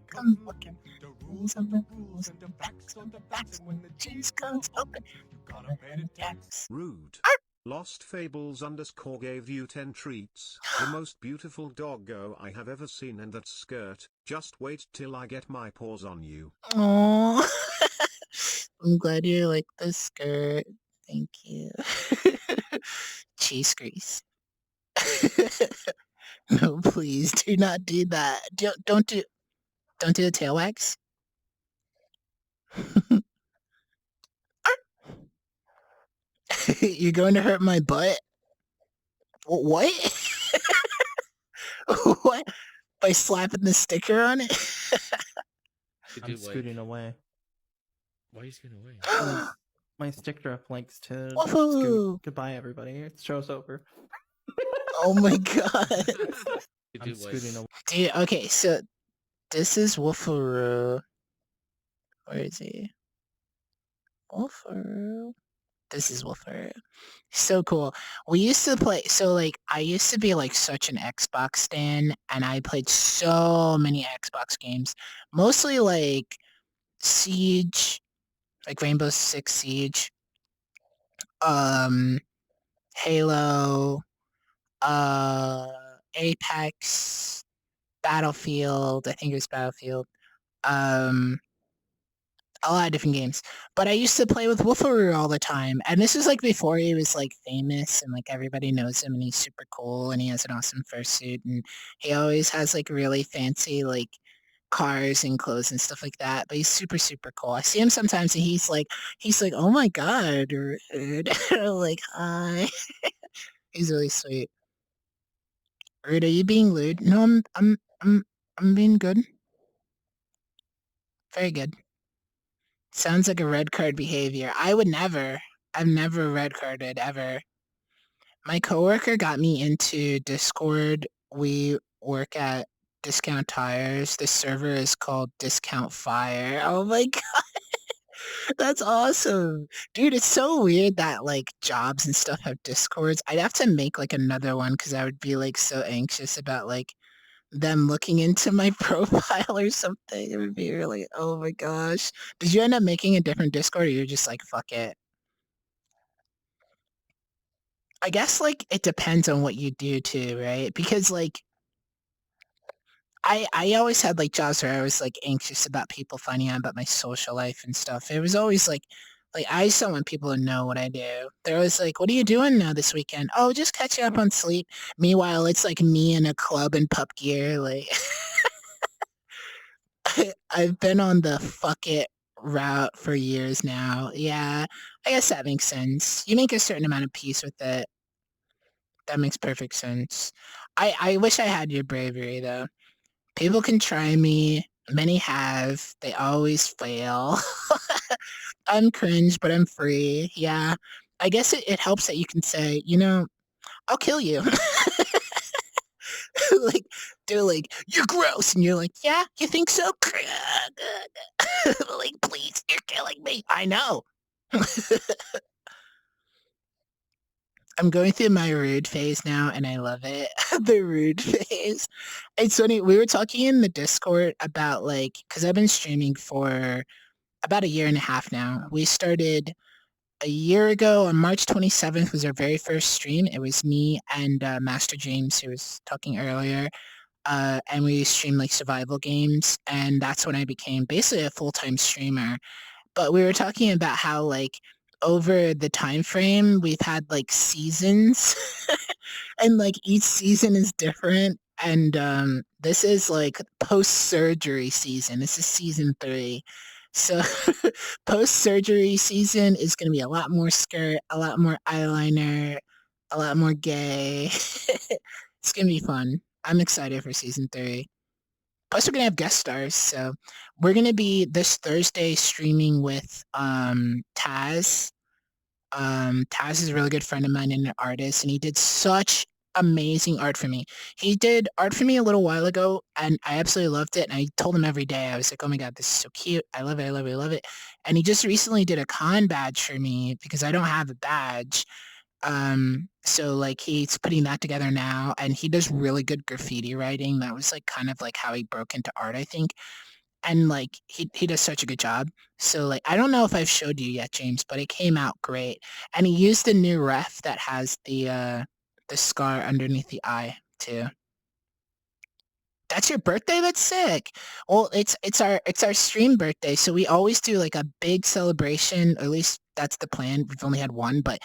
Speaker 2: Come looking. Rules of the rules and the facts when the cheese comes open.
Speaker 1: Rude. Lost Fables _ gave you 10 treats. The most beautiful doggo I have ever seen, and that skirt. Just wait till I get my paws on you.
Speaker 2: Aww. I'm glad you like the skirt. Thank you. Cheese grease. No, please do not do that. Don't do the tail wax. You're going to hurt my butt? What? What? By slapping the sticker on it?
Speaker 9: I'm scooting away.
Speaker 12: Why are you scooting away?
Speaker 9: My sticker up links to
Speaker 2: Woohoo!
Speaker 9: scoot. Goodbye, everybody. Show's over.
Speaker 2: Oh my god.
Speaker 9: I'm scooting away.
Speaker 2: Dude, okay, so this is Wolfaroo. Where is he? Wolfaroo. This is Wolfaroo. So cool. We used to play, so like, I used to be like such an Xbox stan, and I played so many Xbox games. Mostly like Siege, like Rainbow Six Siege, Halo, Apex, Battlefield, I think it was Battlefield, a lot of different games. But I used to play with Wolfaroo all the time, and this was like before he was like famous and like everybody knows him and he's super cool and he has an awesome fursuit and he always has like really fancy like cars and clothes and stuff like that, but he's super, super cool. I see him sometimes and he's like, oh my god, Rude. Like, hi. He's really sweet. Rude, are you being lewd? No, I'm being good. Very good. Sounds like a red card behavior. I would never. I've never red carded, ever. My coworker got me into Discord. We work at Discount Tires. The server is called Discount Fire. Oh my god. That's awesome. Dude, it's so weird that like jobs and stuff have Discords. I'd have to make like another one because I would be like so anxious about like them looking into my profile or something. It would be really, oh my gosh. Did you end up making a different Discord or you're just like, fuck it? I guess like it depends on what you do too, right? Because like I always had like jobs where I was like anxious about people finding out about my social life and stuff. It was always like I just don't want people to know what I do. They're always like, what are you doing now this weekend? Oh, just catching up on sleep. Meanwhile, it's like me in a club in Pup Gear. Like, I've been on the fuck it route for years now. Yeah, I guess that makes sense. You make a certain amount of peace with it. That makes perfect sense. I wish I had your bravery, though. People can try me. Many have. They always fail. I'm cringe, but I'm free. Yeah. I guess it helps that you can say, you know, I'll kill you. Like, they're like, you're gross. And you're like, yeah, you think so? Like, please, you're killing me. I know. I'm going through my rude phase now, and I love it. The rude phase. It's funny. We were talking in the Discord about, like, because I've been streaming for about a year and a half now. We started a year ago on March 27th was our very first stream. It was me and Master James, who was talking earlier. And we streamed, like, survival games, and that's when I became basically a full-time streamer. But we were talking about how, like, over the time frame, we've had, like, seasons, and, like, each season is different, and this is, like, post-surgery season. This is season 3. So post-surgery season is gonna be a lot more skirt, a lot more eyeliner, a lot more gay. It's gonna be fun. I'm excited for season 3. Plus, we're gonna have guest stars, so we're gonna be this Thursday streaming with Taz. Taz is a really good friend of mine and an artist, and he did such amazing art for me. He did art for me a little while ago, and I absolutely loved it, and I told him every day, I was like, oh my god, this is so cute. I love it, I love it, I love it. And he just recently did a con badge for me because I don't have a badge. So, like, he's putting that together now, and he does really good graffiti writing. That was, like, kind of, like, how he broke into art, I think. And, like, he does such a good job. So, like, I don't know if I've showed you yet, James, but it came out great. And he used the new ref that has the scar underneath the eye, too. That's your birthday? That's sick. Well, it's our stream birthday, so we always do, like, a big celebration, or at least that's the plan. We've only had one, but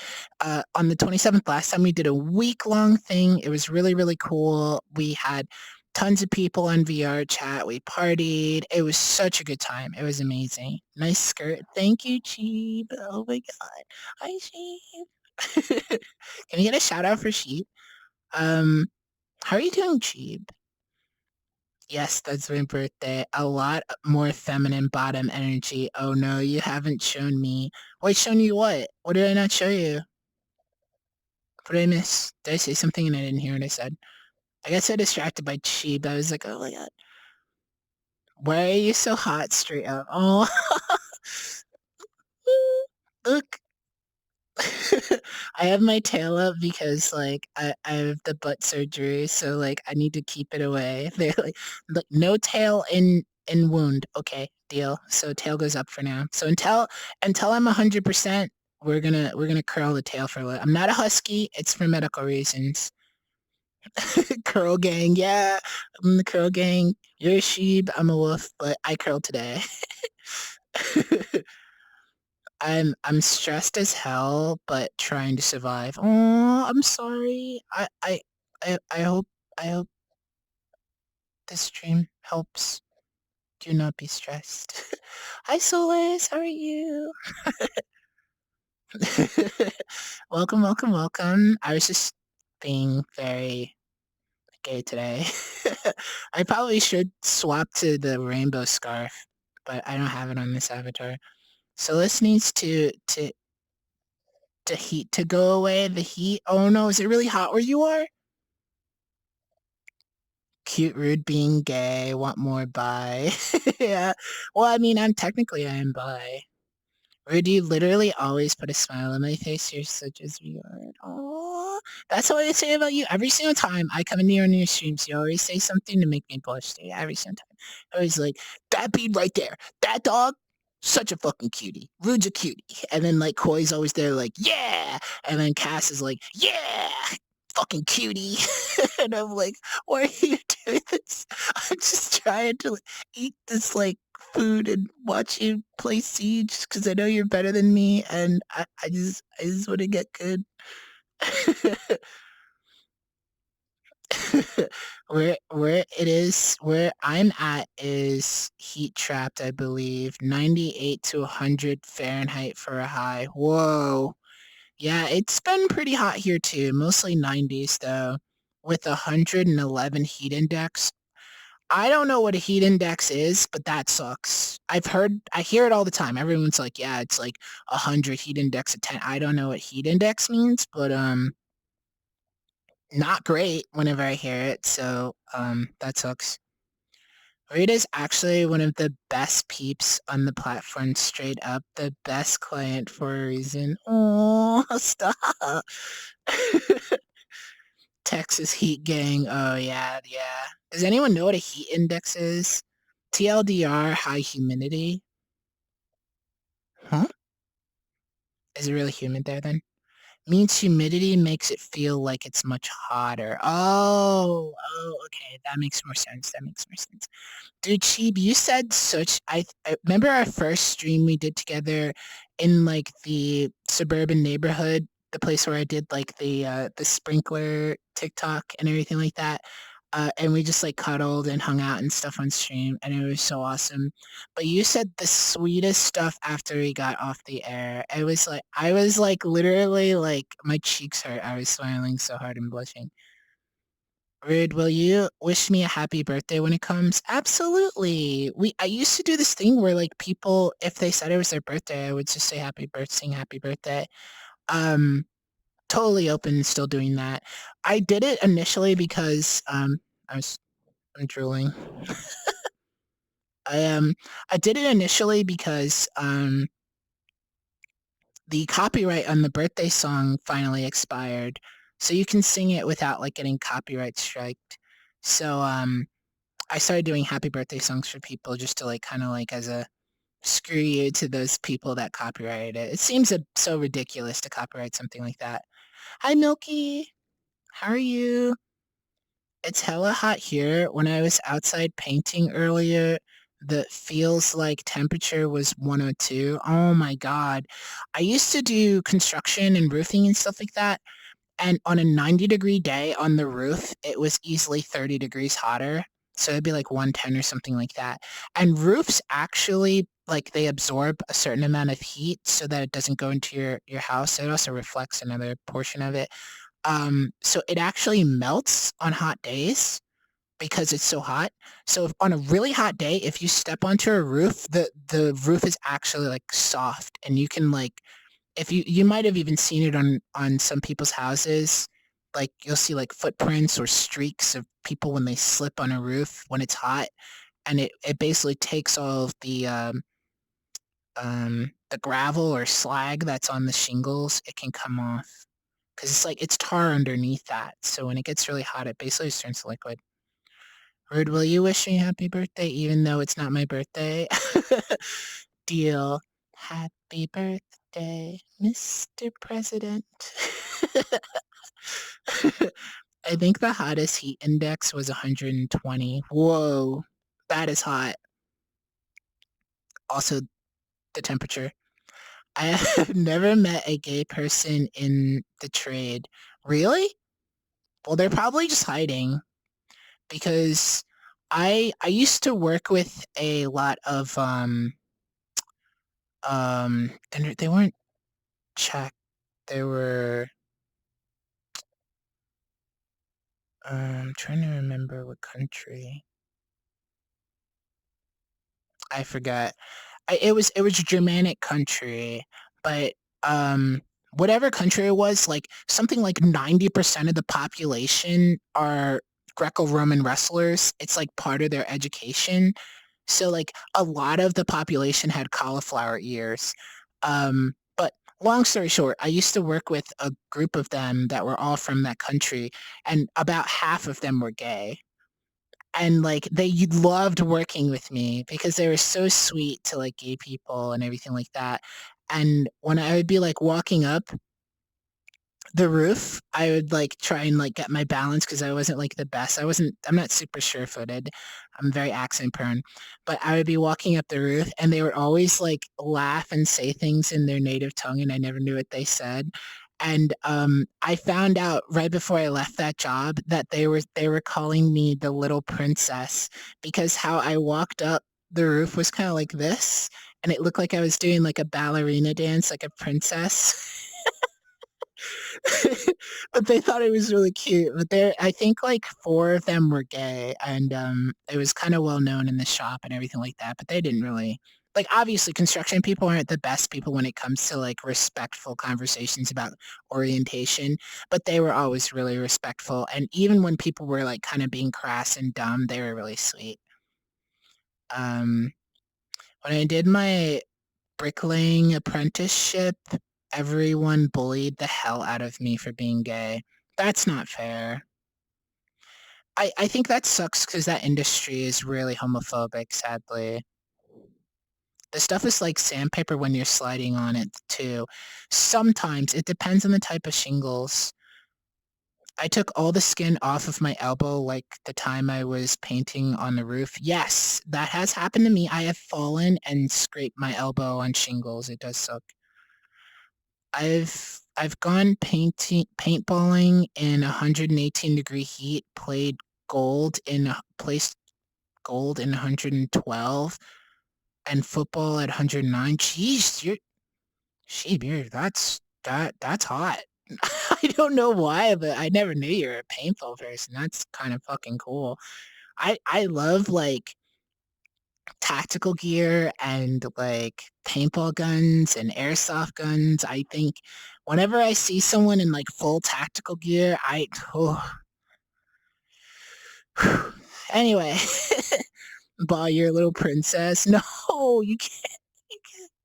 Speaker 2: on the 27th last time we did a week-long thing. It was really, really cool. We had tons of people on VR chat. We partied. It was such a good time. It was amazing. Nice skirt. Thank you, Cheeb. Oh my god. Hi, Cheeb. Can you get a shout out for Sheep? How are you doing, Cheeb? Yes, that's my birthday. A lot more feminine bottom energy. Oh no, you haven't shown me. Wait, shown you what? What did I not show you? What did I miss? Did I say something and I didn't hear what I said? I got so distracted by Cheeb. I was like, oh my god. Why are you so hot straight up? Oh. Look. I have my tail up because, like, I have the butt surgery, so, like, I need to keep it away. They're like, look, no tail in wound. Okay, deal. So tail goes up for now. So until I'm 100%, we're gonna curl the tail for a little. I'm not a husky. It's for medical reasons. Curl gang, yeah. I'm the curl gang. You're a sheep. I'm a wolf, but I curled today. I'm stressed as hell, but trying to survive. Oh, I'm sorry. I hope this stream helps. Do not be stressed. Hi, Solace. How are you? Welcome, welcome, welcome. I was just being very gay today. I probably should swap to the rainbow scarf, but I don't have it on this avatar. So this needs to heat to go away. The heat. Oh no, is it really hot where you are? Cute, rude, being gay. Want more bi? Yeah. Well, I mean, I am bi. Rudy literally always put a smile on my face. You're such a sweetheart. Aww. That's what I say about you. Every single time I come into your new streams, you always say something to make me blush. Every single time. I was like, that bead right there. That dog, such a fucking cutie. Rude's a cutie. And then, like, Koi's always there like, yeah! And then Cass is like, yeah! Fucking cutie. And I'm like, why are you doing this? I'm just trying to, like, eat this, like, food and watch you play Siege because I know you're better than me, and I just want to get good. where I'm at is heat trapped, I believe. 98 to 100 Fahrenheit for a high. Whoa. Yeah, it's been pretty hot here too. Mostly 90s though, with 111 heat index. I don't know what a heat index is, but that sucks. I hear it all the time. Everyone's like, yeah, it's like 100 heat index of 10. I don't know what heat index means, but not great whenever I hear it. So that sucks. Rita's actually one of the best peeps on the platform, straight up. The best client for a reason. Oh, stop. Texas Heat Gang. Oh, yeah. Does anyone know what a heat index is? TLDR, high humidity. Huh? Is it really humid there then? Means humidity makes it feel like it's much hotter. Oh, okay. That makes more sense. Dude, Cheeb, you said such... I remember our first stream we did together in, like, the suburban neighborhood, the place where I did, like, the sprinkler TikTok and everything like that. And we just, like, cuddled and hung out and stuff on stream, and it was so awesome. But you said the sweetest stuff after we got off the air. I was, like, literally, like, my cheeks hurt. I was smiling so hard and blushing. Rude, will you wish me a happy birthday when it comes? Absolutely. I used to do this thing where, like, people, if they said it was their birthday, I would just say happy birthday. Totally open to still doing that. I did it initially because I'm drooling. I did it initially because the copyright on the birthday song finally expired, so you can sing it without, like, getting copyright striked. So I started doing happy birthday songs for people just to, like, kind of like as a screw you to those people that copyrighted it. It seems so ridiculous to copyright something like that. Hi, Milky. How are you? It's hella hot here. When I was outside painting earlier, the feels like temperature was 102. Oh my god. I used to do construction and roofing and stuff like that, and on a 90-degree day on the roof, it was easily 30 degrees hotter. So it'd be like 110 or something like that. And roofs actually, like, they absorb a certain amount of heat so that it doesn't go into your house. It also reflects another portion of it. So it actually melts on hot days because it's so hot. So if, on a really hot day, if you step onto a roof, the roof is actually, like, soft, and you can, like, if you might have even seen it on some people's houses, like, you'll see, like, footprints or streaks of people when they slip on a roof when it's hot, and it basically takes all of the gravel or slag that's on the shingles. It can come off because it's like it's tar underneath that. So when it gets really hot, it basically just turns to liquid. Rude, will you wish me happy birthday even though it's not my birthday? Deal. Happy birthday, Mr. President. I think the hottest heat index was 120. Whoa, that is hot. Also, the temperature. I have never met a gay person in the trade. Really? Well, they're probably just hiding. Because I used to work with a lot of they weren't Czech. They were I'm trying to remember what country. I forgot. It was a Germanic country, but whatever country it was, like something like 90% of the population are Greco-Roman wrestlers. It's like part of their education. So like a lot of the population had cauliflower ears. But long story short, I used to work with a group of them that were all from that country, and about half of them were gay. And like they loved working with me because they were so sweet to like gay people and everything like that. And when I would be like walking up the roof, I would like try and like get my balance because I wasn't like the best. I'm not super sure-footed. I'm very accent prone. But I would be walking up the roof and they would always like laugh and say things in their native tongue and I never knew what they said. And I found out right before I left that job that they were calling me the little princess because how I walked up the roof was kind of like this, and it looked like I was doing like a ballerina dance, like a princess. But they thought it was really cute. But I think like 4 of them were gay, and it was kind of well known in the shop and everything like that. But they didn't really like. Obviously, construction people aren't the best people when it comes to like respectful conversations about orientation. But they were always really respectful, and even when people were like kind of being crass and dumb, they were really sweet. When I did my bricklaying apprenticeship, everyone bullied the hell out of me for being gay. That's not fair. I think that sucks because that industry is really homophobic, sadly. The stuff is like sandpaper when you're sliding on it, too. Sometimes. It depends on the type of shingles. I took all the skin off of my elbow like the time I was painting on the roof. Yes, that has happened to me. I have fallen and scraped my elbow on shingles. It does suck. I've gone paintballing in 118-degree heat, placed gold in 112, and football at 109. Jeez, that's hot. I don't know why, but I never knew you were a paintball person. That's kind of fucking cool. I love like tactical gear and like paintball guns and airsoft guns. I think whenever I see someone in like full tactical gear, anyway, Ball, you're a little princess. No, you can't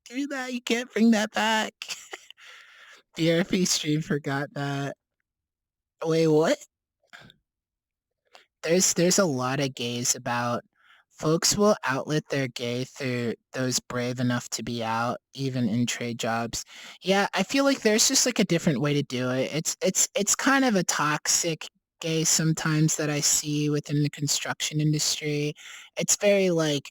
Speaker 2: do that. You can't bring that back. The RP stream forgot that. Wait, what? There's a lot of gays about. Folks will outlet their gay through those brave enough to be out, even in trade jobs. Yeah, I feel like there's just like a different way to do it. It's kind of a toxic gay sometimes that I see within the construction industry. It's very like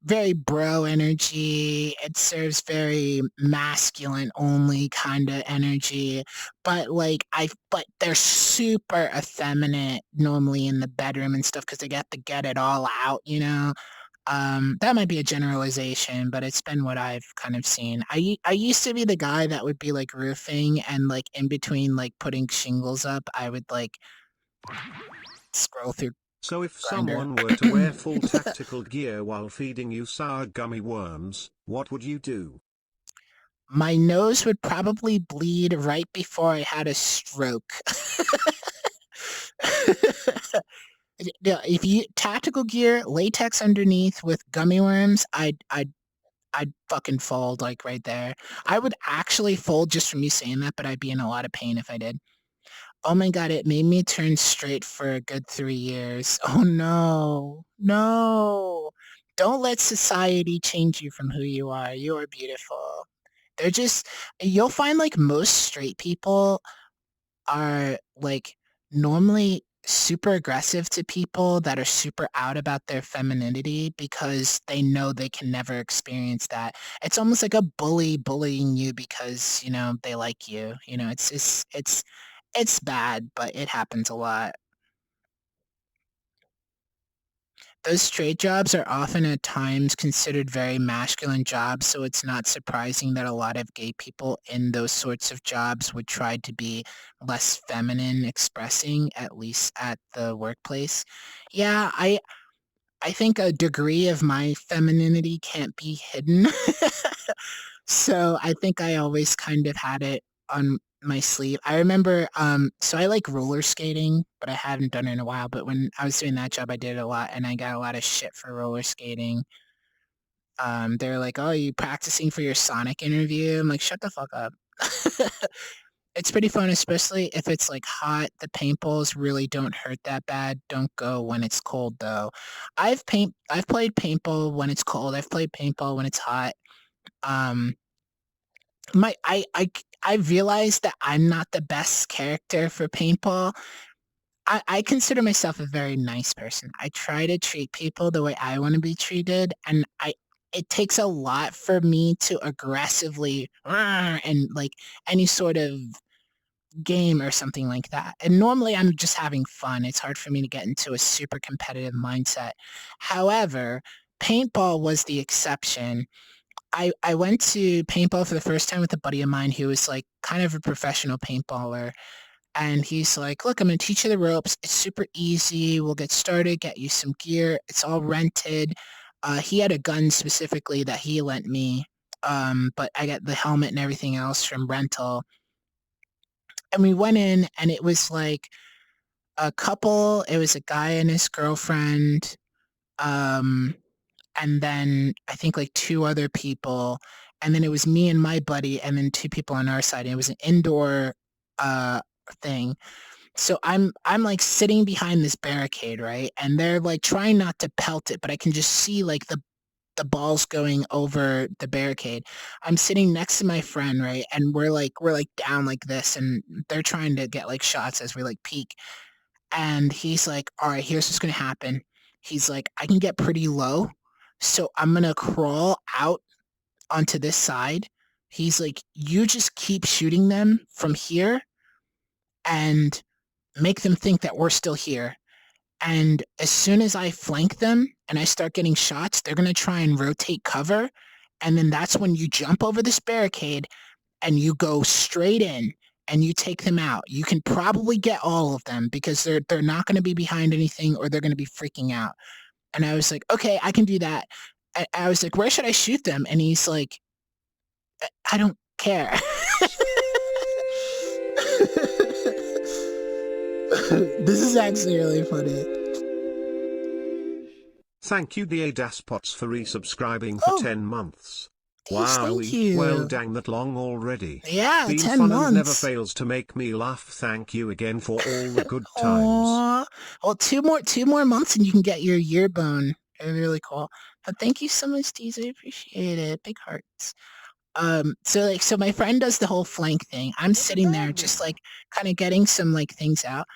Speaker 2: very bro energy. It serves very masculine only kind of energy. But but they're super effeminate normally in the bedroom and stuff because they get to get it all out, you know? That might be a generalization, but it's been what I've kind of seen. I used to be the guy that would be like roofing and like in between like putting shingles up, I would like scroll through.
Speaker 1: So if
Speaker 2: Grindr.
Speaker 1: someone were to wear full tactical gear while feeding you sour gummy worms, what would you do?
Speaker 2: My nose would probably bleed right before I had a stroke. If you tactical gear, latex underneath with gummy worms, I'd fucking fold like right there. I would actually fold just from you saying that, but I'd be in a lot of pain if I did. Oh my god, it made me turn straight for a good 3 years. Oh no. No. Don't let society change you from who you are. You are beautiful. You'll find like most straight people are like normally super aggressive to people that are super out about their femininity because they know they can never experience that. It's almost like a bully bullying you because, you know, they like you. You know, it's bad, but it happens a lot. Those trade jobs are often at times considered very masculine jobs, so it's not surprising that a lot of gay people in those sorts of jobs would try to be less feminine expressing, at least at the workplace. Yeah, I think a degree of my femininity can't be hidden. So I think I always kind of had it on my sleeve. I remember, so I like roller skating, but I haven't done it in a while. But when I was doing that job, I did it a lot, and I got a lot of shit for roller skating. They're like, "Oh, you practicing for your Sonic interview?" I'm like, "Shut the fuck up." It's pretty fun, especially if it's like hot. The paintballs really don't hurt that bad. Don't go when it's cold though. I've played paintball when it's cold. I've played paintball when it's hot. I realized that I'm not the best character for paintball. I consider myself a very nice person. I try to treat people the way I want to be treated, and it takes a lot for me to aggressively and like any sort of game or something like that. And normally I'm just having fun. It's hard for me to get into a super competitive mindset. However, paintball was the exception. I went to paintball for the first time with a buddy of mine who was like kind of a professional paintballer. And he's like, look, I'm going to teach you the ropes. It's super easy. We'll get started, get you some gear. It's all rented. He had a gun specifically that he lent me. But I got the helmet and everything else from rental. And we went in and it was like a couple. It was a guy and his girlfriend. And then I think like 2 other people. And then it was me and my buddy and then 2 people on our side. And it was an indoor thing. So I'm like sitting behind this barricade, right? And they're like trying not to pelt it, but I can just see like the balls going over the barricade. I'm sitting next to my friend, right? And we're like down like this and they're trying to get like shots as we like peek. And he's like, all right, here's what's going to happen. He's like, I can get pretty low. So I'm going to crawl out onto this side. He's like, you just keep shooting them from here and make them think that we're still here. And as soon as I flank them and I start getting shots, they're going to try and rotate cover. And then that's when you jump over this barricade and you go straight in and you take them out. You can probably get all of them because they're not going to be behind anything or they're going to be freaking out. And I was like, okay, I can do that. I was like, where should I shoot them? And he's like, I don't care. This is actually really funny.
Speaker 1: Thank you DA-Daspots for resubscribing for 10 months. Wow,
Speaker 2: thank you.
Speaker 1: well dang that long already.
Speaker 2: Yeah,
Speaker 1: Been
Speaker 2: 10
Speaker 1: fun
Speaker 2: months.
Speaker 1: and never fails to make me laugh. Thank you again for all the good times.
Speaker 2: Aww. Well, two more months and you can get your year bone. Really cool. But thank you so much, Deez. I appreciate it. Big hearts. So my friend does the whole flank thing. I'm sitting there just like kind of getting some like things out.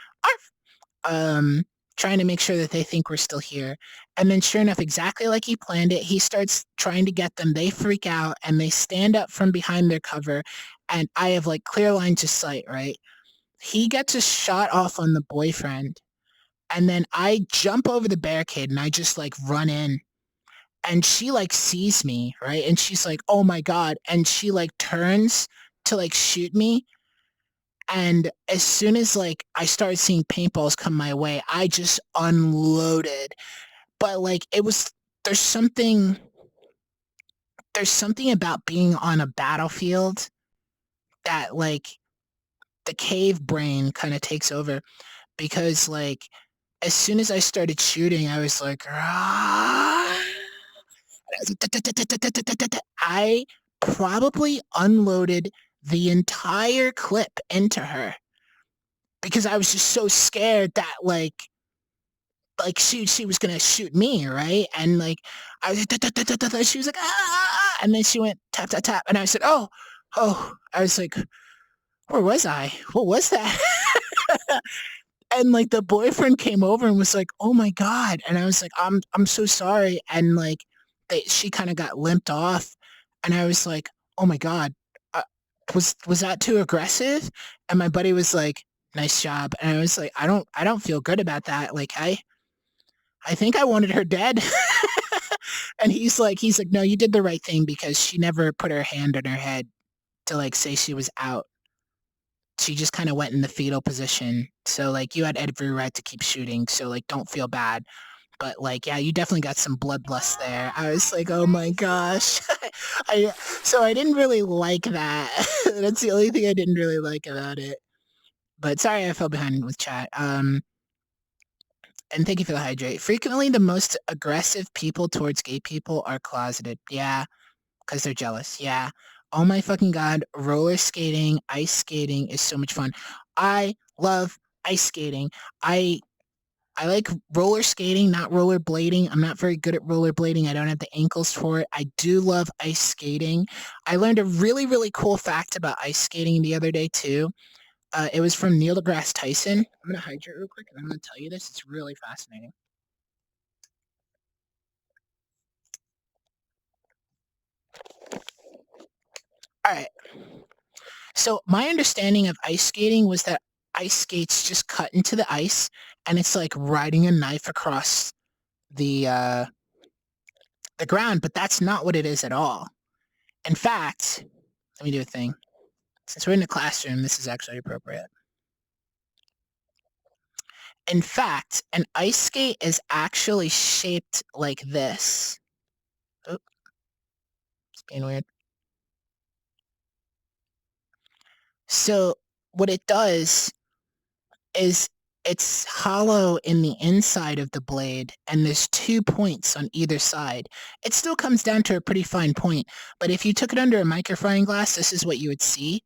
Speaker 2: Trying to make sure that they think we're still here. And then sure enough, exactly like he planned it, he starts trying to get them. They freak out and they stand up from behind their cover. And I have like clear lines of sight, right? He gets a shot off on the boyfriend. And then I jump over the barricade and I just like run in. And she like sees me, right? And she's like, oh my God. And she like turns to like shoot me. And as soon as like I started seeing paintballs come my way, I just unloaded. But like there's something about being on a battlefield that like the cave brain kind of takes over, because like as soon as I started shooting, I was like, I probably unloaded the entire clip into her because I was just so scared that like she was gonna shoot me, right? And like I was she was like and then she went tap tap tap and I said oh I was like, where was I? What was that? And like the boyfriend came over and was like, oh my God. And I was like, I'm so sorry. And like she kind of got limped off and I was like, oh my God, was that too aggressive? And my buddy was like, nice job. And I was like, I don't feel good about that. Like I think I wanted her dead. And he's like, no, you did the right thing because she never put her hand on her head to like say she was out. She just kind of went in the fetal position. So like you had every right to keep shooting. So like don't feel bad. But like, yeah, you definitely got some bloodlust there. I was like, oh my gosh. So I didn't really like that. That's the only thing I didn't really like about it. But sorry I fell behind with chat. And thank you for the hydrate. Frequently the most aggressive people towards gay people are closeted. Yeah, because they're jealous. Yeah. Oh my fucking God. Roller skating, ice skating is so much fun. I love ice skating. I like roller skating, not roller blading. I'm not very good at roller blading. I don't have the ankles for it. I do love ice skating. I learned a really, really cool fact about ice skating the other day too. It was from Neil deGrasse Tyson. I'm going to hydrate real quick and I'm going to tell you this. It's really fascinating. All right. So my understanding of ice skating was that ice skates just cut into the ice, and it's like riding a knife across the ground, but that's not what it is at all. In fact, let me do a thing. Since we're in the classroom, this is actually appropriate. In fact, an ice skate is actually shaped like this. Oh, it's being weird. So what it does is it's hollow in the inside of the blade, and there's 2 points on either side. It still comes down to a pretty fine point, but if you took it under a magnifying glass, this is what you would see.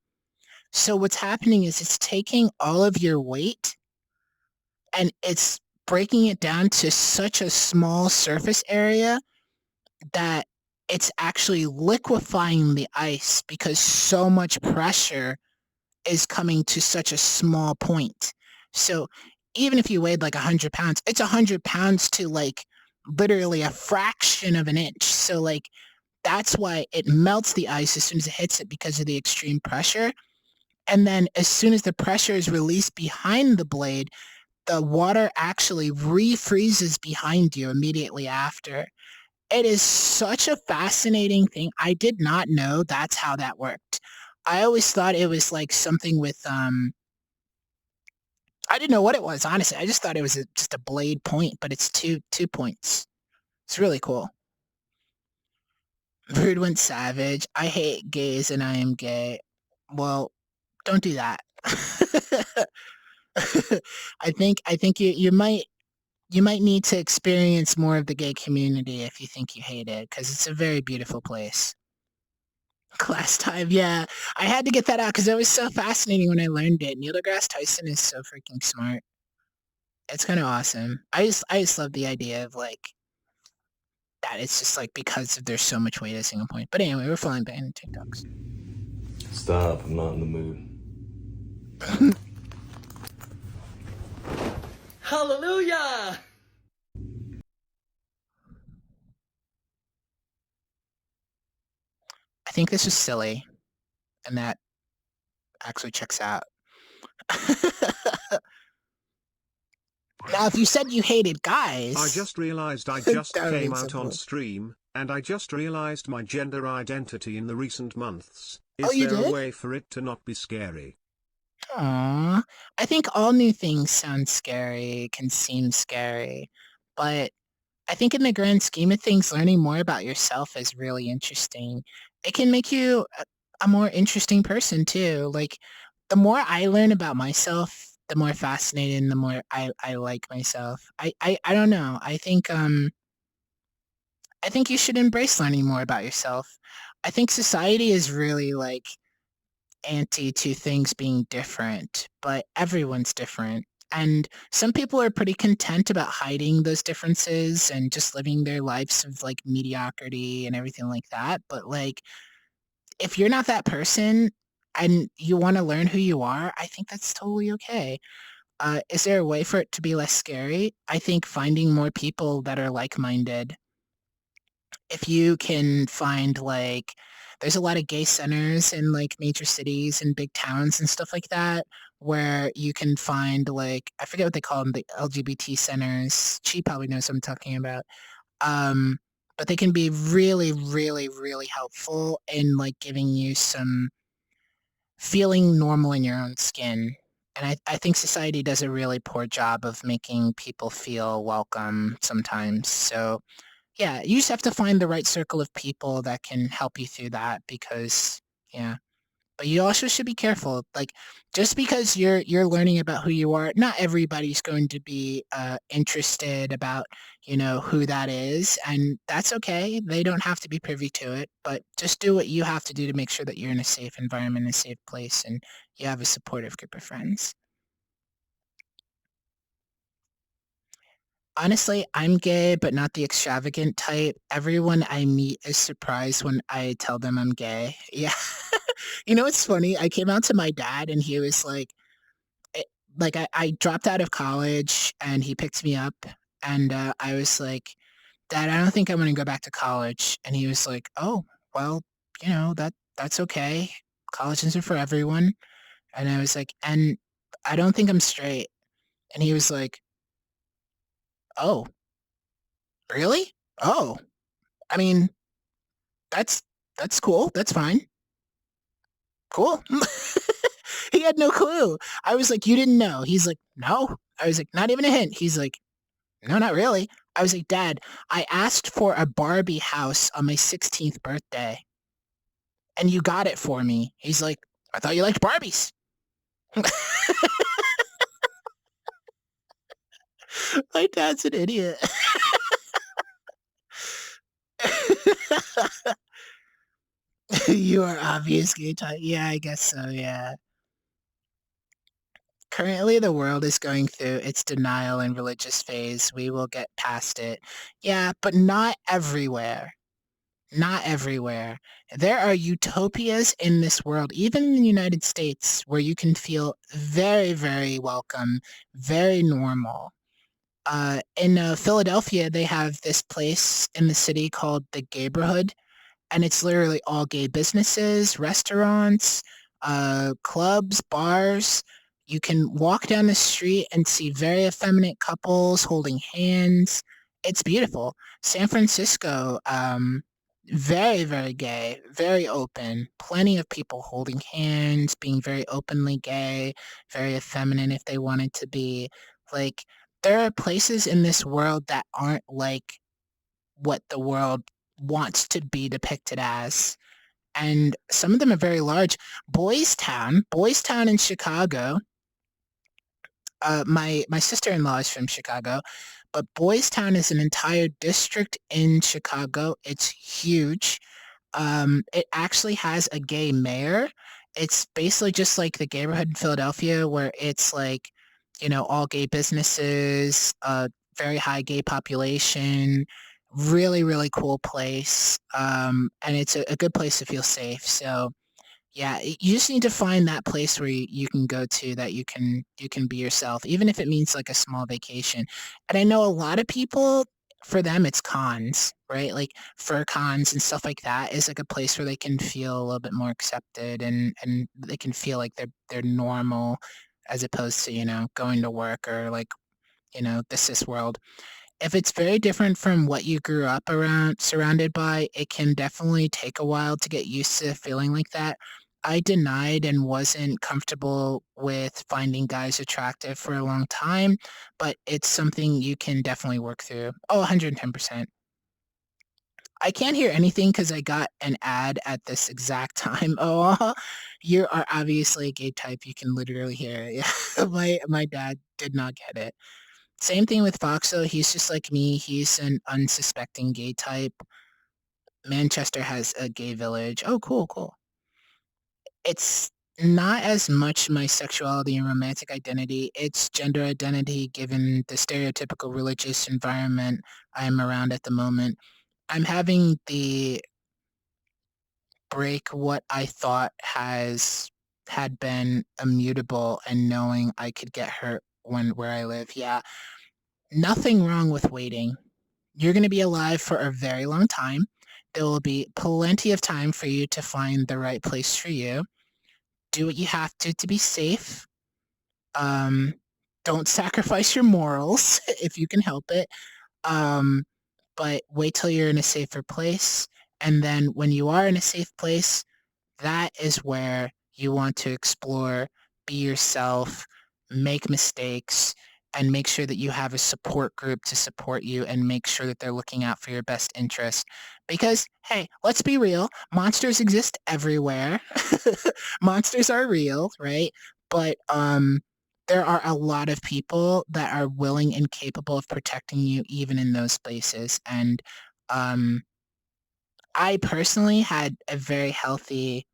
Speaker 2: So what's happening is it's taking all of your weight and it's breaking it down to such a small surface area that it's actually liquefying the ice because so much pressure is coming to such a small point. So even if you weighed like 100 pounds, it's 100 pounds to like literally a fraction of an inch. So like that's why it melts the ice as soon as it hits it because of the extreme pressure. And then as soon as the pressure is released behind the blade, the water actually refreezes behind you immediately after. It is such a fascinating thing. I did not know that's how that worked. I always thought it was like something with, I didn't know what it was, honestly. I just thought it was just a blade point, but it's two points. It's really cool. Rude went savage. I hate gays and I am gay. Well, don't do that. I think you might need to experience more of the gay community if you think you hate it, because it's a very beautiful place. Class time, yeah. I had to get that out because it was so fascinating when I learned it. Neil deGrasse Tyson is so freaking smart. It's kind of awesome. I just love the idea of like that. It's just like because there's so much weight at a single point. But anyway, we're falling back into TikToks.
Speaker 4: Stop, I'm not in the mood.
Speaker 23: Hallelujah!
Speaker 2: I think this is silly, and that actually checks out. Now, if you said you hated guys...
Speaker 1: I just realized I just
Speaker 2: That would
Speaker 1: came
Speaker 2: be
Speaker 1: out on
Speaker 2: simple.
Speaker 1: stream, and I just realized my gender identity in the recent months. Is
Speaker 2: Oh, you
Speaker 1: there
Speaker 2: did?
Speaker 1: a way for it to not be scary?
Speaker 2: Aww. I think all new things sound scary, can seem scary, but I think in the grand scheme of things, learning more about yourself is really interesting. It can make you a more interesting person too. Like, the more I learn about myself, the more fascinating, the more I like myself. I don't know. I think you should embrace learning more about yourself. I think society is really like anti to things being different, but everyone's different. And some people are pretty content about hiding those differences and just living their lives of like mediocrity and everything like that. But like, if you're not that person and you want to learn who you are, I think that's totally okay. Is there a way for it to be less scary? I think finding more people that are like-minded. If you can find like, there's a lot of gay centers in like major cities and big towns and stuff like that, where you can find like, I forget what they call them, the LGBT centers. She probably knows what I'm talking about. But they can be really, really, really helpful in like giving you some feeling normal in your own skin. And I think society does a really poor job of making people feel welcome sometimes. So yeah, you just have to find the right circle of people that can help you through that because, yeah. But you also should be careful. Like, just because you're learning about who you are, not everybody's going to be interested about, you know, who that is. And that's okay. They don't have to be privy to it. But just do what you have to do to make sure that you're in a safe environment, a safe place, and you have a supportive group of friends. Honestly, I'm gay, but not the extravagant type. Everyone I meet is surprised when I tell them I'm gay. Yeah. You know what's funny? I came out to my dad and he was like, I dropped out of college and he picked me up and I was like, Dad, I don't think I'm going to go back to college. And he was like, oh, well, you know, that's okay. college isn't for everyone. And I was like, and I don't think I'm straight. And he was like, oh, really? Oh, I mean, that's cool. That's fine. Cool. He had no clue. I was like, you didn't know. He's like, no. I was like, not even a hint. He's like, no, not really. I was like, Dad, I asked for a Barbie house on my 16th birthday. And you got it for me. He's like, I thought you liked Barbies. My dad's an idiot. You are obvious gay type. Yeah, I guess so, yeah. Currently, the world is going through its denial and religious phase. We will get past it. Yeah, but not everywhere. Not everywhere. There are utopias in this world, even in the United States, where you can feel very, very welcome, very normal. In Philadelphia, they have this place in the city called the Gayborhood, and it's literally all gay businesses, restaurants, clubs, bars. You can walk down the street and see very effeminate couples holding hands. It's beautiful. San Francisco, very, very gay, very open. Plenty of people holding hands, being very openly gay, very effeminate if they wanted to be. Like, there are places in this world that aren't like what the world wants to be depicted as. And some of them are very large. Boys Town in Chicago. My sister-in-law is from Chicago, but Boys Town is an entire district in Chicago. It's huge. It actually has a gay mayor. It's basically just like the Gayborhood in Philadelphia, where it's like, all gay businesses, very high gay population, really, really cool place. And it's a good place to feel safe. So yeah, you just need to find that place where you can go to that you can be yourself, even if it means like a small vacation. And I know a lot of people, for them, it's cons, right? Like fur cons and stuff like that is like a place where they can feel a little bit more accepted and they can feel like they're normal as opposed to, going to work or like, the cis world. If it's very different from what you grew up around, surrounded by, it can definitely take a while to get used to feeling like that. I denied and wasn't comfortable with finding guys attractive for a long time, but it's something you can definitely work through. Oh, 110%. I can't hear anything because I got an ad at this exact time. Oh, you are obviously a gay type. You can literally hear it. Yeah. My dad did not get it. Same thing with Foxo. He's just like me. He's an unsuspecting gay type. Manchester has a gay village. Oh, cool. It's not as much my sexuality and romantic identity. It's gender identity given the stereotypical religious environment I'm around at the moment. I'm having the break what I thought had been immutable and knowing I could get hurt where I live. Yeah. Nothing wrong with waiting. You're going to be alive for a very long time. There will be plenty of time for you to find the right place for you. Do what you have to be safe. Don't sacrifice your morals if you can help it. But wait till you're in a safer place. And then when you are in a safe place, that is where you want to explore, be yourself, make mistakes, and make sure that you have a support group to support you and make sure that they're looking out for your best interest. Because, hey, let's be real, monsters exist everywhere. Monsters are real, right? But there are a lot of people that are willing and capable of protecting you even in those places. And I personally had a very healthy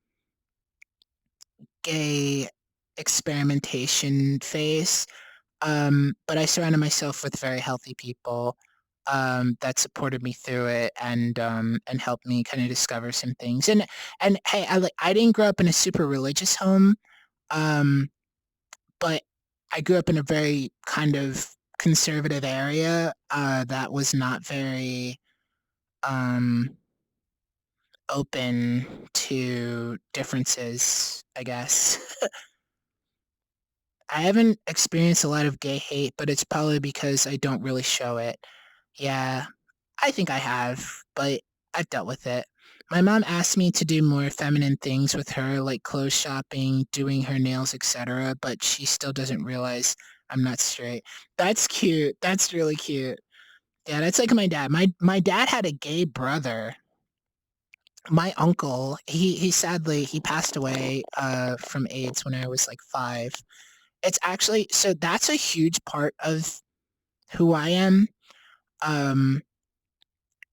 Speaker 2: gay experimentation phase. But I surrounded myself with very healthy people that supported me through it and helped me kind of discover some things. And hey, I didn't grow up in a super religious home, but I grew up in a very kind of conservative area that was not very open to differences, I guess. I haven't experienced a lot of gay hate, but it's probably because I don't really show it. Yeah, I think I have, but I've dealt with it. My mom asked me to do more feminine things with her, like clothes shopping, doing her nails, etc., but she still doesn't realize I'm not straight. That's cute. That's really cute. Yeah, that's like my dad. My dad had a gay brother. My uncle, he sadly he passed away from AIDS when I was like 5. It's actually so that's a huge part of who I am.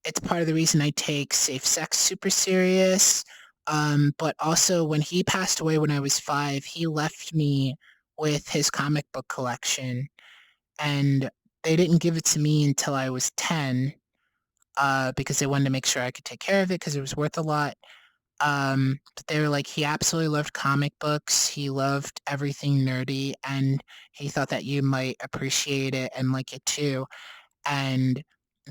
Speaker 2: It's part of the reason I take safe sex super serious. But also when he passed away when I was 5, he left me with his comic book collection, and they didn't give it to me until I was 10, because they wanted to make sure I could take care of it because it was worth a lot. But they were like, he absolutely loved comic books. He loved everything nerdy, and he thought that you might appreciate it and like it too. And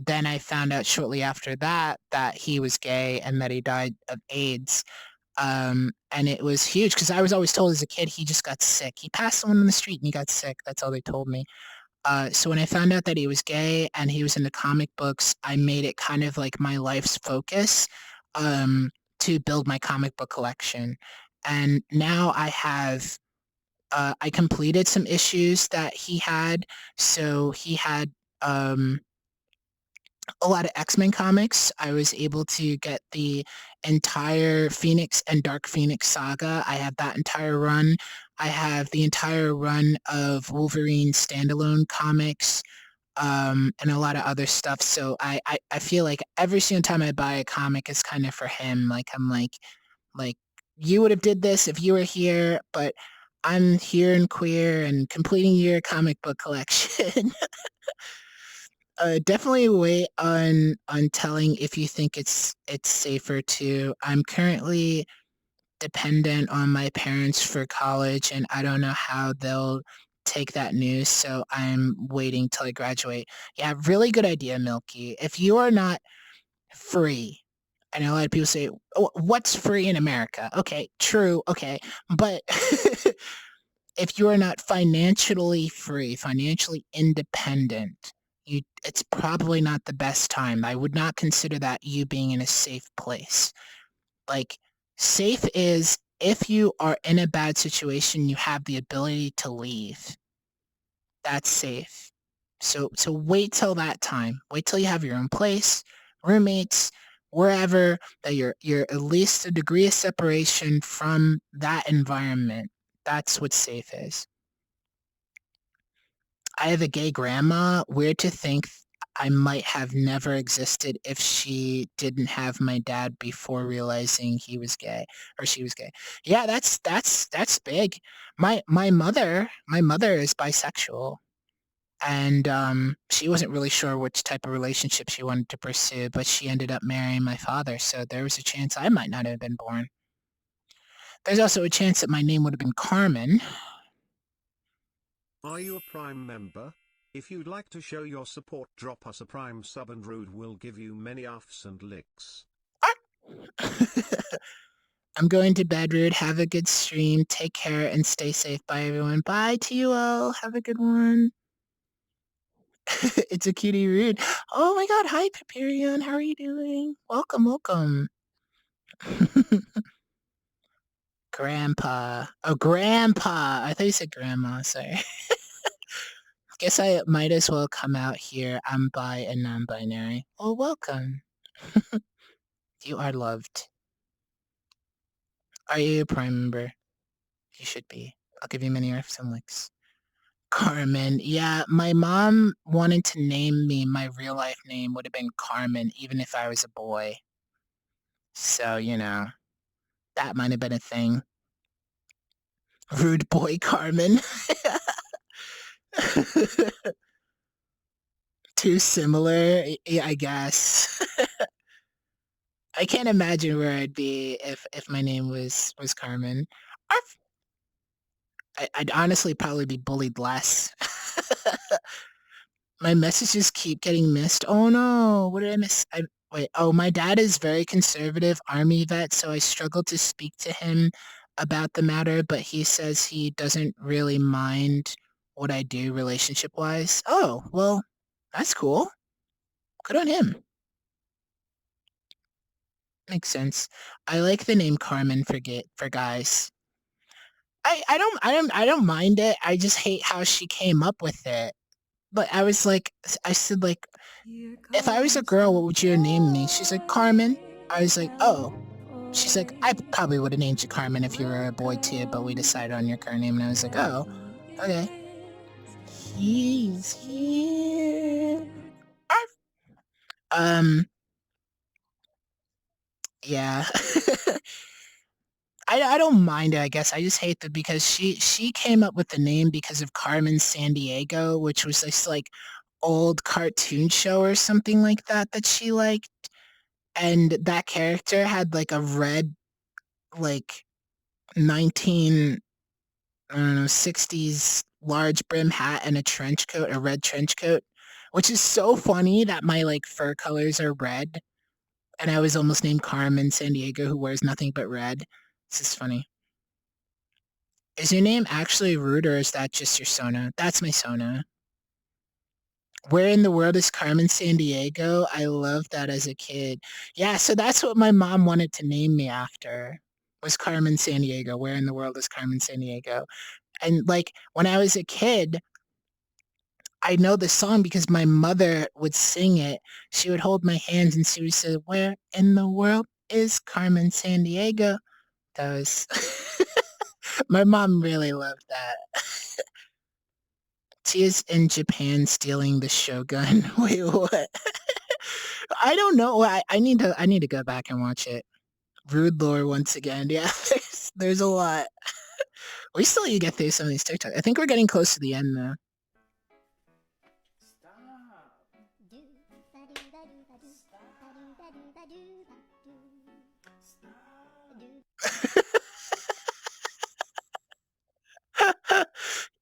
Speaker 2: then I found out shortly after that that he was gay and that he died of AIDS. And it was huge because I was always told as a kid he just got sick. He passed someone on the street and he got sick. That's all they told me. So when I found out that he was gay and he was into comic books, I made it kind of like my life's focus to build my comic book collection. And now I have, I completed some issues that he had. So he had a lot of X-Men comics. I was able to get the entire Phoenix and Dark Phoenix saga. I have that entire run. I have the entire run of Wolverine standalone comics, and a lot of other stuff. So I feel like every single time I buy a comic, it's kind of for him. Like I'm like you would have did this if you were here, but I'm here and queer and completing your comic book collection. Definitely wait on telling if you think it's safer to. I'm currently dependent on my parents for college, and I don't know how they'll take that news, so I'm waiting till I graduate. Yeah, really good idea, Milky. If you are not free, and a lot of people say, oh, what's free in America? Okay, true, okay, but if you are not financially free, financially independent, it's probably not the best time. I would not consider that you being in a safe place. Like, safe is if you are in a bad situation, you have the ability to leave. That's safe. So wait till that time. Wait till you have your own place, roommates, wherever, that you're at least a degree of separation from that environment. That's what safe is. I have a gay grandma. Weird to think I might have never existed if she didn't have my dad before realizing he was gay or she was gay. Yeah, that's big. My mother is bisexual, and she wasn't really sure which type of relationship she wanted to pursue, but she ended up marrying my father, so there was a chance I might not have been born. There's also a chance that my name would have been Carmen.
Speaker 1: Are you a Prime member? If you'd like to show your support, drop us a Prime sub and Rude will give you many uffs and licks.
Speaker 2: I'm going to bed, Rude. Have a good stream. Take care and stay safe. Bye, everyone. Bye to you all. Have a good one. It's a cutie, Rude. Oh my god. Hi, Papirion. How are you doing? Welcome, welcome. Grandpa. Oh, Grandpa. I thought you said Grandma. Sorry. Guess I might as well come out here. I'm bi and non-binary. Oh, welcome. You are loved. Are you a Prime member? You should be. I'll give you many riffs and licks. Carmen. Yeah, my mom wanted to name me. My real life name would have been Carmen, even if I was a boy. So, you know, that might have been a thing. Rude boy Carmen. Too similar, yeah, I guess. I can't imagine where I'd be if my name was Carmen. I'd honestly probably be bullied less. My messages keep getting missed. Oh no, what did I miss? Wait, oh, my dad is very conservative army vet, so I struggle to speak to him about the matter, but he says he doesn't really mind what I do relationship-wise. Oh, well, that's cool. Good on him. Makes sense. I like the name Carmen for guys. I don't mind it. I just hate how she came up with it. But I was like, I said like, if I was a girl, what would you name me? She's like, Carmen. I was like, oh. She's like, I probably would have named you Carmen if you were a boy too, but we decided on your current name, and I was like, oh, okay. He's here. Yeah. I don't mind it, I guess. I just hate that because she came up with the name because of Carmen Sandiego, which was this like old cartoon show or something like that she liked. And that character had like a red like 1960s large brim hat and a trench coat, a red trench coat, which is so funny that my like fur colors are red. And I was almost named Carmen Sandiego, who wears nothing but red. This is funny. Is your name actually Rude, or is that just your Sona? That's my Sona. Where in the world is Carmen Sandiego? I loved that as a kid. Yeah, so that's what my mom wanted to name me after, was Carmen Sandiego. Where in the world is Carmen Sandiego? And like when I was a kid, I know the song because my mother would sing it. She would hold my hands and she would say, where in the world is Carmen Sandiego? That was... My mom really loved that. She is in Japan stealing the Shogun. Wait, what? I don't know. I need to go back and watch it. Rude lore once again. Yeah, there's a lot. We still need to get through some of these TikToks. I think we're getting close to the end though.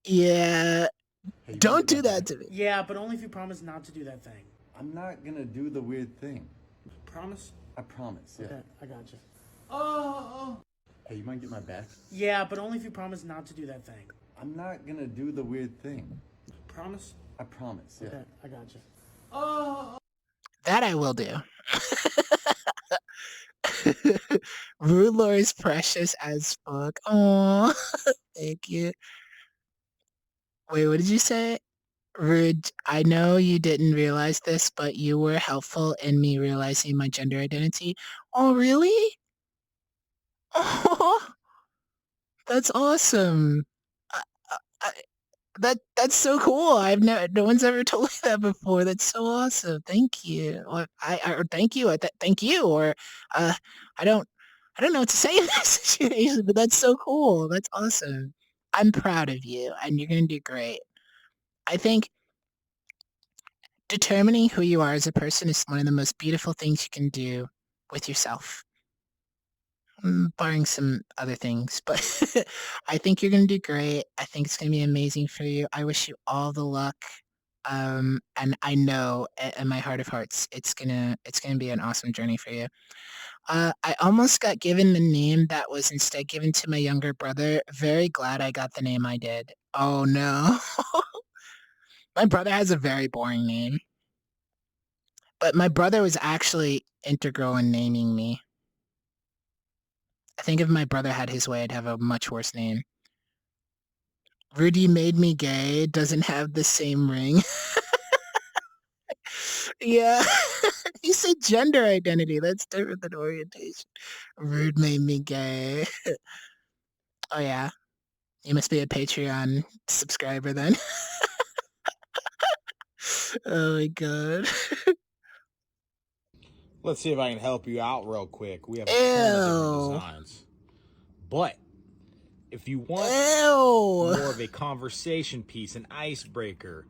Speaker 2: Yeah.
Speaker 10: Hey,
Speaker 2: Don't do that to me.
Speaker 10: Yeah, but only if you promise not to do that thing.
Speaker 14: I'm not gonna do the weird thing.
Speaker 10: Promise?
Speaker 14: I promise, yeah.
Speaker 10: Okay, I got you. Oh.
Speaker 14: Hey, you might get my back?
Speaker 10: Yeah, but only if you promise not to do that thing.
Speaker 14: I'm not gonna do the weird thing.
Speaker 10: Promise?
Speaker 14: I promise, yeah.
Speaker 10: Okay, I got you. Oh.
Speaker 2: That I will do. Rude lore is precious as fuck. Aww. Thank you. Wait, what did you say? Rude, I know you didn't realize this, but you were helpful in me realizing my gender identity. Oh, really? Oh, that's awesome. That's so cool. No one's ever told me that before. That's so awesome. Thank you. Or thank you. Thank you. Or I don't know what to say in that situation, but that's so cool. That's awesome. I'm proud of you, and you're gonna do great. I think determining who you are as a person is one of the most beautiful things you can do with yourself. Barring some other things, but I think you're gonna do great. I think it's gonna be amazing for you. I wish you all the luck. And I know in my heart of hearts, it's gonna be an awesome journey for you. I almost got given the name that was instead given to my younger brother. Very glad I got the name I did. Oh no. My brother has a very boring name. But my brother was actually integral in naming me. I think if my brother had his way, I'd have a much worse name. Rudy made me gay doesn't have the same ring. Yeah. You said gender identity. That's different than orientation. Rude made me gay. Oh yeah. You must be a Patreon subscriber then. Oh my god.
Speaker 13: Let's see if I can help you out real quick. We have a
Speaker 2: Ew.
Speaker 13: ton of different designs. But if you want more of a conversation piece, an icebreaker,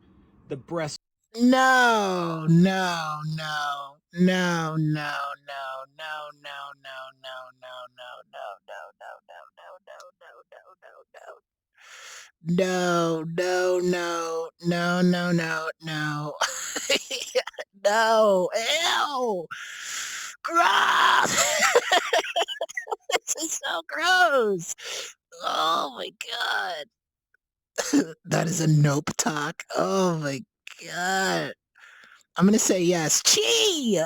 Speaker 13: the breast.
Speaker 2: No. No. No. Ew. Gross! This is so gross! Oh my god. That is a nope talk. Oh my god. I'm gonna say yes. Chee!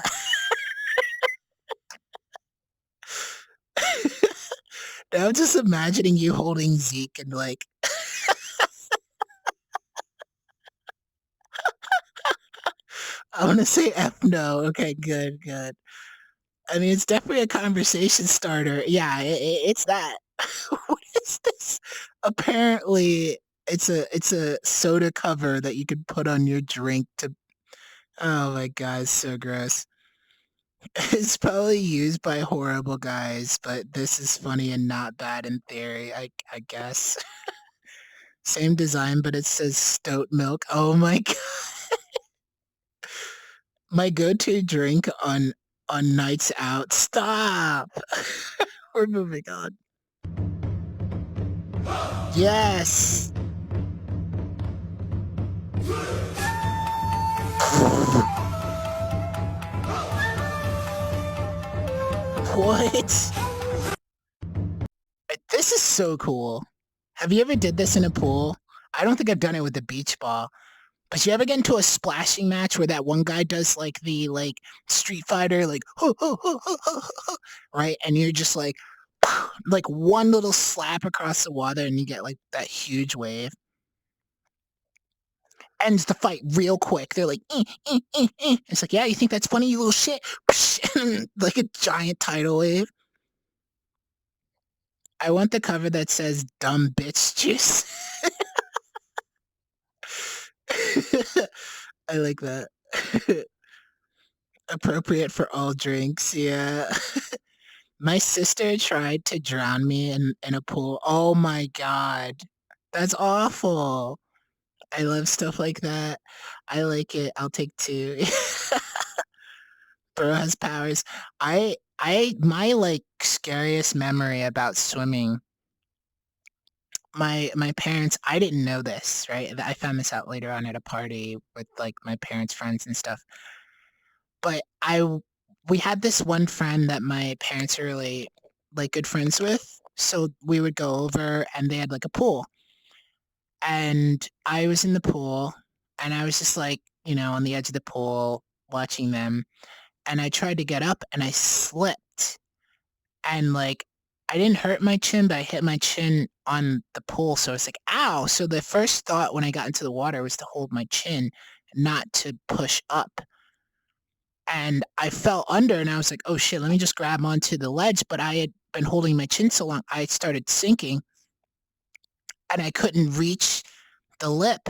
Speaker 2: Now I'm just imagining you holding Zeke and like... I'm gonna say F no. Okay, good, good. I mean, it's definitely a conversation starter. Yeah, it's that. What is this? Apparently, it's a soda cover that you could put on your drink to... Oh my god, it's so gross. It's probably used by horrible guys, but this is funny and not bad in theory, I guess. Same design, but it says Stoat Milk. Oh my god. My go-to drink on nights out. Stop! We're moving on. Yes! What? This is so cool. Have you ever did this in a pool? I don't think I've done it with the beach ball. But you ever get into a splashing match where that one guy does like the Street Fighter right? And you're just like one little slap across the water and you get like that huge wave. Ends the fight real quick. They're like, It's like, yeah, you think that's funny, you little shit? Like a giant tidal wave. I want the cover that says dumb bitch juice. I like that. Appropriate for all drinks, yeah. My sister tried to drown me in a pool. Oh my god. That's awful. I love stuff like that. I like it. I'll take 2. Bro has powers. My scariest memory about swimming, my parents, I didn't know this, right? I found this out later on at a party with like my parents' friends and stuff. But we had this one friend that my parents were really like good friends with. So we would go over and they had like a pool. And I was in the pool and I was just like, on the edge of the pool watching them. And I tried to get up and I slipped. And like, I didn't hurt my chin, but I hit my chin on the pool. So it's like, ow. So the first thought when I got into the water was to hold my chin, not to push up. And I fell under and I was like, oh shit, let me just grab onto the ledge. But I had been holding my chin so long, I started sinking and I couldn't reach the lip.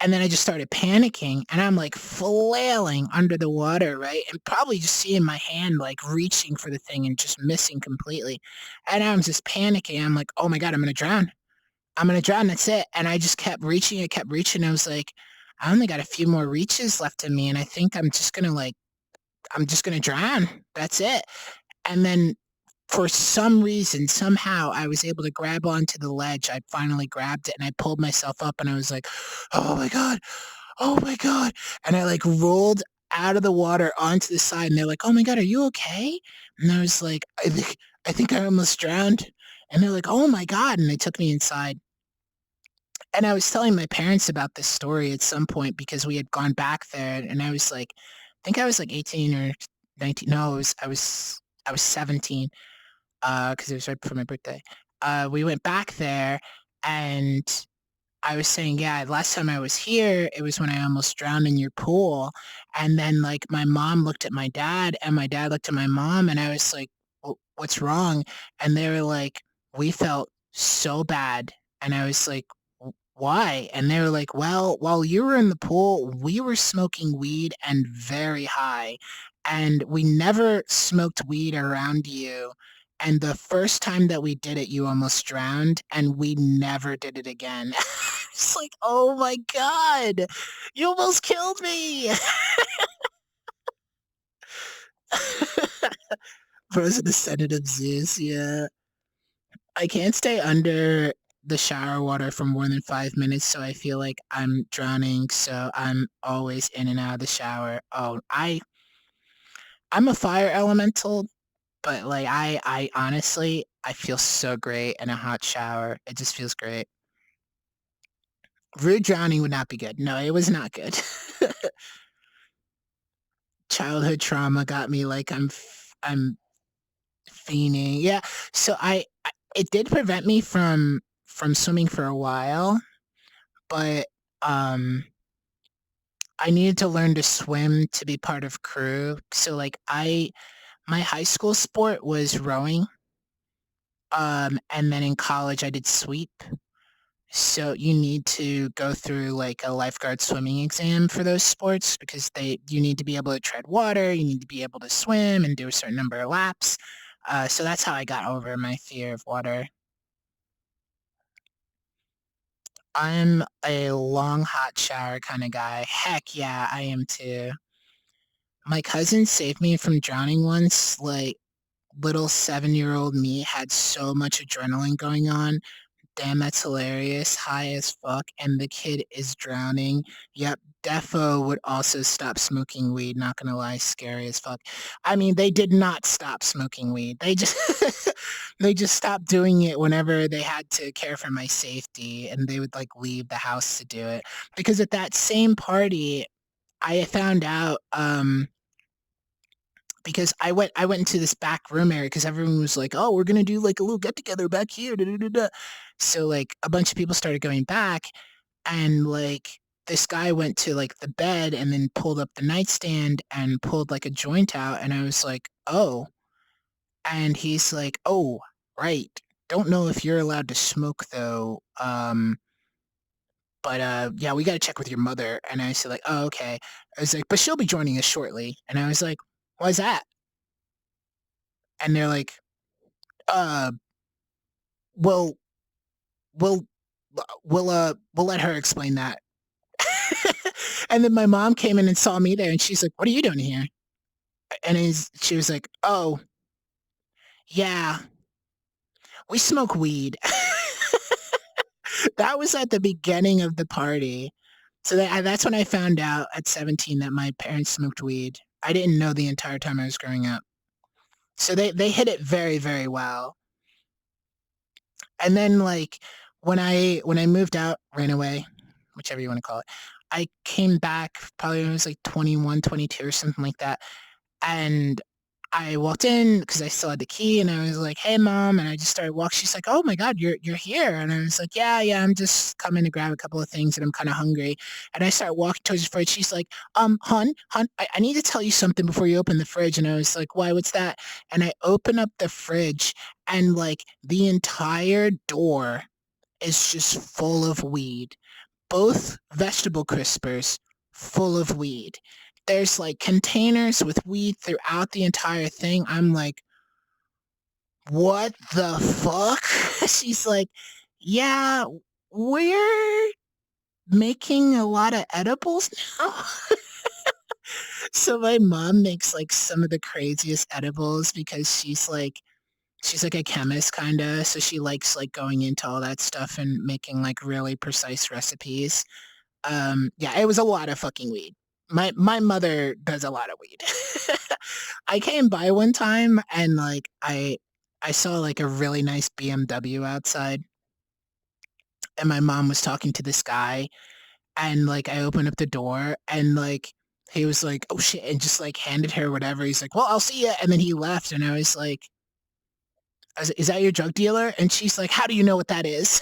Speaker 2: And then I just started panicking and I'm like flailing under the water, right? And probably just seeing my hand like reaching for the thing and just missing completely. And I'm just panicking. I'm like, oh my God, I'm going to drown. I'm going to drown. That's it. And I just kept reaching. I kept reaching. I was like, I only got a few more reaches left in me. And I think I'm just going to drown. That's it. And then for some reason, somehow, I was able to grab onto the ledge. I finally grabbed it and I pulled myself up and I was like, oh my God, oh my God. And I like rolled out of the water onto the side and they're like, oh my God, are you okay? And I was like, I think I almost drowned. And they're like, oh my God. And they took me inside. And I was telling my parents about this story at some point because we had gone back there and I was like, I think I was like 18 or 19. No, I was 17. Because it was right before my birthday. We went back there, and I was saying, yeah, last time I was here, it was when I almost drowned in your pool. And then, like, my mom looked at my dad, and my dad looked at my mom, and I was like, what's wrong? And they were like, we felt so bad. And I was like, why? And they were like, well, while you were in the pool, we were smoking weed and very high. And we never smoked weed around you. And the first time that we did it, you almost drowned, and we never did it again. It's like, oh my God, you almost killed me. Frozen descendant of Zeus, yeah. I can't stay under the shower water for more than 5 minutes, so I feel like I'm drowning, so I'm always in and out of the shower. Oh, I I'm a fire elemental, but like I honestly I feel so great in a hot shower. It just feels great. Rude drowning would not be good. No, it was not good. Childhood trauma got me like I'm fiending. Yeah, so it did prevent me from swimming for a while, but I needed to learn to swim to be part of crew. So like my high school sport was rowing. And then in college I did sweep. So you need to go through like a lifeguard swimming exam for those sports because you need to be able to tread water, you need to be able to swim and do a certain number of laps. So that's how I got over my fear of water. I'm a long hot shower kind of guy. Heck yeah, I am too. My cousin saved me from drowning once. Like, little 7-year-old me had so much adrenaline going on. Damn, that's hilarious. High as fuck, and the kid is drowning. Yep, defo would also stop smoking weed, not gonna lie, scary as fuck. I mean, they did not stop smoking weed. They just they just stopped doing it whenever they had to care for my safety, and they would like leave the house to do it. Because at that same party, I found out because I went into this back room area because everyone was like, oh, we're gonna do like a little get together back here. Da, da, da, da. So like a bunch of people started going back, and like this guy went to like the bed and then pulled up the nightstand and pulled like a joint out, and I was like, oh. And he's like, oh, right. Don't know if you're allowed to smoke though. But yeah, we gotta check with your mother. And I said like, oh, okay. I was like, but she'll be joining us shortly. And I was like, why's that? And they're like, we'll let her explain that. And then my mom came in and saw me there, and she's like, what are you doing here? And she was like, oh, yeah, we smoke weed. That was at the beginning of the party. So that's when I found out at 17 that my parents smoked weed. I didn't know the entire time I was growing up. So they hit it very, very well. And then like when I moved out, ran away, whichever you want to call it, I came back probably when I was like 21, 22 or something like that. And I walked in because I still had the key, and I was like, hey mom, and I just started walking. She's like, oh my god, you're here. And I was like, yeah, I'm just coming to grab a couple of things and I'm kind of hungry. And I started walking towards the fridge. She's like, hon, I need to tell you something before you open the fridge. And I was like, why, what's that? And I open up the fridge, and like the entire door is just full of weed. Both vegetable crispers full of weed. There's like containers with weed throughout the entire thing. I'm like, what the fuck? She's like, yeah, we're making a lot of edibles now. So my mom makes like some of the craziest edibles because she's like a chemist kind of. So she likes like going into all that stuff and making like really precise recipes. Yeah, it was a lot of fucking weed. My mother does a lot of weed. I came by one time and like I saw like a really nice BMW outside, and my mom was talking to this guy, and like I opened up the door, and like he was like, oh shit, and just like handed her whatever. He's like, well, I'll see ya, and then he left, and I was like, is that your drug dealer? And she's like, how do you know what that is?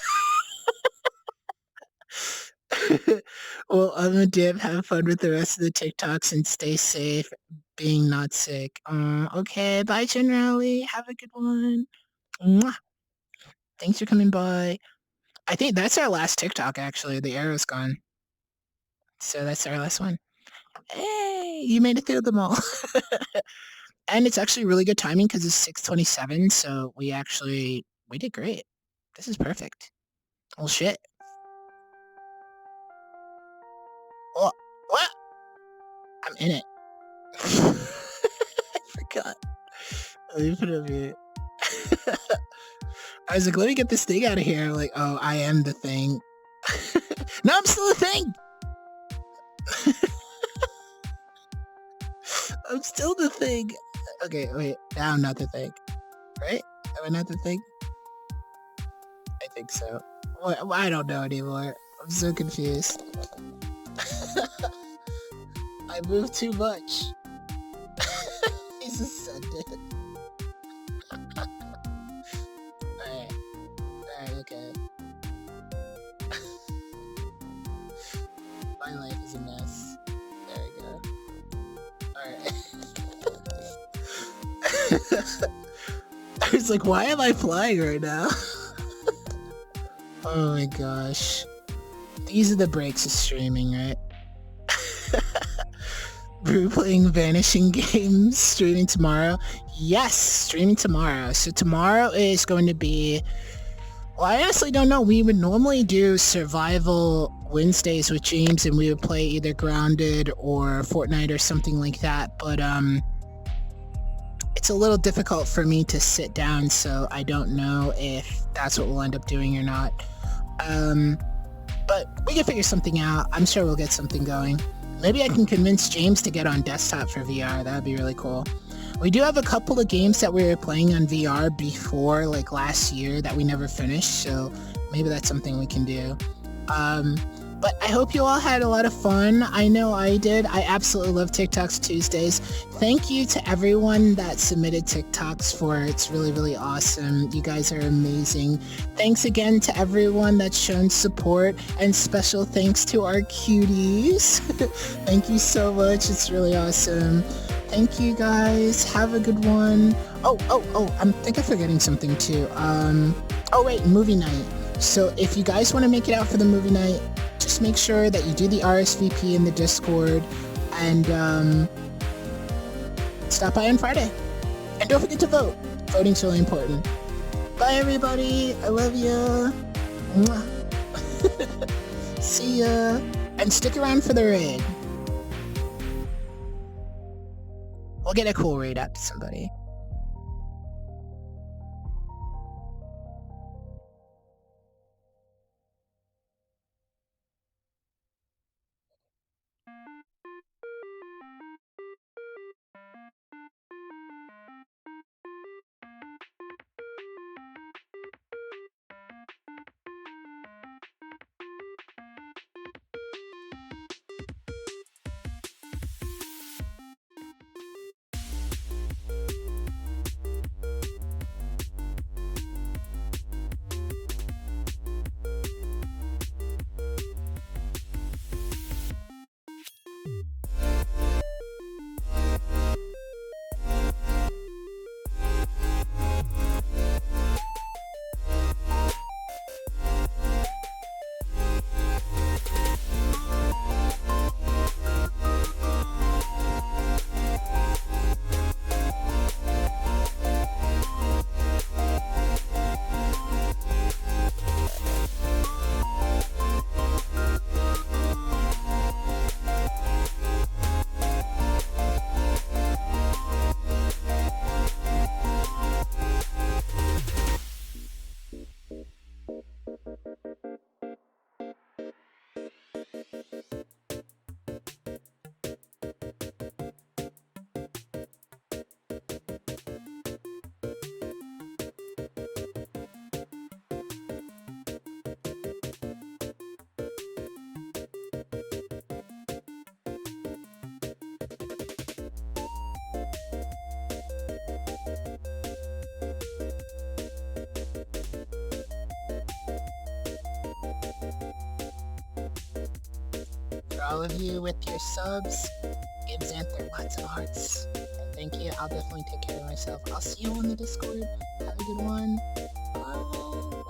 Speaker 2: Well, I'm a dip. Have fun with the rest of the TikToks and stay safe, being not sick. Okay, bye, Generally. Have a good one. Mwah. Thanks for coming by. I think that's our last TikTok, actually. The arrow's gone. So that's our last one. Hey, you made it through them all. And it's actually really good timing because it's 6:27, so we did great. This is perfect. Well, shit. What? I'm in it. I forgot. Let me put it up here. I was like, let me get this thing out of here. Like, oh, I am the thing. No, I'm still a thing. I'm still the thing. Okay, wait. Now I'm not the thing. Right? Am I not the thing? I think so. I don't know anymore. I'm so confused. I moved too much. He's ascended. Alright. Alright, okay. My life is a mess. There we go. Alright. I was like, why am I flying right now? Oh my gosh. These are the breaks of streaming, right? We're playing Vanishing Games, streaming tomorrow. Yes, streaming tomorrow. So tomorrow is going to be... Well, I honestly don't know. We would normally do Survival Wednesdays with James, and we would play either Grounded or Fortnite or something like that. But, it's a little difficult for me to sit down, so I don't know if that's what we'll end up doing or not. But we can figure something out. I'm sure we'll get something going. Maybe I can convince James to get on desktop for VR. That would be really cool. We do have a couple of games that we were playing on VR before, like last year, that we never finished, so maybe that's something we can do. But I hope you all had a lot of fun. I know I did. I absolutely love TikToks Tuesdays. Thank you to everyone that submitted TikToks for it. It's really, really awesome. You guys are amazing. Thanks again to everyone that's shown support, and special thanks to our cuties. Thank you so much. It's really awesome. Thank you guys. Have a good one. Oh, I think I'm forgetting something too. Oh wait, movie night. So if you guys want to make it out for the movie night, just make sure that you do the RSVP in the Discord, and stop by on Friday. And don't forget to vote. Voting's really important. Bye everybody. I love ya. Mwah. See ya. And stick around for the raid. We'll get a cool raid out to somebody. For all of you with your subs, give Xanther lots of hearts. And thank you. I'll definitely take care of myself. I'll see you on the Discord. Have a good one. Bye.